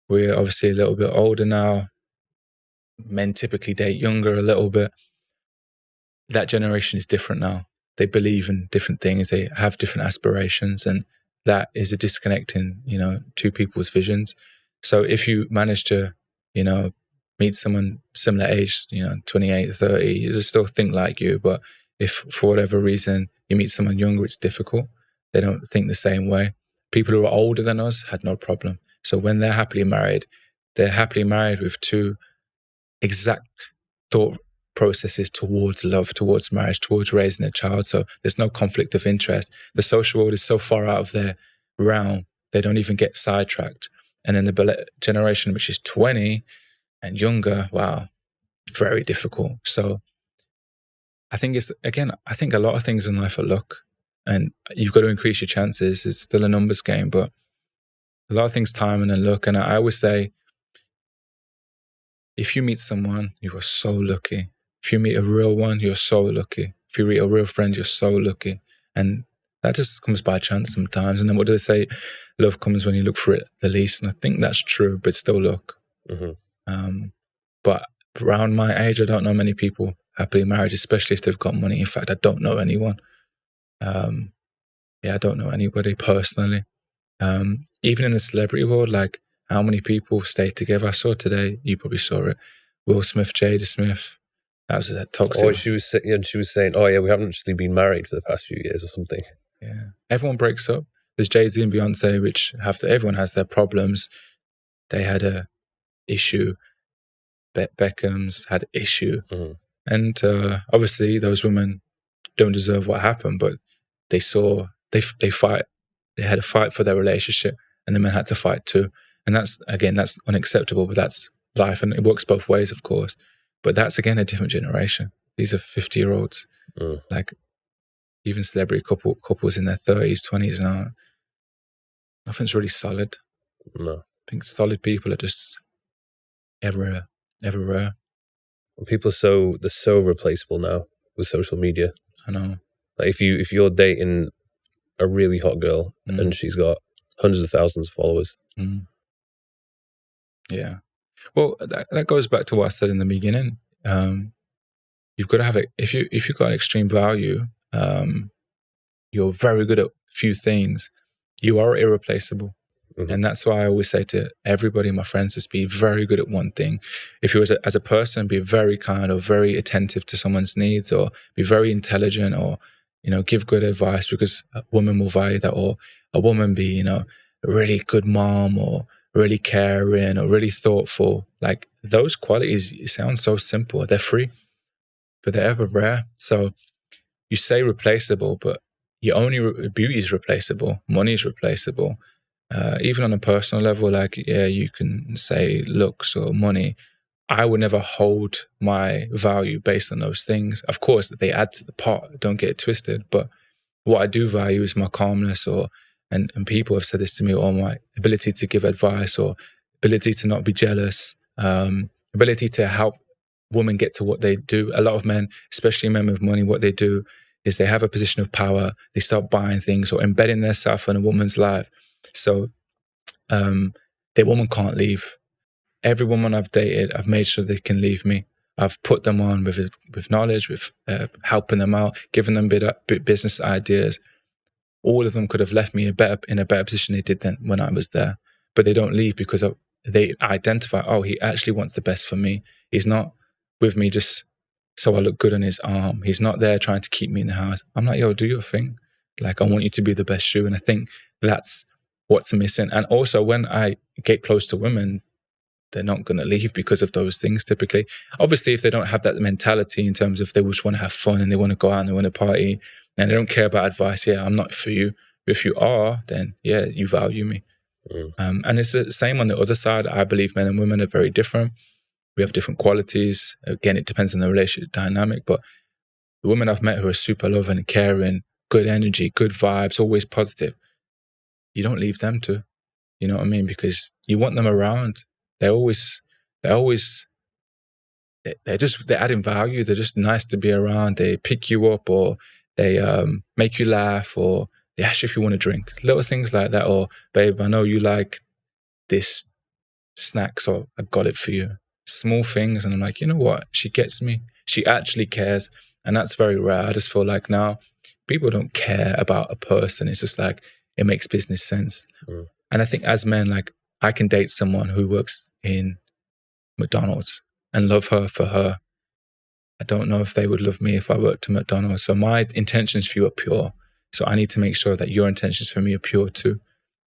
Speaker 1: We're obviously a little bit older now. Men typically date younger a little bit. That generation is different now. They believe in different things. They have different aspirations, and that is a disconnect in, two people's visions. So if you manage to, meet someone similar age, 28, 30, you just still think like you. But if for whatever reason you meet someone younger, it's difficult. They don't think the same way. People who are older than us had no problem. So when they're happily married with two exact thought processes towards love, towards marriage, towards raising a child. So there's no conflict of interest. The social world is so far out of their realm, they don't even get sidetracked. And then the generation which is 20 and younger, wow, very difficult. So I think a lot of things in life are luck, and you've got to increase your chances. It's still a numbers game, but a lot of things, timing and luck. And I always say, if you meet someone, you are so lucky. If you meet a real one, you're so lucky. If you meet a real friend, you're so lucky. And that just comes by chance sometimes. And then what do they say? Love comes when you look for it the least. And I think that's true, but it's still luck. Mm-hmm. But around my age, I don't know many people happily married, especially if they've got money. In fact, I don't know anyone. I don't know anybody personally. Even in the celebrity world, like, how many people stay together? I saw today, you probably saw it, Will Smith, Jada Smith. That was a toxic.
Speaker 2: Oh, she was saying, oh yeah, we haven't actually been married for the past few years or something.
Speaker 1: Yeah, everyone breaks up. There's Jay-Z and Beyonce, which everyone has their problems. They had a issue. Beckham's had an issue. Mm-hmm. And obviously those women don't deserve what happened, but they fight. They had a fight for their relationship, and the men had to fight too. And that's unacceptable, but that's life, and it works both ways, of course. But that's, again, a different generation. These are 50-year-olds. Like, even celebrity couples in their 30s, 20s now. Nothing's really solid. No. I think solid people are just ever rare.
Speaker 2: People they're so replaceable now with social media.
Speaker 1: I know.
Speaker 2: Like, if you're dating a really hot girl and she's got hundreds of thousands of followers.
Speaker 1: Yeah. Well, that goes back to what I said in the beginning. You've got to have it. If you've got an extreme value, you're very good at a few things, you are irreplaceable. Mm-hmm. And that's why I always say to everybody, my friends, is be very good at one thing. If you as a person, be very kind or very attentive to someone's needs, or be very intelligent, or, give good advice, because a woman will value that. Or a woman be, a really good mom, or really caring, or really thoughtful. Like, those qualities, it sounds so simple. They're free, but they're ever rare. So you say replaceable, but beauty is replaceable. Money is replaceable. Even on a personal level, like, yeah, you can say looks or money. I would never hold my value based on those things. Of course, they add to the pot. Don't get it twisted. But what I do value is my calmness, and people have said this to me, or my ability to give advice, or ability to not be jealous, ability to help women get to what they do. A lot of men, especially men with money, what they do is they have a position of power. They start buying things or embedding themselves in a woman's life. So their woman can't leave. Every woman I've dated, I've made sure they can leave me. I've put them on with knowledge, with helping them out, giving them business ideas. All of them could have left me in a better position they did than when I was there. But they don't leave because they identify, oh, he actually wants the best for me. He's not with me just so I look good on his arm. He's not there trying to keep me in the house. I'm like, yo, do your thing. Like, I want you to be the best shoe. And I think that's what's missing. And also, when I get close to women, they're not going to leave because of those things typically. Obviously, if they don't have that mentality in terms of they just want to have fun and they want to go out and they want to party and they don't care about advice, yeah, I'm not for you. If you are, then yeah, you value me. And it's the same on the other side. I believe men and women are very different. We have different qualities. Again, it depends on the relationship dynamic. But the women I've met who are super loving, caring, good energy, good vibes, always positive, you don't leave them to. You know what I mean? Because you want them around. They're adding value. They're just nice to be around. They pick you up, or they make you laugh, or Ask if you want a drink. Little things like that. Or, babe, I know you like this snack, so I got it for you. Small things. And I'm like, you know what? She gets me. She actually cares. And that's very rare. I just feel like now people don't care about a person. It's just like, it makes business sense. And I think as men, like, I can date someone who works in McDonald's and love her for her. I don't know if they would love me if I worked at McDonald's. So my intentions for you are pure. So I need to make sure that your intentions for me are pure too.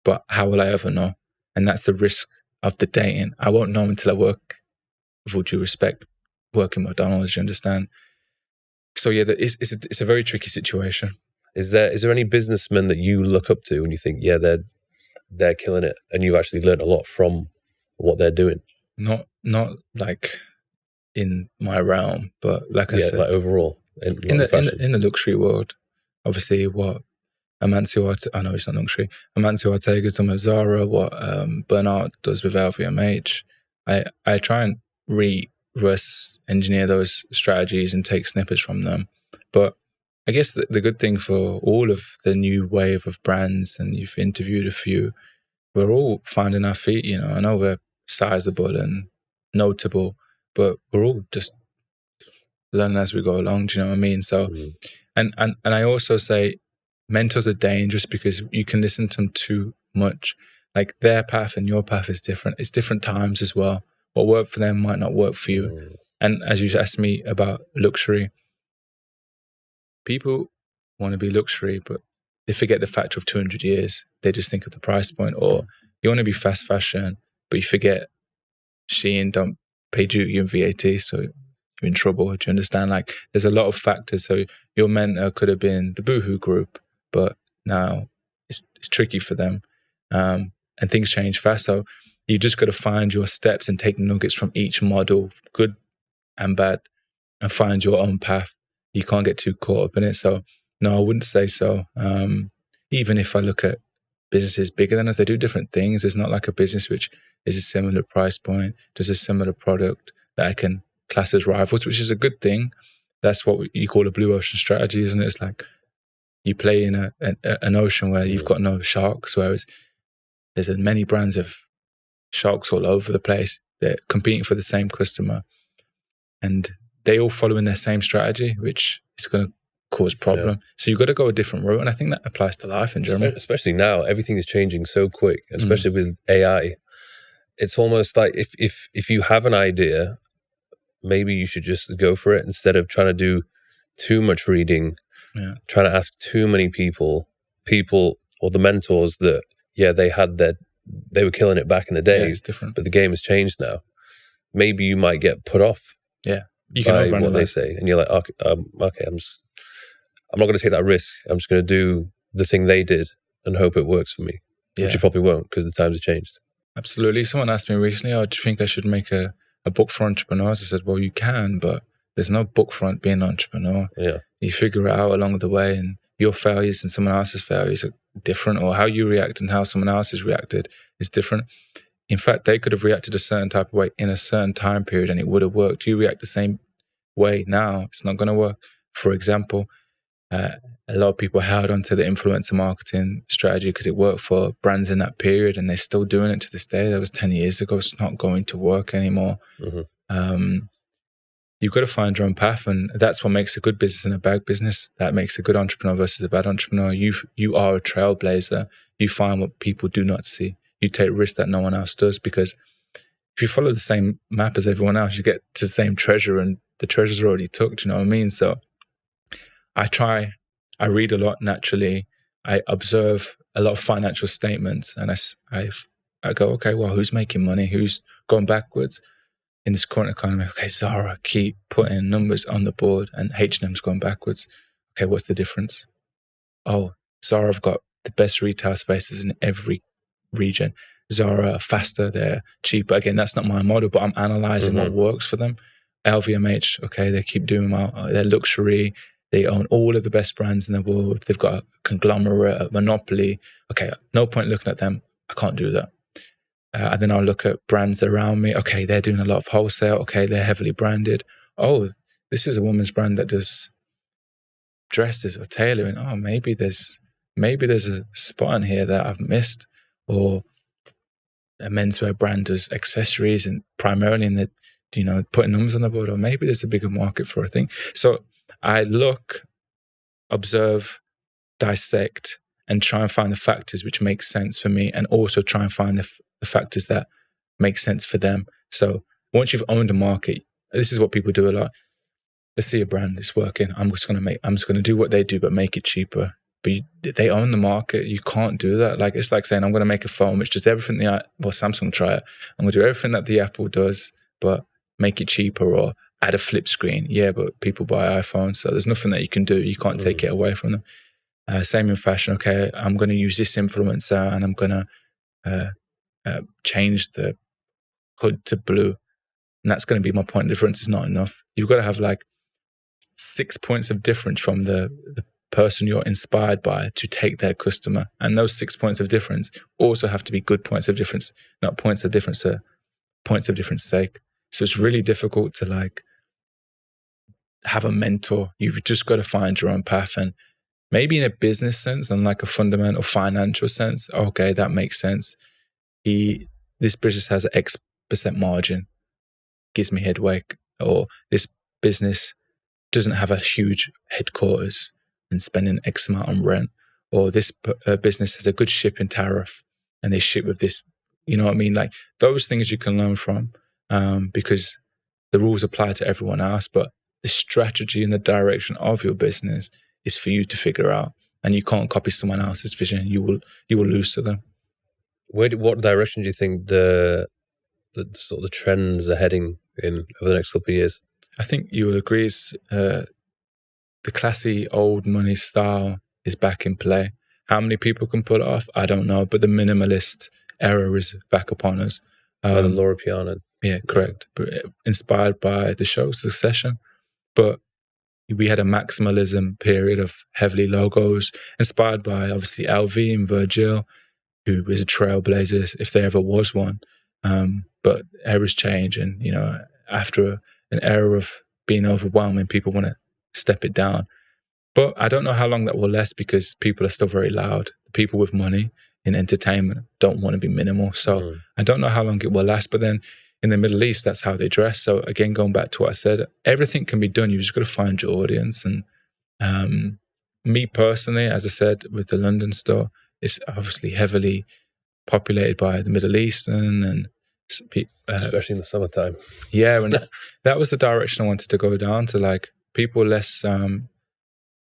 Speaker 1: But how will I ever know? And that's the risk of the dating. I won't know until I work, with all due respect, work in McDonald's, you understand? So yeah, it's a very tricky situation.
Speaker 2: Is there any businessmen that you look up to and you think, yeah, they're killing it, and you've actually learned a lot from what they're doing?
Speaker 1: Not like in my realm, but like I said,
Speaker 2: like overall in
Speaker 1: the luxury world, obviously what Amancio, I know it's not luxury. Amancio Ortega's done with Zara, what Bernard does with LVMH. I try and reverse engineer those strategies and take snippets from them. But I guess the good thing for all of the new wave of brands, and you've interviewed a few, we're all finding our feet. You know, I know we're sizable and notable, but we're all just learning as we go along. Do you know what I mean? So, and I also say mentors are dangerous because you can listen to them too much. Like, their path and your path is different. It's different times as well. What worked for them might not work for you. And as you asked me about luxury, people want to be luxury, but they forget the factor of 200 years. They just think of the price point. Or you want to be fast fashion, but you forget Shein don't pay duty and VAT, so you're in trouble. Do you understand? Like, there's a lot of factors. So your mentor could have been the Boohoo Group, but now it's tricky for them. And things change fast. So you just got to find your steps and take nuggets from each model, good and bad, and find your own path. You can't get too caught up in it. So no, I wouldn't say so. Even if I look at businesses bigger than us, they do different things. It's not like a business which is a similar price point, does a similar product that I can class as rivals, which is a good thing. That's what you call a blue ocean strategy, isn't it? It's like you play in an ocean where you've got no sharks, whereas there's many brands of sharks all over the place. They're competing for the same customer, and they all following their same strategy, which is going to cause problem. Yeah. So you've got to go a different route, and I think that applies to life in general.
Speaker 2: Especially now, everything is changing so quick, especially with AI. It's almost like if you have an idea, maybe you should just go for it instead of trying to do too much reading, trying to ask too many people or the mentors that, they were killing it back in the day.
Speaker 1: It's different.
Speaker 2: But the game has changed now. Maybe you might get put off.
Speaker 1: Yeah. You can
Speaker 2: by what they say. And you're like, okay, I'm not going to take that risk. I'm just going to do the thing they did and hope it works for me, which you probably won't because the times have changed.
Speaker 1: Absolutely. Someone asked me recently, do you think I should make a book for entrepreneurs? I said, well, you can, but there's no book for being an entrepreneur.
Speaker 2: Yeah.
Speaker 1: You figure it out along the way, and your failures and someone else's failures are different, or how you react and how someone else has reacted is different. In fact, they could have reacted a certain type of way in a certain time period and it would have worked. You react the same way now, it's not going to work. For example, a lot of people held onto the influencer marketing strategy because it worked for brands in that period, and they're still doing it to this day. That was 10 years ago. It's not going to work anymore. You've got to find your own path, and that's what makes a good business and a bad business. That makes a good entrepreneur versus a bad entrepreneur. You are a trailblazer. You find what people do not see. You take risks that no one else does, because if you follow the same map as everyone else, you get to the same treasure, and the treasure's already took. Do you know what I mean? So I read a lot naturally. I observe a lot of financial statements, and I go, okay, well, who's making money? Who's going backwards in this current economy? Okay, Zara keep putting numbers on the board, and H&M's going backwards. Okay, what's the difference? Oh, Zara have got the best retail spaces in every region. Zara are faster, they're cheaper. Again, that's not my model, but I'm analyzing what works for them. LVMH, okay, they keep doing well. They're luxury. They own all of the best brands in the world. They've got a conglomerate, a monopoly. Okay, no point looking at them. I can't do that. And then I'll look at brands around me. Okay, they're doing a lot of wholesale. Okay, they're heavily branded. Oh, this is a woman's brand that does dresses or tailoring. Oh, maybe maybe there's a spot in here that I've missed, or a menswear brand does accessories and primarily in the, putting numbers on the board, or maybe there's a bigger market for a thing. So I look, observe, dissect, and try and find the factors which make sense for me, and also try and find the factors that make sense for them. So once you've owned a market, this is what people do a lot. They see a brand, it's working. I'm just going to do what they do, but make it cheaper. But they own the market. You can't do that. Like, it's like saying, I'm going to make a phone which does everything Samsung try it. I'm going to do everything that the Apple does, but make it cheaper, or add a flip screen. Yeah, but people buy iPhones, so there's nothing that you can do. You can't take it away from them. Same in fashion. Okay, I'm going to use this influencer, and I'm going to change the hood to blue. And that's going to be my point of difference. Is not enough. You've got to have like 6 points of difference from the person you're inspired by to take their customer. And those 6 points of difference also have to be good points of difference, not points of difference for points of difference sake. So it's really difficult to like have a mentor. You've just got to find your own path. And maybe in a business sense and like a fundamental financial sense, okay, that makes sense. This business has an X% margin, gives me headway, or this business doesn't have a huge headquarters and spending X amount on rent, or this business has a good shipping tariff and they ship with this, you know what I mean? Like those things you can learn from, because the rules apply to everyone else, but the strategy and the direction of your business is for you to figure out, and you can't copy someone else's vision. You will lose to them.
Speaker 2: What direction do you think the sort of the trends are heading in over the next couple of years?
Speaker 1: I think you will agree the classy old money style is back in play. How many people can pull it off? I don't know, but the minimalist era is back upon us.
Speaker 2: By the Laura Piana.
Speaker 1: Yeah, correct. Inspired by the show Succession. But we had a maximalism period of heavily logos, inspired by obviously LV and Virgil, who was a trailblazer if there ever was one. But eras change, and after an era of being overwhelming, people want to step it down. But I don't know how long that will last, because people are still very loud. The people with money in entertainment don't want to be minimal. So I don't know how long it will last. But then in the Middle East, that's how they dress. So again, going back to what I said, everything can be done. You've just got to find your audience. And me personally, as I said, with the London store, it's obviously heavily populated by the Middle Eastern and
Speaker 2: especially in the summertime.
Speaker 1: Yeah, and that was the direction I wanted to go down, to like people less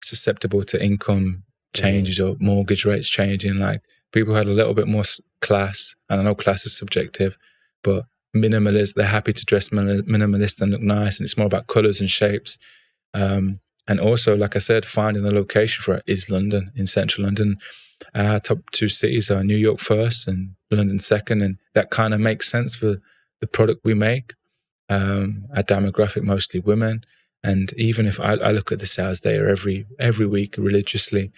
Speaker 1: susceptible to income changes or mortgage rates changing. Like people had a little bit more class, and I know class is subjective, but minimalist, they're happy to dress minimalist and look nice, and it's more about colors and shapes. And also, like I said, finding the location for it is London, in central London. Top two cities are New York first and London second, and that kind of makes sense for the product we make. Our demographic, mostly women. And even if I look at the sales data every week religiously,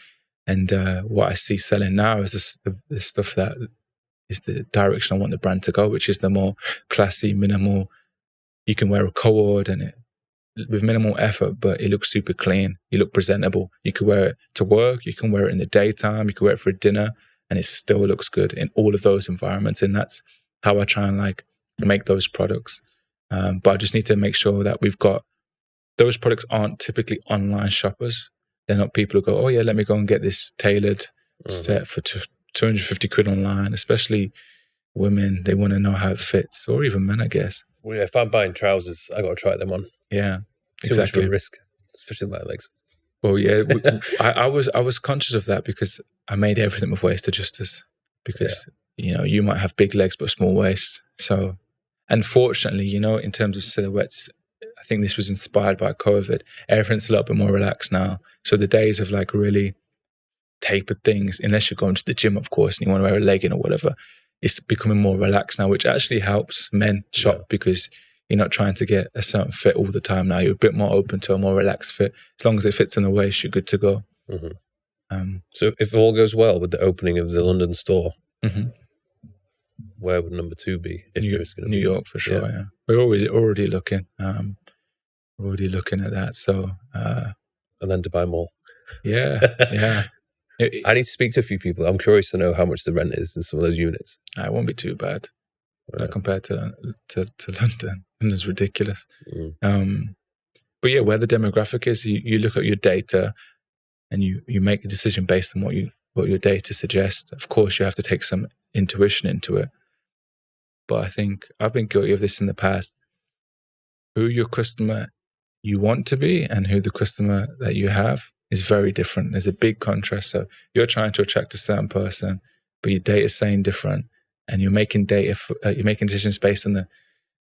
Speaker 1: and what I see selling now is the stuff that is the direction I want the brand to go, which is the more classy, minimal. You can wear a cord and with minimal effort, but it looks super clean. You look presentable. You can wear it to work. You can wear it in the daytime. You can wear it for dinner, and it still looks good in all of those environments. And that's how I try and like make those products. But I just need to make sure that we've got those products aren't typically online shoppers. They're not people who go, oh yeah, let me go and get this tailored set for 250 quid online. Especially women, they want to know how it fits, or even men, I guess.
Speaker 2: Well, yeah, if I'm buying trousers, I got to try them on.
Speaker 1: Yeah,
Speaker 2: exactly. Too much of a risk, especially my legs.
Speaker 1: Well, yeah, I was conscious of that, because I made everything with waist adjusters, because you might have big legs but small waist. So, unfortunately, in terms of silhouettes, I think this was inspired by COVID. Everything's a little bit more relaxed now. So the days of like really tapered things, unless you're going to the gym, of course, and you want to wear a legging or whatever, it's becoming more relaxed now, which actually helps men shop because you're not trying to get a certain fit all the time now. You're a bit more open to a more relaxed fit. As long as it fits in the waist, you're good to go.
Speaker 2: So if all goes well with the opening of the London store, where would number 2 be? If there is going to be
Speaker 1: New York, for sure, yeah. We're already looking. We're already looking at that. So,
Speaker 2: and then Dubai Mall.
Speaker 1: Yeah.
Speaker 2: I need to speak to a few people. I'm curious to know how much the rent is in some of those units.
Speaker 1: It won't be too bad compared to London. London's ridiculous. But yeah, where the demographic is, you look at your data and you make a decision based on what your data suggests. Of course, you have to take some intuition into it. But I think I've been guilty of this in the past. Who your customer you want to be and who the customer that you have is very different. There's a big contrast. So you're trying to attract a certain person, but your data is saying different, and you're making you're making decisions based on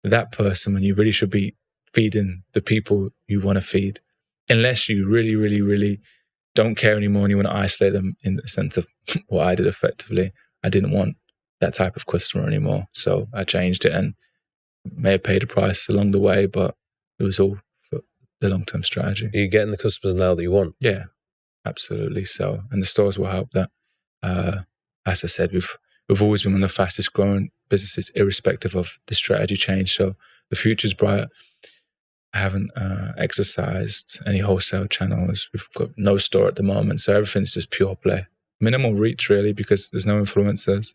Speaker 1: that person when you really should be feeding the people you want to feed. Unless you really, really, really don't care anymore and you want to isolate them in the sense of what I did effectively. I didn't want that type of customer anymore. So I changed it and may have paid a price along the way, but it was all for the long-term strategy.
Speaker 2: Are you getting the customers now that you want?
Speaker 1: Yeah, absolutely. So, and the stores will help that. As I said, we've always been one of the fastest growing businesses, irrespective of the strategy change. So the future's bright. I haven't exercised any wholesale channels. We've got no store at the moment. So everything's just pure play. Minimal reach, really, because there's no influencers.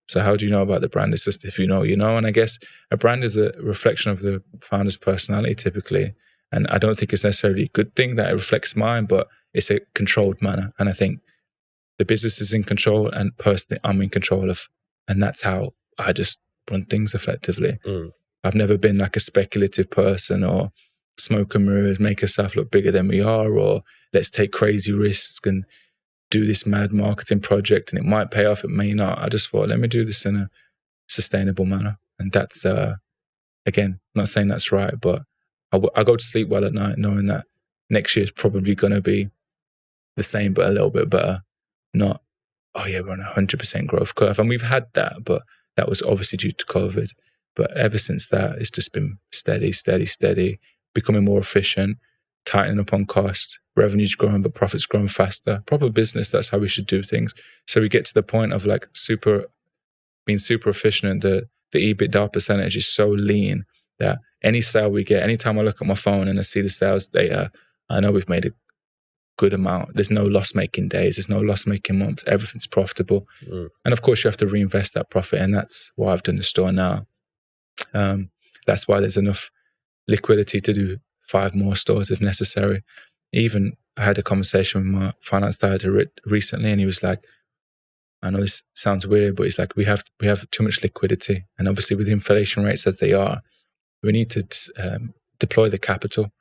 Speaker 1: So how do you know about the brand? It's just if you know, you know. And I guess a brand is a reflection of the founder's personality, typically. And I don't think it's necessarily a good thing that it reflects mine, but it's a controlled manner. And I think the business is in control, and personally, I'm in control of. And that's how I just run things effectively. I've never been like a speculative person or smoke and mirrors, make ourselves look bigger than we are, or let's take crazy risks and do this mad marketing project and it might pay off, it may not. I just thought, let me do this in a sustainable manner. And that's, again, I'm not saying that's right, but I go to sleep well at night knowing that next year is probably going to be the same, but a little bit better. Not, oh yeah, we're on a 100% growth curve. And we've had that, but that was obviously due to COVID. But ever since that, it's just been steady, becoming more efficient, tightening up on cost, revenue's growing, but profits growing faster. Proper business, that's how we should do things. So we get to the point of like being super efficient. The EBITDA percentage is so lean that any sale we get, anytime I look at my phone and I see the sales data, I know we've made a good amount. There's no loss-making days. There's no loss-making months. Everything's profitable. And of course, you have to reinvest that profit. And that's why I've done the store now. That's why there's enough liquidity to do 5 more stores if necessary. Even I had a conversation with my finance director recently, and he was like, I know this sounds weird, but he's like, we have too much liquidity. And obviously with inflation rates as they are, we need to deploy the capital.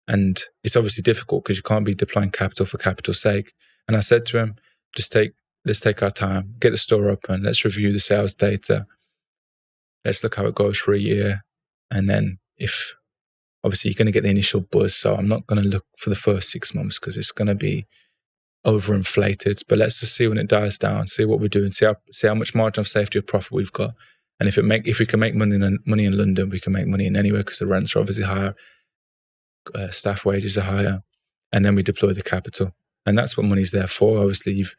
Speaker 1: And it's obviously difficult because you can't be deploying capital for capital's sake. And I said to him, let's take our time, get the store open, let's review the sales data. Let's look how it goes for a year. And then if, obviously you're going to get the initial buzz. So I'm not going to look for the first 6 months because it's going to be overinflated. But let's just see when it dies down, see what we're doing, see how much margin of safety or profit we've got. And if we can make money in London, we can make money in anywhere because the rents are obviously higher, staff wages are higher, and then we deploy the capital. And that's what money's there for. Obviously, you've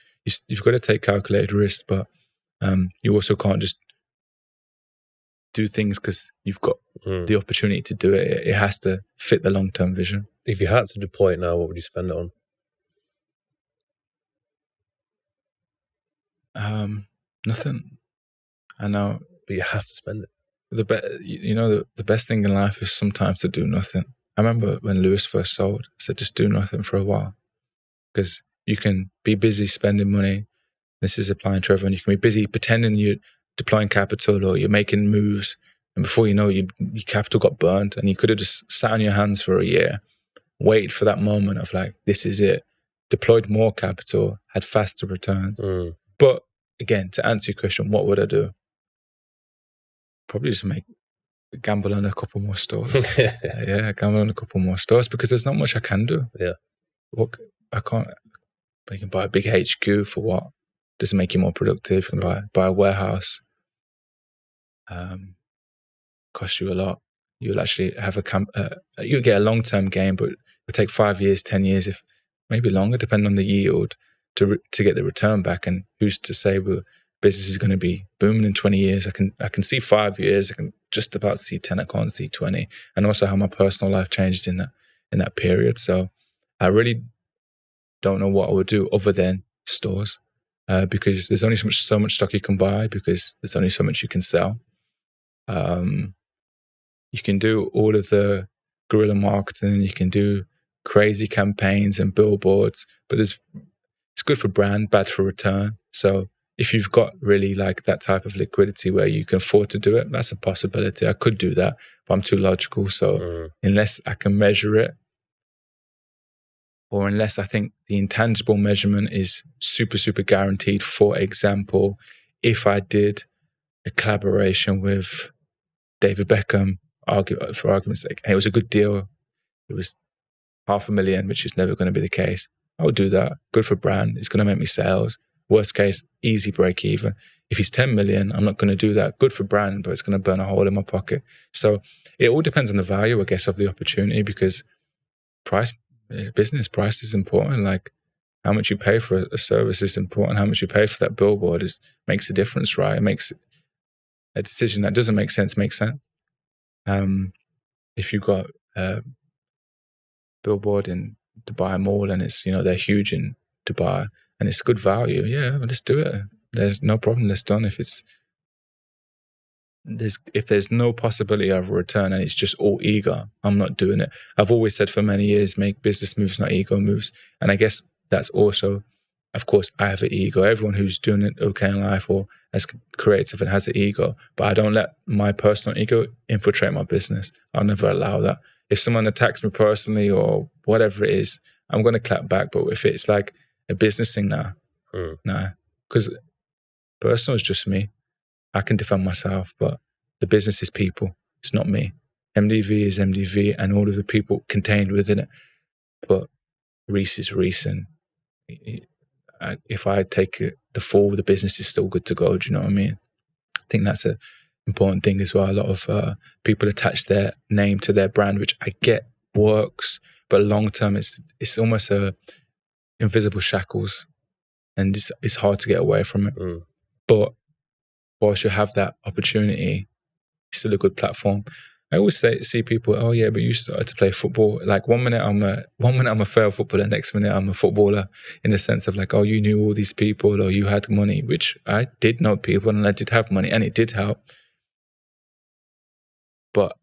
Speaker 1: got to take calculated risks, but you also can't just do things because you've got the opportunity to do it. It has to fit the long-term vision.
Speaker 2: If you had to deploy it now, what would you spend it on?
Speaker 1: Nothing. I know.
Speaker 2: But you have to spend it.
Speaker 1: The best thing in life is sometimes to do nothing. I remember when Lewis first sold, I said, just do nothing for a while. Because you can be busy spending money. This is applying to everyone. You can be busy pretending you're deploying capital or you're making moves. And before you know, your capital got burnt and you could have just sat on your hands for a year, waited for that moment of like, this is it. Deployed more capital, had faster returns. But again, to answer your question, what would I do? Probably just gamble on a couple more stores. Gamble on a couple more stores because there's not much I can do.
Speaker 2: Yeah.
Speaker 1: I can't. You can buy a big HQ for what? Does it make you more productive? You can buy a warehouse. Cost you a lot. You'll actually have you get a long-term gain, but it'll take 5 years, 10 years, if maybe longer, depending on the yield to get the return back. And who's to say business is going to be booming in 20 years? I can see 5 years. I can just about see 10. I can't see 20. And also how my personal life changes in that period. So I really don't know what I would do other than stores, because there's only so much stock you can buy, because there's only so much you can sell. You can do all of the guerrilla marketing, you can do crazy campaigns and billboards, but it's good for brand, bad for return. So if you've got really like that type of liquidity where you can afford to do it, that's a possibility. I could do that, but I'm too logical. So unless I can measure it, or unless I think the intangible measurement is super, super guaranteed. For example, if I did a collaboration with David Beckham, for argument's sake, and it was a good deal, it was $500,000, which is never going to be the case, I would do that. Good for brand. It's going to make me sales. Worst case, easy break even. If he's 10 million, I'm not going to do that. Good for brand, but it's going to burn a hole in my pocket. So it all depends on the value, I guess, of the opportunity, because business price is important. Like how much you pay for a service is important. How much you pay for that billboard makes a difference, right? It makes a decision that doesn't make sense make sense. If you've got a billboard in Dubai Mall and it's, they're huge in Dubai and it's good value, yeah, let's do it. There's no problem. Let's done. If there's no possibility of a return and it's just all ego, I'm not doing it. I've always said for many years, make business moves, not ego moves. And I guess that's also, of course, I have an ego. Everyone who's doing it okay in life or as creative and has an ego, but I don't let my personal ego infiltrate my business. I'll never allow that. If someone attacks me personally or whatever it is, I'm going to clap back. But if it's like a business thing, nah. Because personal is just me. I can defend myself, but the business is people. It's not me. MDV is MDV and all of the people contained within it. But Reese is Reese. And if I take the fall, the business is still good to go. Do you know what I mean? I think that's an important thing as well. A lot of people attach their name to their brand, which I get works, but long term, it's almost invisible shackles, and it's hard to get away from it. But whilst you have that opportunity, it's still a good platform. I always see people, oh yeah, but you started to play football. Like one minute I'm a failed footballer, next minute I'm a footballer, in the sense of like, oh, you knew all these people or you had money, which I did know people and I did have money and it did help. But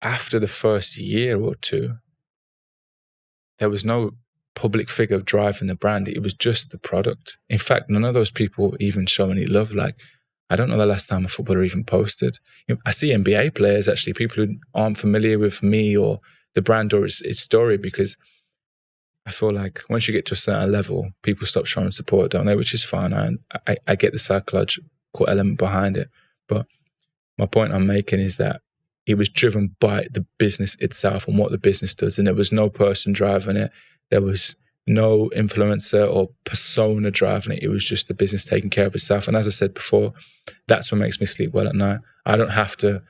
Speaker 1: after the first year or two, there was no public figure driving the brand. It was just the product. In fact, none of those people even show any love. Like, I don't know the last time a footballer even posted. I see NBA players, actually, people who aren't familiar with me or the brand or its story, because I feel like once you get to a certain level, people stop showing support, don't they? Which is fine. I get the psychological element behind it. But my point I'm making is that it was driven by the business itself and what the business does. And there was no person driving it. There was no influencer or persona driving it. It was just the business taking care of itself. And as I said before, that's what makes me sleep well at night. I don't have to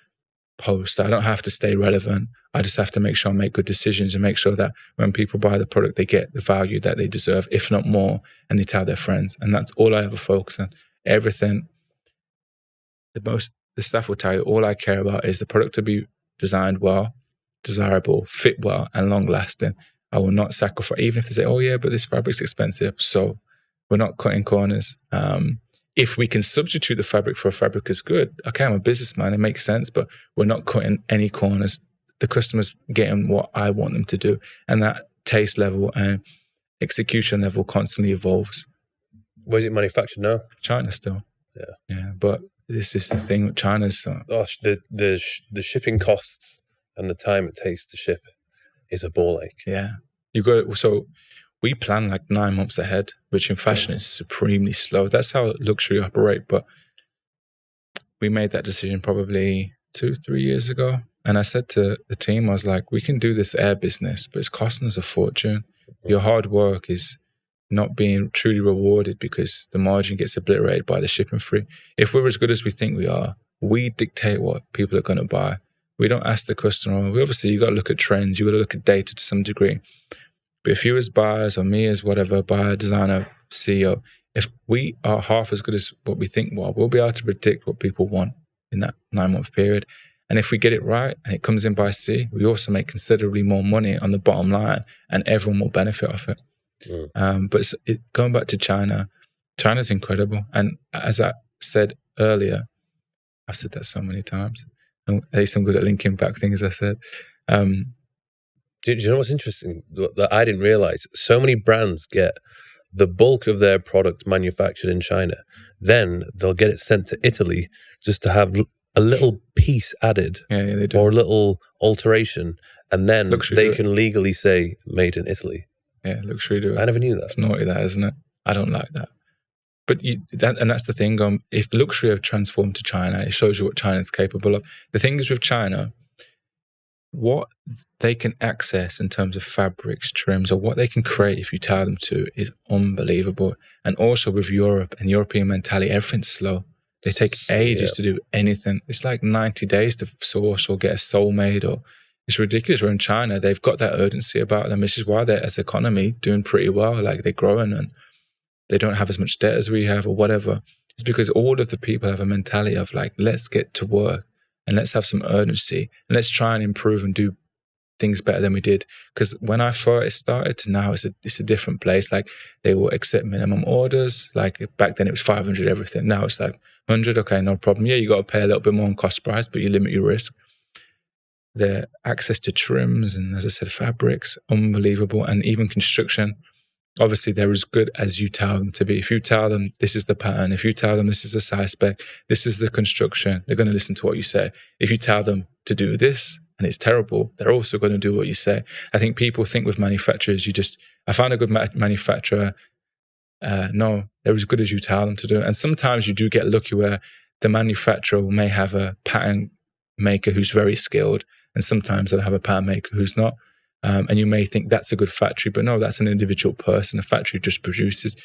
Speaker 1: post. I don't have to stay relevant. I just have to make sure I make good decisions and make sure that when people buy the product, they get the value that they deserve, if not more, and they tell their friends. And that's all I ever focus on. Everything, the staff will tell you, all I care about is the product to be designed well, desirable, fit well, and long lasting. I will not sacrifice, even if they say, oh yeah, but this fabric's expensive. So we're not cutting corners. If we can substitute the fabric for a fabric as good, okay, I'm a businessman, it makes sense, but we're not cutting any corners. The customer's getting what I want them to do. And that taste level and execution level constantly evolves.
Speaker 2: Where's it manufactured now?
Speaker 1: China still. Yeah. But this is the thing with China's.
Speaker 2: The shipping costs and the time it takes to ship is a ball ache.
Speaker 1: Yeah. So we plan like 9 months ahead, which in fashion is supremely slow. That's how luxury operate. But we made that decision probably 2-3 years ago. And I said to the team, I was like, we can do this air business, but it's costing us a fortune. Your hard work is not being truly rewarded because the margin gets obliterated by the shipping fee. If we're as good as we think we are, we dictate what people are going to buy. We don't ask the customer. Obviously, you got to look at trends. You got to look at data to some degree. But if you as buyers or me as whatever, buyer, designer, CEO, if we are half as good as what we think we'll be able to predict what people want in that 9-month period. And if we get it right and it comes in by sea, we also make considerably more money on the bottom line and everyone will benefit off it. But going back to China's incredible. And as I said earlier, I've said that so many times. And at least I'm good at linking back things I said.
Speaker 2: Do you know what's interesting that I didn't realize? So many brands get the bulk of their product manufactured in China. Then they'll get it sent to Italy just to have a little piece added,
Speaker 1: they do.
Speaker 2: Or a little alteration. And then
Speaker 1: luxury
Speaker 2: they can legally say made in Italy.
Speaker 1: Yeah, luxury do it.
Speaker 2: I never knew that.
Speaker 1: It's naughty, that, isn't it? I don't like that. But that's the thing. If luxury have transformed to China, it shows you what China's capable of. The thing is with China, what they can access in terms of fabrics, trims, or what they can create if you tell them to is unbelievable. And also with Europe and European mentality, everything's slow. They take ages to do anything. It's like 90 days to source or get a soul made, or it's ridiculous. We're in China, they've got that urgency about them. This is why they're, as an economy, doing pretty well. Like, they're growing and they don't have as much debt as we have or whatever. It's because all of the people have a mentality of like, let's get to work and let's have some urgency and let's try and improve and do things better than we did. Because when I first started to now, it's a different place. Like, they will accept minimum orders. Like, back then it was 500 everything. Now it's like 100. Okay, no problem. Yeah, you got to pay a little bit more on cost price, but you limit your risk. The access to trims and, as I said, fabrics, unbelievable. And even construction, obviously they're as good as you tell them to be. If you tell them this is the pattern, if you tell them this is the size spec, this is the construction, they're going to listen to what you say. If you tell them to do this and it's terrible, they're also going to do what you say. I think people think with manufacturers, I found a good manufacturer. No, they're as good as you tell them to do. And sometimes you do get lucky where the manufacturer may have a pattern maker who's very skilled, and sometimes they'll have a pattern maker who's not. And you may think that's a good factory, but no, that's an individual person. A factory just produces.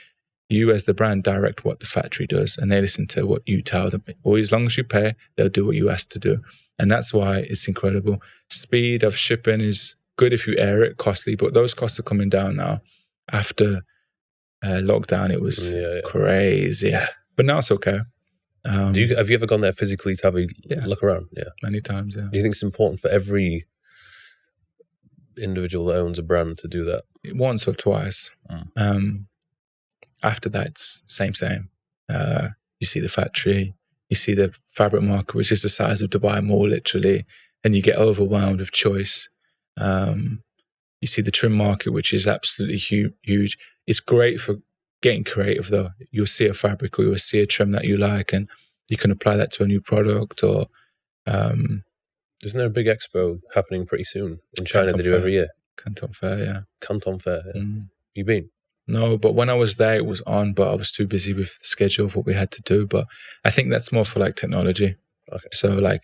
Speaker 1: You as the brand direct what the factory does, and they listen to what you tell them. Or as long as you pay, they'll do what you ask to do. And that's why it's incredible. Speed of shipping is good if you air it, costly, but those costs are coming down now. After lockdown, it was crazy. Yeah. But now it's okay.
Speaker 2: Have you ever gone there physically to have a look around? Yeah,
Speaker 1: many times. Yeah.
Speaker 2: Do you think it's important for every individual that owns a brand to do that?
Speaker 1: Once or twice. After that, it's same. You see the factory, you see the fabric market, which is the size of Dubai Mall, literally, and you get overwhelmed with choice. You see the trim market, which is absolutely huge. It's great for getting creative, though. You'll see a fabric or you'll see a trim that you like, and you can apply that to a new product. Or
Speaker 2: isn't there a big expo happening pretty soon in China?
Speaker 1: Canton
Speaker 2: They do
Speaker 1: Fair.
Speaker 2: every year.
Speaker 1: Canton Fair, yeah.
Speaker 2: Canton Fair. Yeah. You been?
Speaker 1: No, but when I was there, it was on, but I was too busy with the schedule of what we had to do. But I think that's more for like technology.
Speaker 2: Okay.
Speaker 1: So like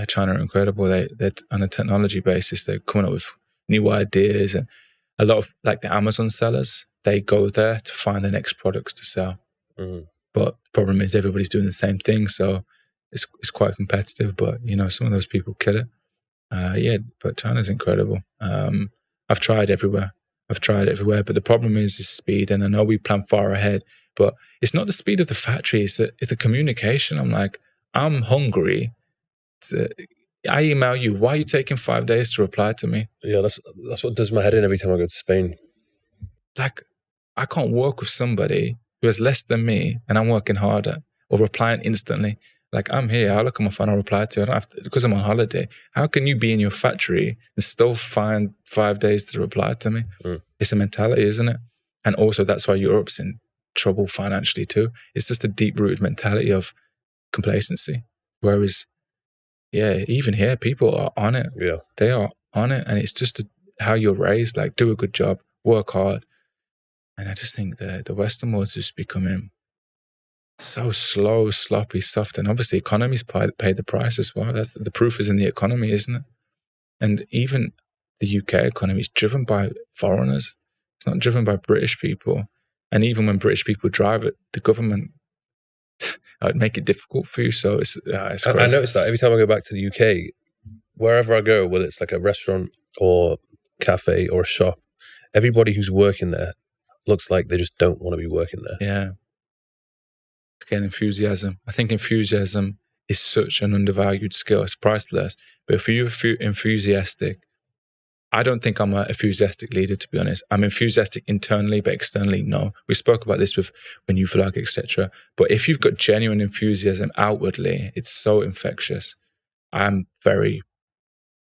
Speaker 1: China are incredible. They're on a technology basis. They're coming up with new ideas, and a lot of like the Amazon sellers, they go there to find the next products to sell. But the problem is everybody's doing the same thing, so it's quite competitive. But some of those people kill it. But China's incredible. I've tried everywhere, but the problem is speed. And I know we plan far ahead, but it's not the speed of the factory; it's the communication. I'm hungry. I email you. Why are you taking 5 days to reply to me?
Speaker 2: Yeah, that's what does my head in every time I go to Spain.
Speaker 1: Like, I can't work with somebody who has less than me and I'm working harder or replying instantly. Like, I'm here, I'll look at my phone, I'll reply to you. I don't have to, because I'm on holiday. How can you be in your factory and still find 5 days to reply to me? It's a mentality, isn't it? And also that's why Europe's in trouble financially too. It's just a deep-rooted mentality of complacency. Whereas, even here, people are on it.
Speaker 2: Yeah.
Speaker 1: They are on it. And it's just how you're raised, like, do a good job, work hard. And I just think the Western world's just becoming so slow, sloppy, soft. And obviously economies pay the price as well. That's the proof is in the economy, isn't it? And even the UK economy is driven by foreigners. It's not driven by British people. And even when British people drive it, the government would make it difficult for you. So it's crazy.
Speaker 2: I noticed that every time I go back to the UK, wherever I go, whether it's like a restaurant or cafe or a shop, everybody who's working there looks like they just don't want to be working there.
Speaker 1: Yeah. Again, enthusiasm. I think enthusiasm is such an undervalued skill. It's priceless. But if you're enthusiastic, I don't think I'm an enthusiastic leader, to be honest. I'm enthusiastic internally, but externally, no. We spoke about this with when you vlog, etc. But if you've got genuine enthusiasm outwardly, it's so infectious. I'm very,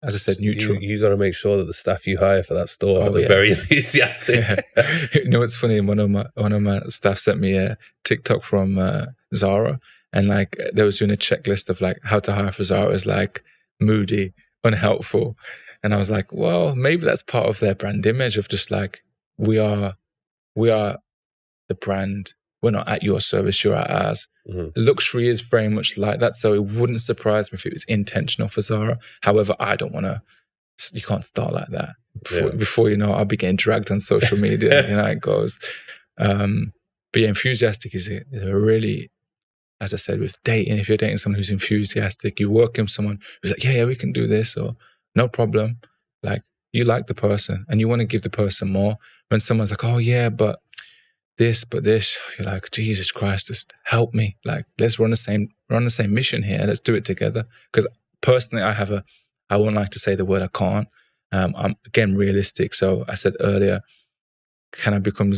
Speaker 1: as I said, neutral.
Speaker 2: You got to make sure that the staff you hire for that store are very enthusiastic.
Speaker 1: Yeah. You know what's funny? One of my staff sent me a TikTok from Zara, and like they was doing a checklist of like how to hire for Zara is like moody, unhelpful. And I was like, well, maybe that's part of their brand image of just like, we are the brand. We're not at your service, you're at ours. Mm-hmm. Luxury is very much like that. So it wouldn't surprise me if it was intentional for Zara. However, I don't want to, you can't start like that. Before you know, I'll be getting dragged on social media, you know how it goes. But yeah, enthusiastic is a really, as I said, with dating, if you're dating someone who's enthusiastic, you work with someone who's like, yeah, we can do this, or no problem. Like, you like the person and you want to give the person more. When someone's like, oh yeah, but this, you're like, Jesus Christ, just help me. Like, let's run the same mission here. Let's do it together. Because personally, I wouldn't like to say the word I can't. I'm, again, realistic. So I said earlier, can I become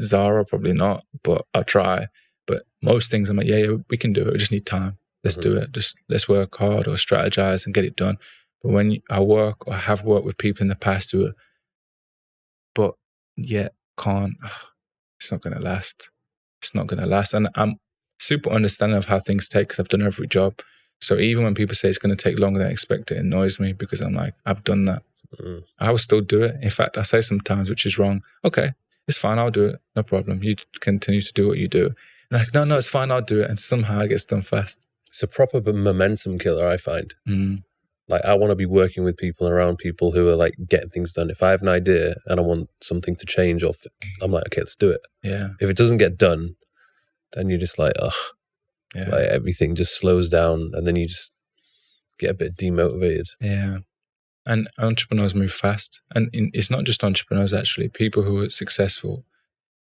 Speaker 1: Zara? Probably not, but I'll try. But most things I'm like, yeah, we can do it. We just need time. Let's do it. Just let's work hard or strategize and get it done. But when I work or have worked with people in the past who are, but yet can't, it's not going to last. It's not going to last. And I'm super understanding of how things take because I've done every job. So even when people say it's going to take longer than I expect, it annoys me because I'm like, I've done that. I will still do it. In fact, I say sometimes, which is wrong, okay, it's fine, I'll do it. No problem. You continue to do what you do. And like, no, it's fine, I'll do it. And somehow it gets done fast.
Speaker 2: It's a proper momentum killer, I find. Like, I want to be working with people, around people who are like getting things done. If I have an idea and I want something to change, I'm like, okay, let's do it.
Speaker 1: Yeah.
Speaker 2: If it doesn't get done, then you're just like, ugh. Yeah. Like, everything just slows down and then you just get a bit demotivated.
Speaker 1: Yeah. And entrepreneurs move fast. And it's not just entrepreneurs, actually. People who are successful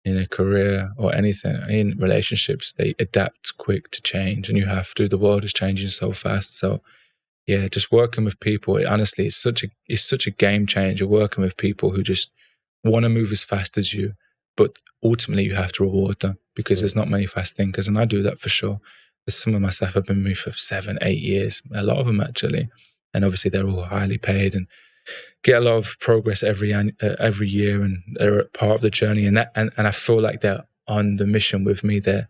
Speaker 1: in a career or anything, in relationships, they adapt quick to change. And you have to. The world is changing so fast. So, yeah, just working with people, honestly, it's such a game changer, working with people who just want to move as fast as you, but ultimately you have to reward them because there's not many fast thinkers, and I do that for sure. There's some of my staff have been with me for 7-8 years, a lot of them actually, and obviously they're all highly paid and get a lot of progress every year, and they're a part of the journey, and I feel like they're on the mission with me. They're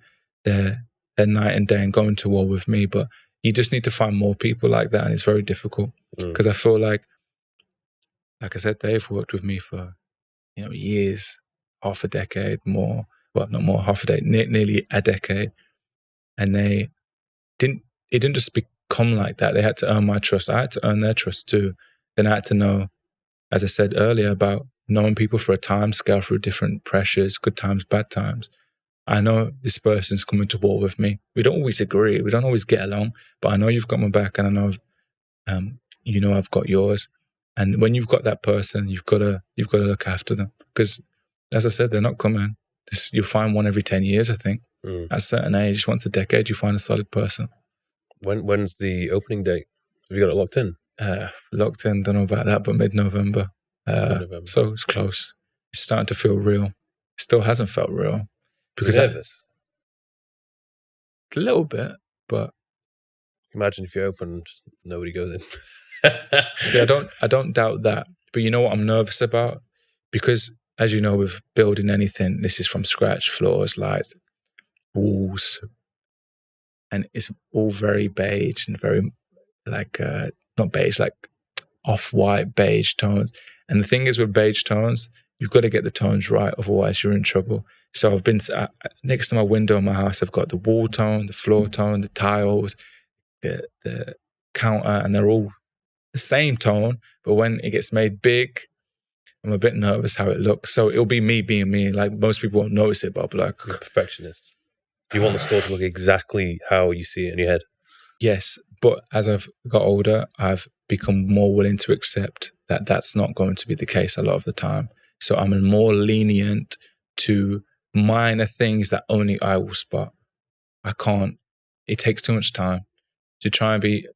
Speaker 1: night and day and going to war with me, but you just need to find more people like that, and it's very difficult because I feel like I said, they've worked with me for, years, half a decade, more. Well, not more, half a decade, nearly a decade, and it didn't just become like that. They had to earn my trust. I had to earn their trust too. Then I had to know, as I said earlier, about knowing people for a time scale through different pressures, good times, bad times. I know this person's coming to war with me. We don't always agree. We don't always get along, but I know you've got my back, and I know, I've got yours. And when you've got that person, you've got to look after them because, as I said, they're not coming. You'll find one every 10 years, I think. At a certain age, once a decade, you find a solid person.
Speaker 2: When's the opening date? Have you got it locked in?
Speaker 1: Locked in, don't know about that, but mid-November. So it's close. It's starting to feel real. It still hasn't felt real. Because
Speaker 2: You're nervous?
Speaker 1: A little bit, but
Speaker 2: imagine if you open, just nobody goes in.
Speaker 1: See, I don't doubt that. But you know what I'm nervous about? Because, as you know, with building anything, this is from scratch, floors, lights, walls, and it's all very beige and very not beige, like off-white beige tones. And the thing is with beige tones, you've got to get the tones right, otherwise you're in trouble. So I've been next to my window in my house, I've got the wall tone, the floor tone, the tiles, the counter, and they're all the same tone. But when it gets made big, I'm a bit nervous how it looks. So it'll be me being me. Like, most people won't notice it, but I'll be like,
Speaker 2: you're a perfectionist. You want the store to look exactly how you see it in your head.
Speaker 1: Yes, but as I've got older, I've become more willing to accept that that's not going to be the case a lot of the time. So I'm more lenient to minor things that only I will spot. I can't. It takes too much time to try and be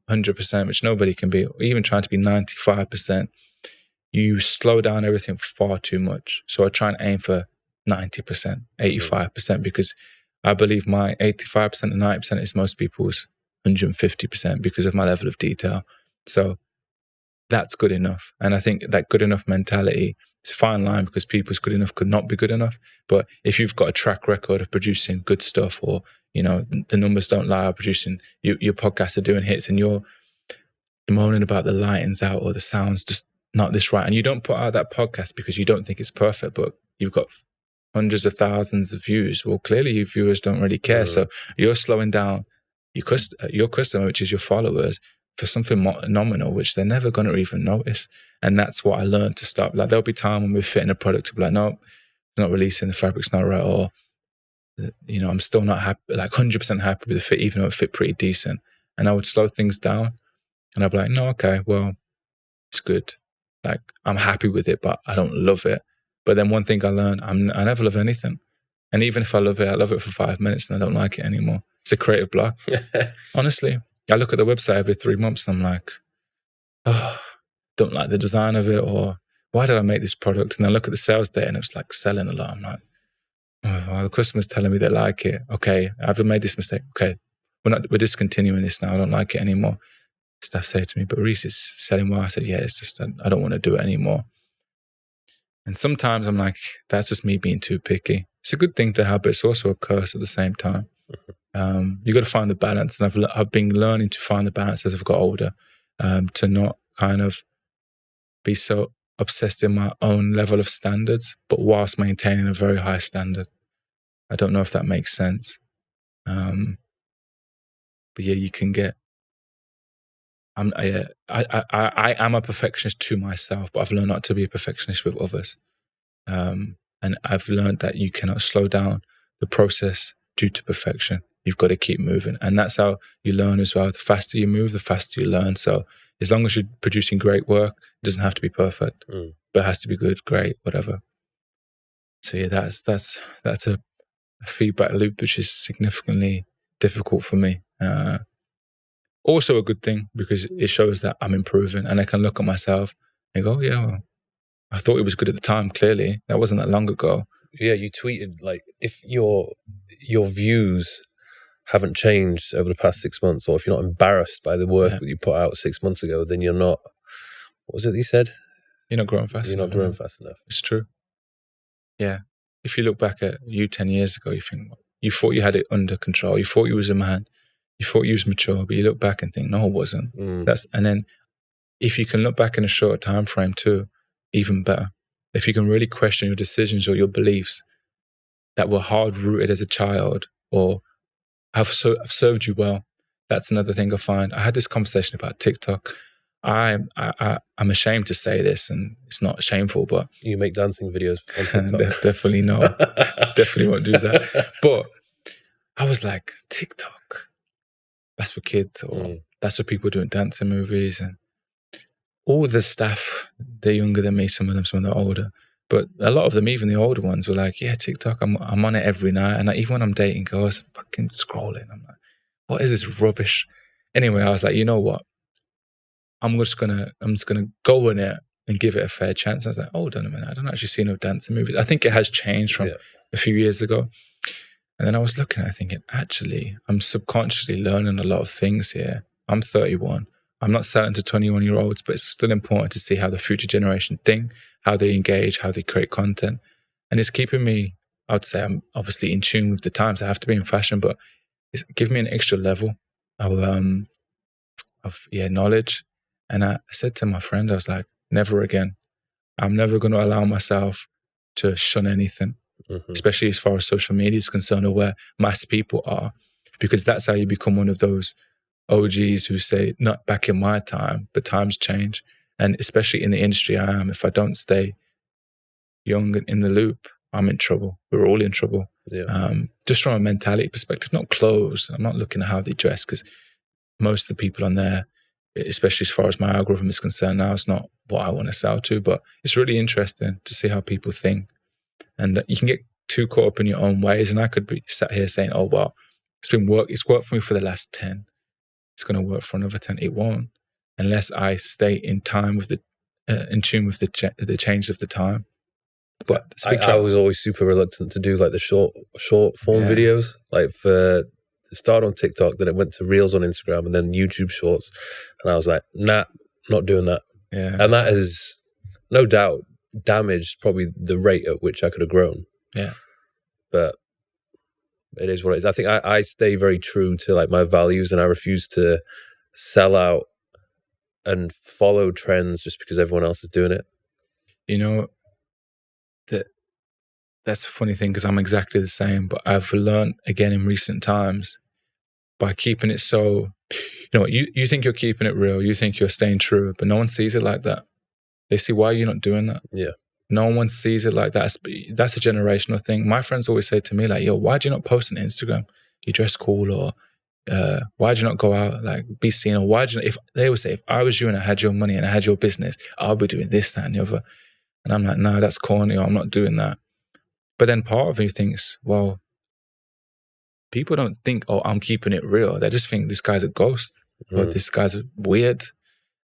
Speaker 1: 100%, which nobody can be, or even trying to be 95%. you slow down everything far too much. So I try and aim for 90%, 85%, because I believe my 85% and 90% is most people's 150% because of my level of detail. So that's good enough. And I think that good enough mentality, it's a fine line because people's good enough could not be good enough. But if you've got a track record of producing good stuff, or, you know, the numbers don't lie, producing, your podcasts are doing hits, and you're moaning about the lightings out or the sounds just not this right, and you don't put out that podcast because you don't think it's perfect, but you've got hundreds of thousands of views, well, clearly your viewers don't really care. So you're slowing down your customer, which is your followers, for something nominal, which they're never going to even notice. And that's what I learned to stop. Like, there'll be time when we're fitting a product to be like, no, not releasing, the fabric's not right, or, you know, I'm still not happy, like 100% happy with the fit, even though it fit pretty decent. And I would slow things down, and I'd be like, no, okay, well, it's good. Like, I'm happy with it, but I don't love it. But then one thing I learned, I never love anything. And even if I love it for 5 minutes and I don't like it anymore. It's a creative block. Honestly, I look at the website every 3 months and I'm like, oh, don't like the design of it, or why did I make this product? And I look at the sales data and it's like selling a lot. I'm like, oh, well, the customer's telling me they like it. Okay, I've made this mistake. Okay, we're discontinuing this now. I don't like it anymore. Staff say to me, but Reese, is selling well. I said, yeah, it's just, I don't want to do it anymore. And sometimes I'm like, that's just me being too picky. It's a good thing to have, but it's also a curse at the same time. You got to find the balance. And I've been learning to find the balance as I've got older, to not kind of be so obsessed in my own level of standards, but whilst maintaining a very high standard. I don't know if that makes sense. But yeah, you can get, I am a perfectionist to myself, but I've learned not to be a perfectionist with others. And I've learned that you cannot slow down the process due to perfection. You've got to keep moving. And that's how you learn as well. The faster you move, the faster you learn. So as long as you're producing great work, it doesn't have to be perfect, but it has to be good, great, whatever. So yeah, that's a feedback loop, which is significantly difficult for me. Also a good thing, because it shows that I'm improving, and I can look at myself and go, yeah, well, I thought it was good at the time. Clearly, that wasn't that long ago.
Speaker 2: Yeah, you tweeted, like, if your views haven't changed over the past 6 months, or if you're not embarrassed by the work that you put out 6 months ago, then you're not, what was it you said?
Speaker 1: You're not growing fast enough.
Speaker 2: You're not growing fast enough.
Speaker 1: It's true. Yeah. If you look back at you 10 years ago, you think, you thought you had it under control. You thought you was a man. You thought you was mature, but you look back and think, no, it wasn't. And then if you can look back in a shorter time frame too, even better. If you can really question your decisions or your beliefs that were hard rooted as a child, or have served you well, that's another thing I find. I had this conversation about TikTok. I'm ashamed to say this, and it's not shameful, but
Speaker 2: you make dancing videos on TikTok.
Speaker 1: Definitely no, definitely won't do that. But I was like, TikTok, that's for kids, or that's for people doing dancing movies. And all the staff, they're younger than me, some of them are older. But a lot of them, even the older ones, were like, yeah, TikTok, I'm on it every night. And even when I'm dating girls, fucking scrolling. I'm like, what is this rubbish? Anyway, I was like, you know what? I'm just gonna go in it and give it a fair chance. I was like, hold on a minute, I don't actually see no dancing movies. I think it has changed from a few years ago. And then I was looking at it thinking, actually, I'm subconsciously learning a lot of things here. I'm 31. I'm not selling to 21-year-olds, but it's still important to see how the future generation think, how they engage, how they create content. And it's keeping me, I would say I'm obviously in tune with the times. I have to be in fashion, but it's giving me an extra level of knowledge. And I said to my friend, I was like, never again. I'm never going to allow myself to shun anything, especially as far as social media is concerned, or where mass people are, because that's how you become one of those OGs who say, not back in my time, but times change. And especially in the industry I am, if I don't stay young and in the loop, I'm in trouble. We're all in trouble.
Speaker 2: Yeah.
Speaker 1: Just from a mentality perspective, not clothes. I'm not looking at how they dress, because most of the people on there, especially as far as my algorithm is concerned now, it's not what I want to sell to, but it's really interesting to see how people think. And you can get too caught up in your own ways. And I could be sat here saying, oh, well, it's worked for me for the last 10. It's going to work for another 10. It won't, unless I stay in time with in tune with the change of the time. But
Speaker 2: I was always super reluctant to do like the short form videos, like for start on TikTok, then it went to Reels on Instagram, and then YouTube Shorts, and I was like, nah, not doing that.
Speaker 1: Yeah,
Speaker 2: and that has no doubt damaged probably the rate at which I could have grown.
Speaker 1: Yeah,
Speaker 2: but it is what it is. I think I stay very true to like my values, and I refuse to sell out and follow trends just because everyone else is doing it.
Speaker 1: You know, that's a funny thing because I'm exactly the same, but I've learned again in recent times by keeping it so, you think you're keeping it real, you think you're staying true, but no one sees it like that. They see, why are you not doing that?
Speaker 2: Yeah.
Speaker 1: No one sees it like that. That's a generational thing. My friends always say to me like, yo, why do you not post on Instagram? You dress cool, or why do you not go out, like be seen? Or why do you not, if they would say, if I was you and I had your money and I had your business, I'll be doing this, that and the other. And I'm like, no, that's corny, or I'm not doing that. But then part of me thinks, well, people don't think, oh, I'm keeping it real. They just think this guy's a ghost or this guy's weird.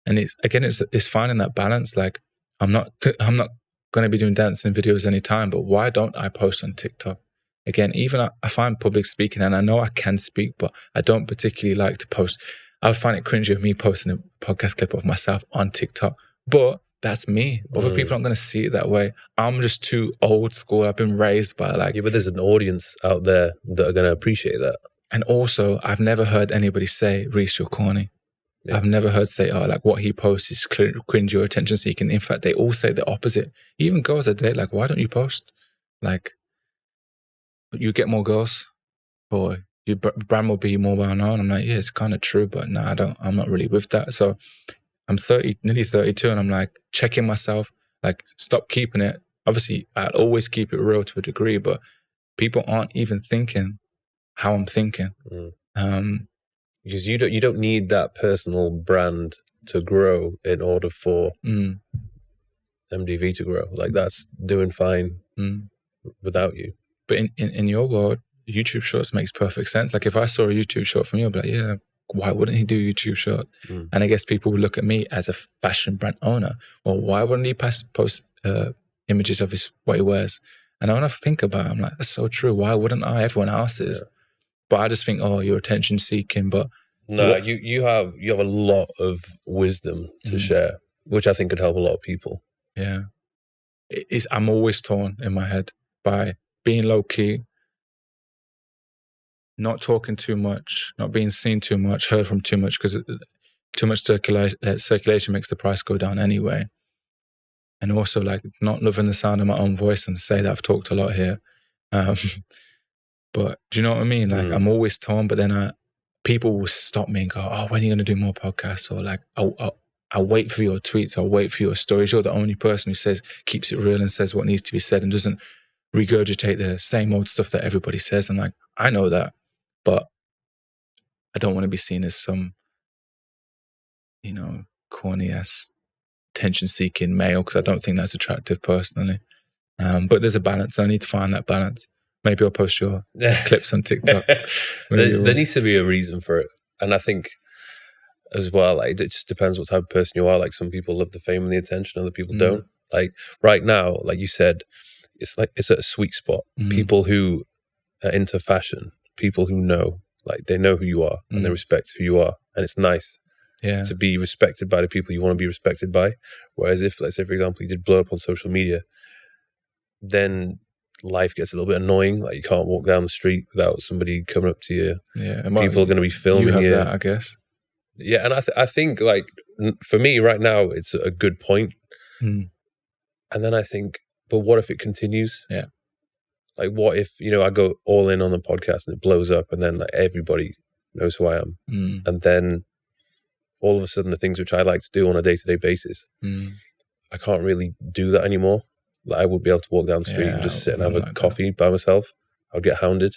Speaker 1: And it's finding that balance. Like I'm not going to be doing dancing videos anytime, but why don't I post on TikTok? Again, even I find public speaking, and I know I can speak, but I don't particularly like to post. I would find it cringy of me posting a podcast clip of myself on TikTok, but that's me. Other people aren't going to see it that way. I'm just too old school. I've been raised by like...
Speaker 2: Yeah, but there's an audience out there that are going to appreciate that.
Speaker 1: And also, I've never heard anybody say, Reese, you're corny. Yeah. I've never heard say, oh, like what he posts is cringe or attention seeking. In fact, they all say the opposite. Even girls I date, like, why don't you post? Like, you get more girls, or your brand will be more well known. I'm like, yeah, it's kind of true, but no, I'm not really with that. So I'm nearly 32, and I'm like checking myself, like stop keeping it. Obviously, I'd always keep it real to a degree, but people aren't even thinking how I'm thinking.
Speaker 2: Because you don't need that personal brand to grow in order for MDV to grow. Like that's doing fine without you.
Speaker 1: But in your world, YouTube Shorts makes perfect sense. Like if I saw a YouTube short from you, I'd be like, yeah, why wouldn't he do YouTube Shorts? And I guess people would look at me as a fashion brand owner. Well, why wouldn't he post images of what he wears? And when I think about it, I'm like, that's so true. Why wouldn't I? Everyone else is. Yeah. But I just think, oh, you're attention seeking. But
Speaker 2: no, you have a lot of wisdom to share, which I think could help a lot of people.
Speaker 1: Yeah. I'm always torn in my head by being low key, not talking too much, not being seen too much, heard from too much, because too much circulation makes the price go down anyway. And also like not loving the sound of my own voice, and say that I've talked a lot here. But do you know what I mean? Like I'm always torn, but then people will stop me and go, oh, when are you going to do more podcasts? Or like, I'll wait for your tweets. I'll wait for your stories. You're the only person who keeps it real and says what needs to be said and doesn't regurgitate the same old stuff that everybody says. I'm like, I know that, but I don't want to be seen as some, corny ass attention seeking male, because I don't think that's attractive personally. But there's a balance. I need to find that balance. Maybe I'll post your clips on TikTok.
Speaker 2: There needs to be a reason for it. And I think as well, like, it just depends what type of person you are. Like some people love the fame and the attention, other people don't. Like right now, like you said, it's at a sweet spot. People who are into fashion, people who know, like they know who you are and they respect who you are. And it's nice to be respected by the people you want to be respected by. Whereas if, let's say, for example, you did blow up on social media, then life gets a little bit annoying. Like you can't walk down the street without somebody coming up to you. Yeah, people are going to be filming you.
Speaker 1: You have that, I guess.
Speaker 2: Yeah, and I think like for me right now, it's a good point. And then I think, but what if it continues?
Speaker 1: Yeah.
Speaker 2: Like what if, I go all in on the podcast and it blows up, and then like everybody knows who I am. And then all of a sudden the things which I like to do on a day-to-day basis, I can't really do that anymore. Like I would be able to walk down the street and just sit and have a coffee by myself. I'd get hounded.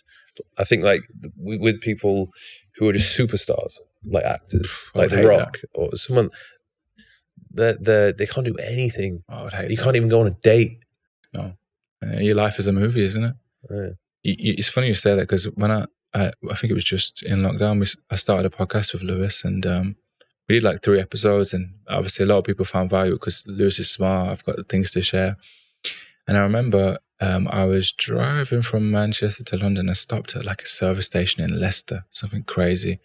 Speaker 2: I think like with people who are just superstars, like actors, like The Rock or someone, they can't do anything. You can't even go on a date.
Speaker 1: No, your life is a movie, isn't it?
Speaker 2: Yeah.
Speaker 1: It's funny you say that, because when I think it was just in lockdown, I started a podcast with Lewis, and we did like 3 episodes, and obviously a lot of people found value because Lewis is smart. I've got things to share. And I remember I was driving from Manchester to London. I stopped at like a service station in Leicester, something crazy.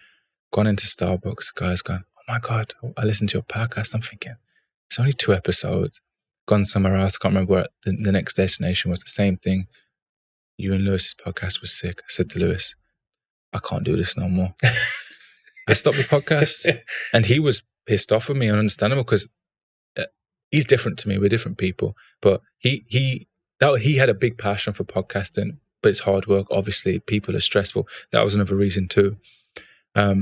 Speaker 1: Gone into Starbucks, guys gone, oh my God, I listened to your podcast. I'm thinking, it's only 2 episodes. Gone somewhere else. I can't remember where the next destination was. The same thing. You and Lewis's podcast was sick. I said to Lewis, I can't do this no more. I stopped the podcast, and he was pissed off at me and understandable because he's different to me. We're different people, but he had a big passion for podcasting, but it's hard work. Obviously, people are stressful. That was another reason too. But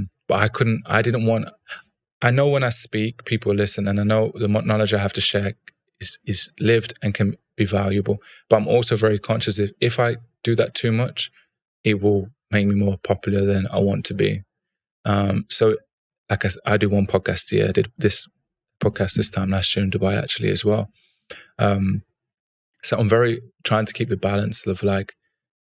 Speaker 1: I know when I speak, people listen, and I know the knowledge I have to share is lived and can be valuable. But I'm also very conscious if I do that too much, it will make me more popular than I want to be. So like I do 1 podcast a year. I did this podcast this time last year in Dubai actually as well. So I'm very trying to keep the balance of like,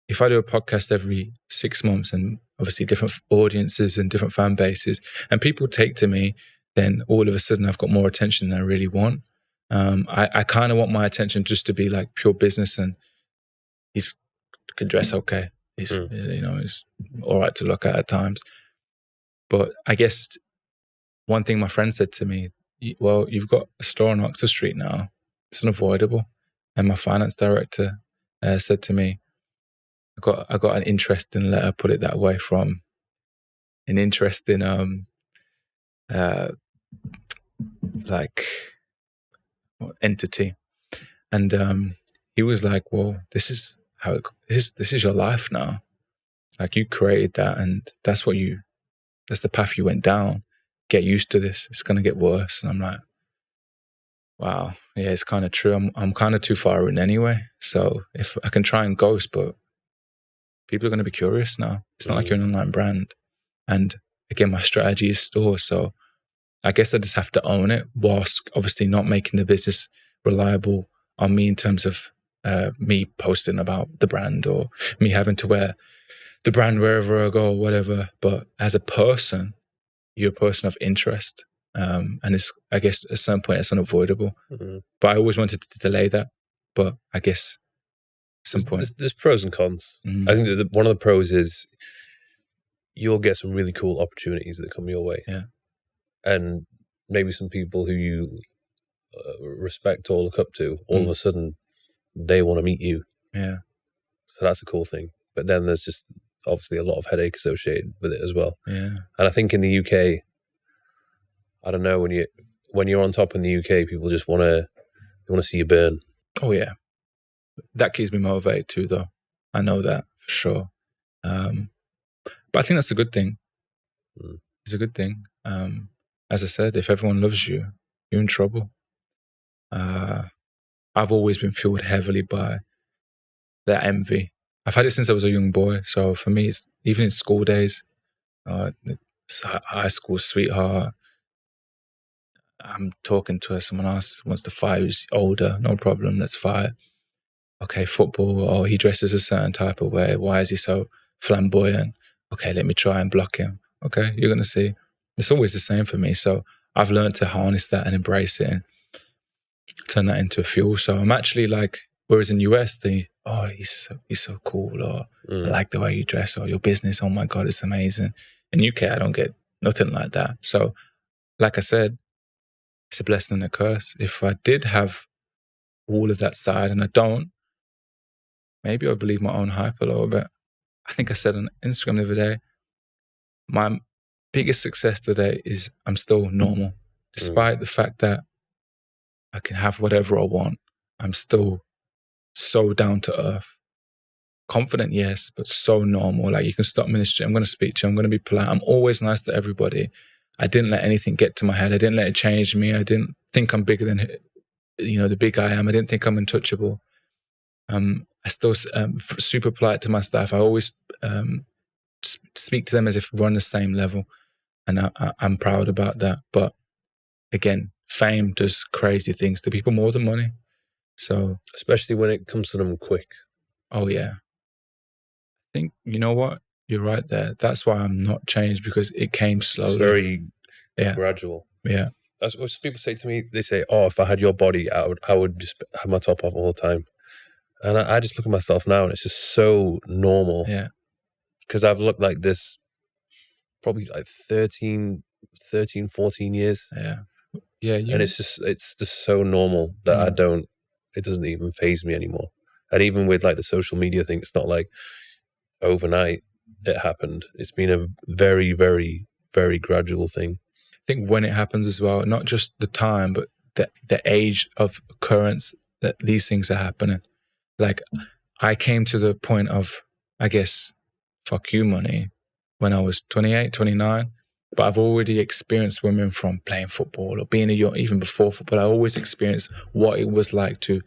Speaker 1: if I do a podcast every 6 months and obviously different audiences and different fan bases and people take to me, then all of a sudden I've got more attention than I really want. I kind of want my attention just to be like pure business, and he can dress okay. He's all right to look at times. But I guess one thing my friend said to me, well, you've got a store on Oxford Street now. It's unavoidable. And my finance director said to me, I got an interesting letter, put it that way, from an interesting entity. And he was like, well, this is your life now. Like, you created that, and that's the path you went down. Get used to this. It's going to get worse. And I'm like, wow, yeah, it's kind of true. I'm kind of too far in anyway. So if I can try and ghost, but people are going to be curious now. It's not like you're an online brand. And again, my strategy is store. So I guess I just have to own it, whilst obviously not making the business reliable on me in terms of me posting about the brand or me having to wear the brand wherever I go or whatever. But as a person, you're a person of interest. And it's, I guess, at some point it's unavoidable. Mm-hmm. But I always wanted to delay that. But I guess at some point.
Speaker 2: There's pros and cons. Mm-hmm. I think that one of the pros is you'll get some really cool opportunities that come your way.
Speaker 1: Yeah.
Speaker 2: And maybe some people who you respect or look up to, all of a sudden, they want to meet you.
Speaker 1: Yeah.
Speaker 2: So that's a cool thing. But then there's just obviously a lot of headache associated with it as well.
Speaker 1: Yeah.
Speaker 2: And I think in the UK, I don't know, when you're on top in the UK, people just want to see you burn.
Speaker 1: Oh yeah, that keeps me motivated too, though. I know that for sure. But I think that's a good thing. It's a good thing. As I said, if everyone loves you, you're in trouble. I've always been fueled heavily by that envy. I've had it since I was a young boy. So for me, it's even in school days, high school sweetheart. I'm talking to someone else wants to fight who's older. No problem, let's fight. Okay, football. Oh, he dresses a certain type of way. Why is he so flamboyant? Okay, let me try and block him. Okay, you're going to see. It's always the same for me. So I've learned to harness that and embrace it and turn that into a fuel. So I'm actually like, whereas in US, he's so cool, or I like the way you dress, or your business, oh my God, it's amazing. In UK, I don't get nothing like that. So like I said, it's a blessing and a curse. If I did have all of that side, and I don't, maybe I'd believe my own hype a little bit. I think I said on Instagram the other day, my biggest success today is I'm still normal. Despite the fact that I can have whatever I want, I'm still so down to earth. Confident, yes, but so normal. Like, you can stop me in the street, I'm going to speak to you, I'm going to be polite. I'm always nice to everybody. I didn't let anything get to my head. I didn't let it change me. I didn't think I'm bigger than, the big I am. I didn't think I'm untouchable. I still super polite to my staff. I always speak to them as if we're on the same level. And I'm proud about that. But again, fame does crazy things to people more than money. So,
Speaker 2: especially when it comes to them quick.
Speaker 1: Oh yeah. I think, you know what? You're right there. That's why I'm not changed, because it came slowly.
Speaker 2: It's very gradual.
Speaker 1: Yeah.
Speaker 2: That's what people say to me. They say, "Oh, if I had your body, I would just have my top off all the time." And I just look at myself now, and it's just so normal.
Speaker 1: Yeah.
Speaker 2: Because I've looked like this probably like 13, 14 years.
Speaker 1: Yeah. Yeah.
Speaker 2: And it's just so normal that it doesn't even faze me anymore. And even with like the social media thing, it's not like overnight it happened. It's been a very, very, very gradual thing.
Speaker 1: I think when it happens as well, not just the time, but the age of occurrence that these things are happening. Like, I came to the point of, I guess, fuck you money when I was 28, 29. But I've already experienced women from playing football or being even before football. I always experienced what it was like to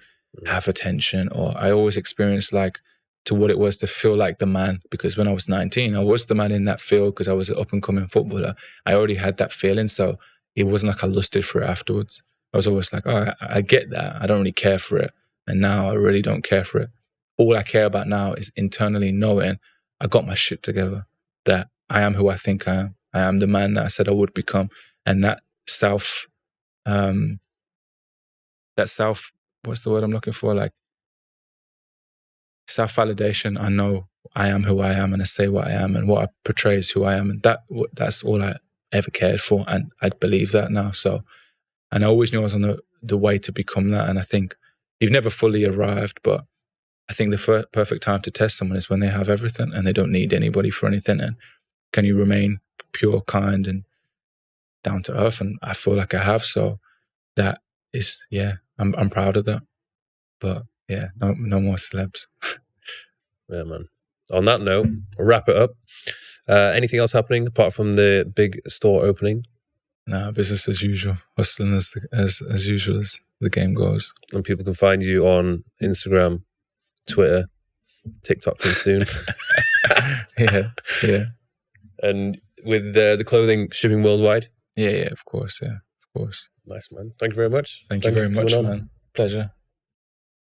Speaker 1: have attention, or I always experienced like to what it was to feel like the man. Because when I was 19, I was the man in that field because I was an up and coming footballer. I already had that feeling. So it wasn't like I lusted for it afterwards. I was always like, oh, I get that. I don't really care for it. And now I really don't care for it. All I care about now is internally knowing I got my shit together, that I am who I think I am. I am the man that I said I would become. And that what's the word I'm looking for? Like self-validation. I know I am who I am, and I say what I am, and what I portray is who I am. And that's all I ever cared for. And I believe that now. So, and I always knew I was on the way to become that. And I think you've never fully arrived, but I think the perfect time to test someone is when they have everything and they don't need anybody for anything. And can you remain pure, kind, and down to earth? And I feel like I have. So that is, I'm proud of that. But yeah, no more celebs.
Speaker 2: Yeah, man. On that note, we'll wrap it up. Anything else happening apart from the big store opening?
Speaker 1: No, business as usual. Hustling as usual as the game goes.
Speaker 2: And people can find you on Instagram, Twitter, TikTok soon.
Speaker 1: Yeah.
Speaker 2: And with the clothing shipping worldwide?
Speaker 1: Yeah, of course. Yeah, of course.
Speaker 2: Nice, man. Thank you very much.
Speaker 1: Thank you very much, man. Pleasure.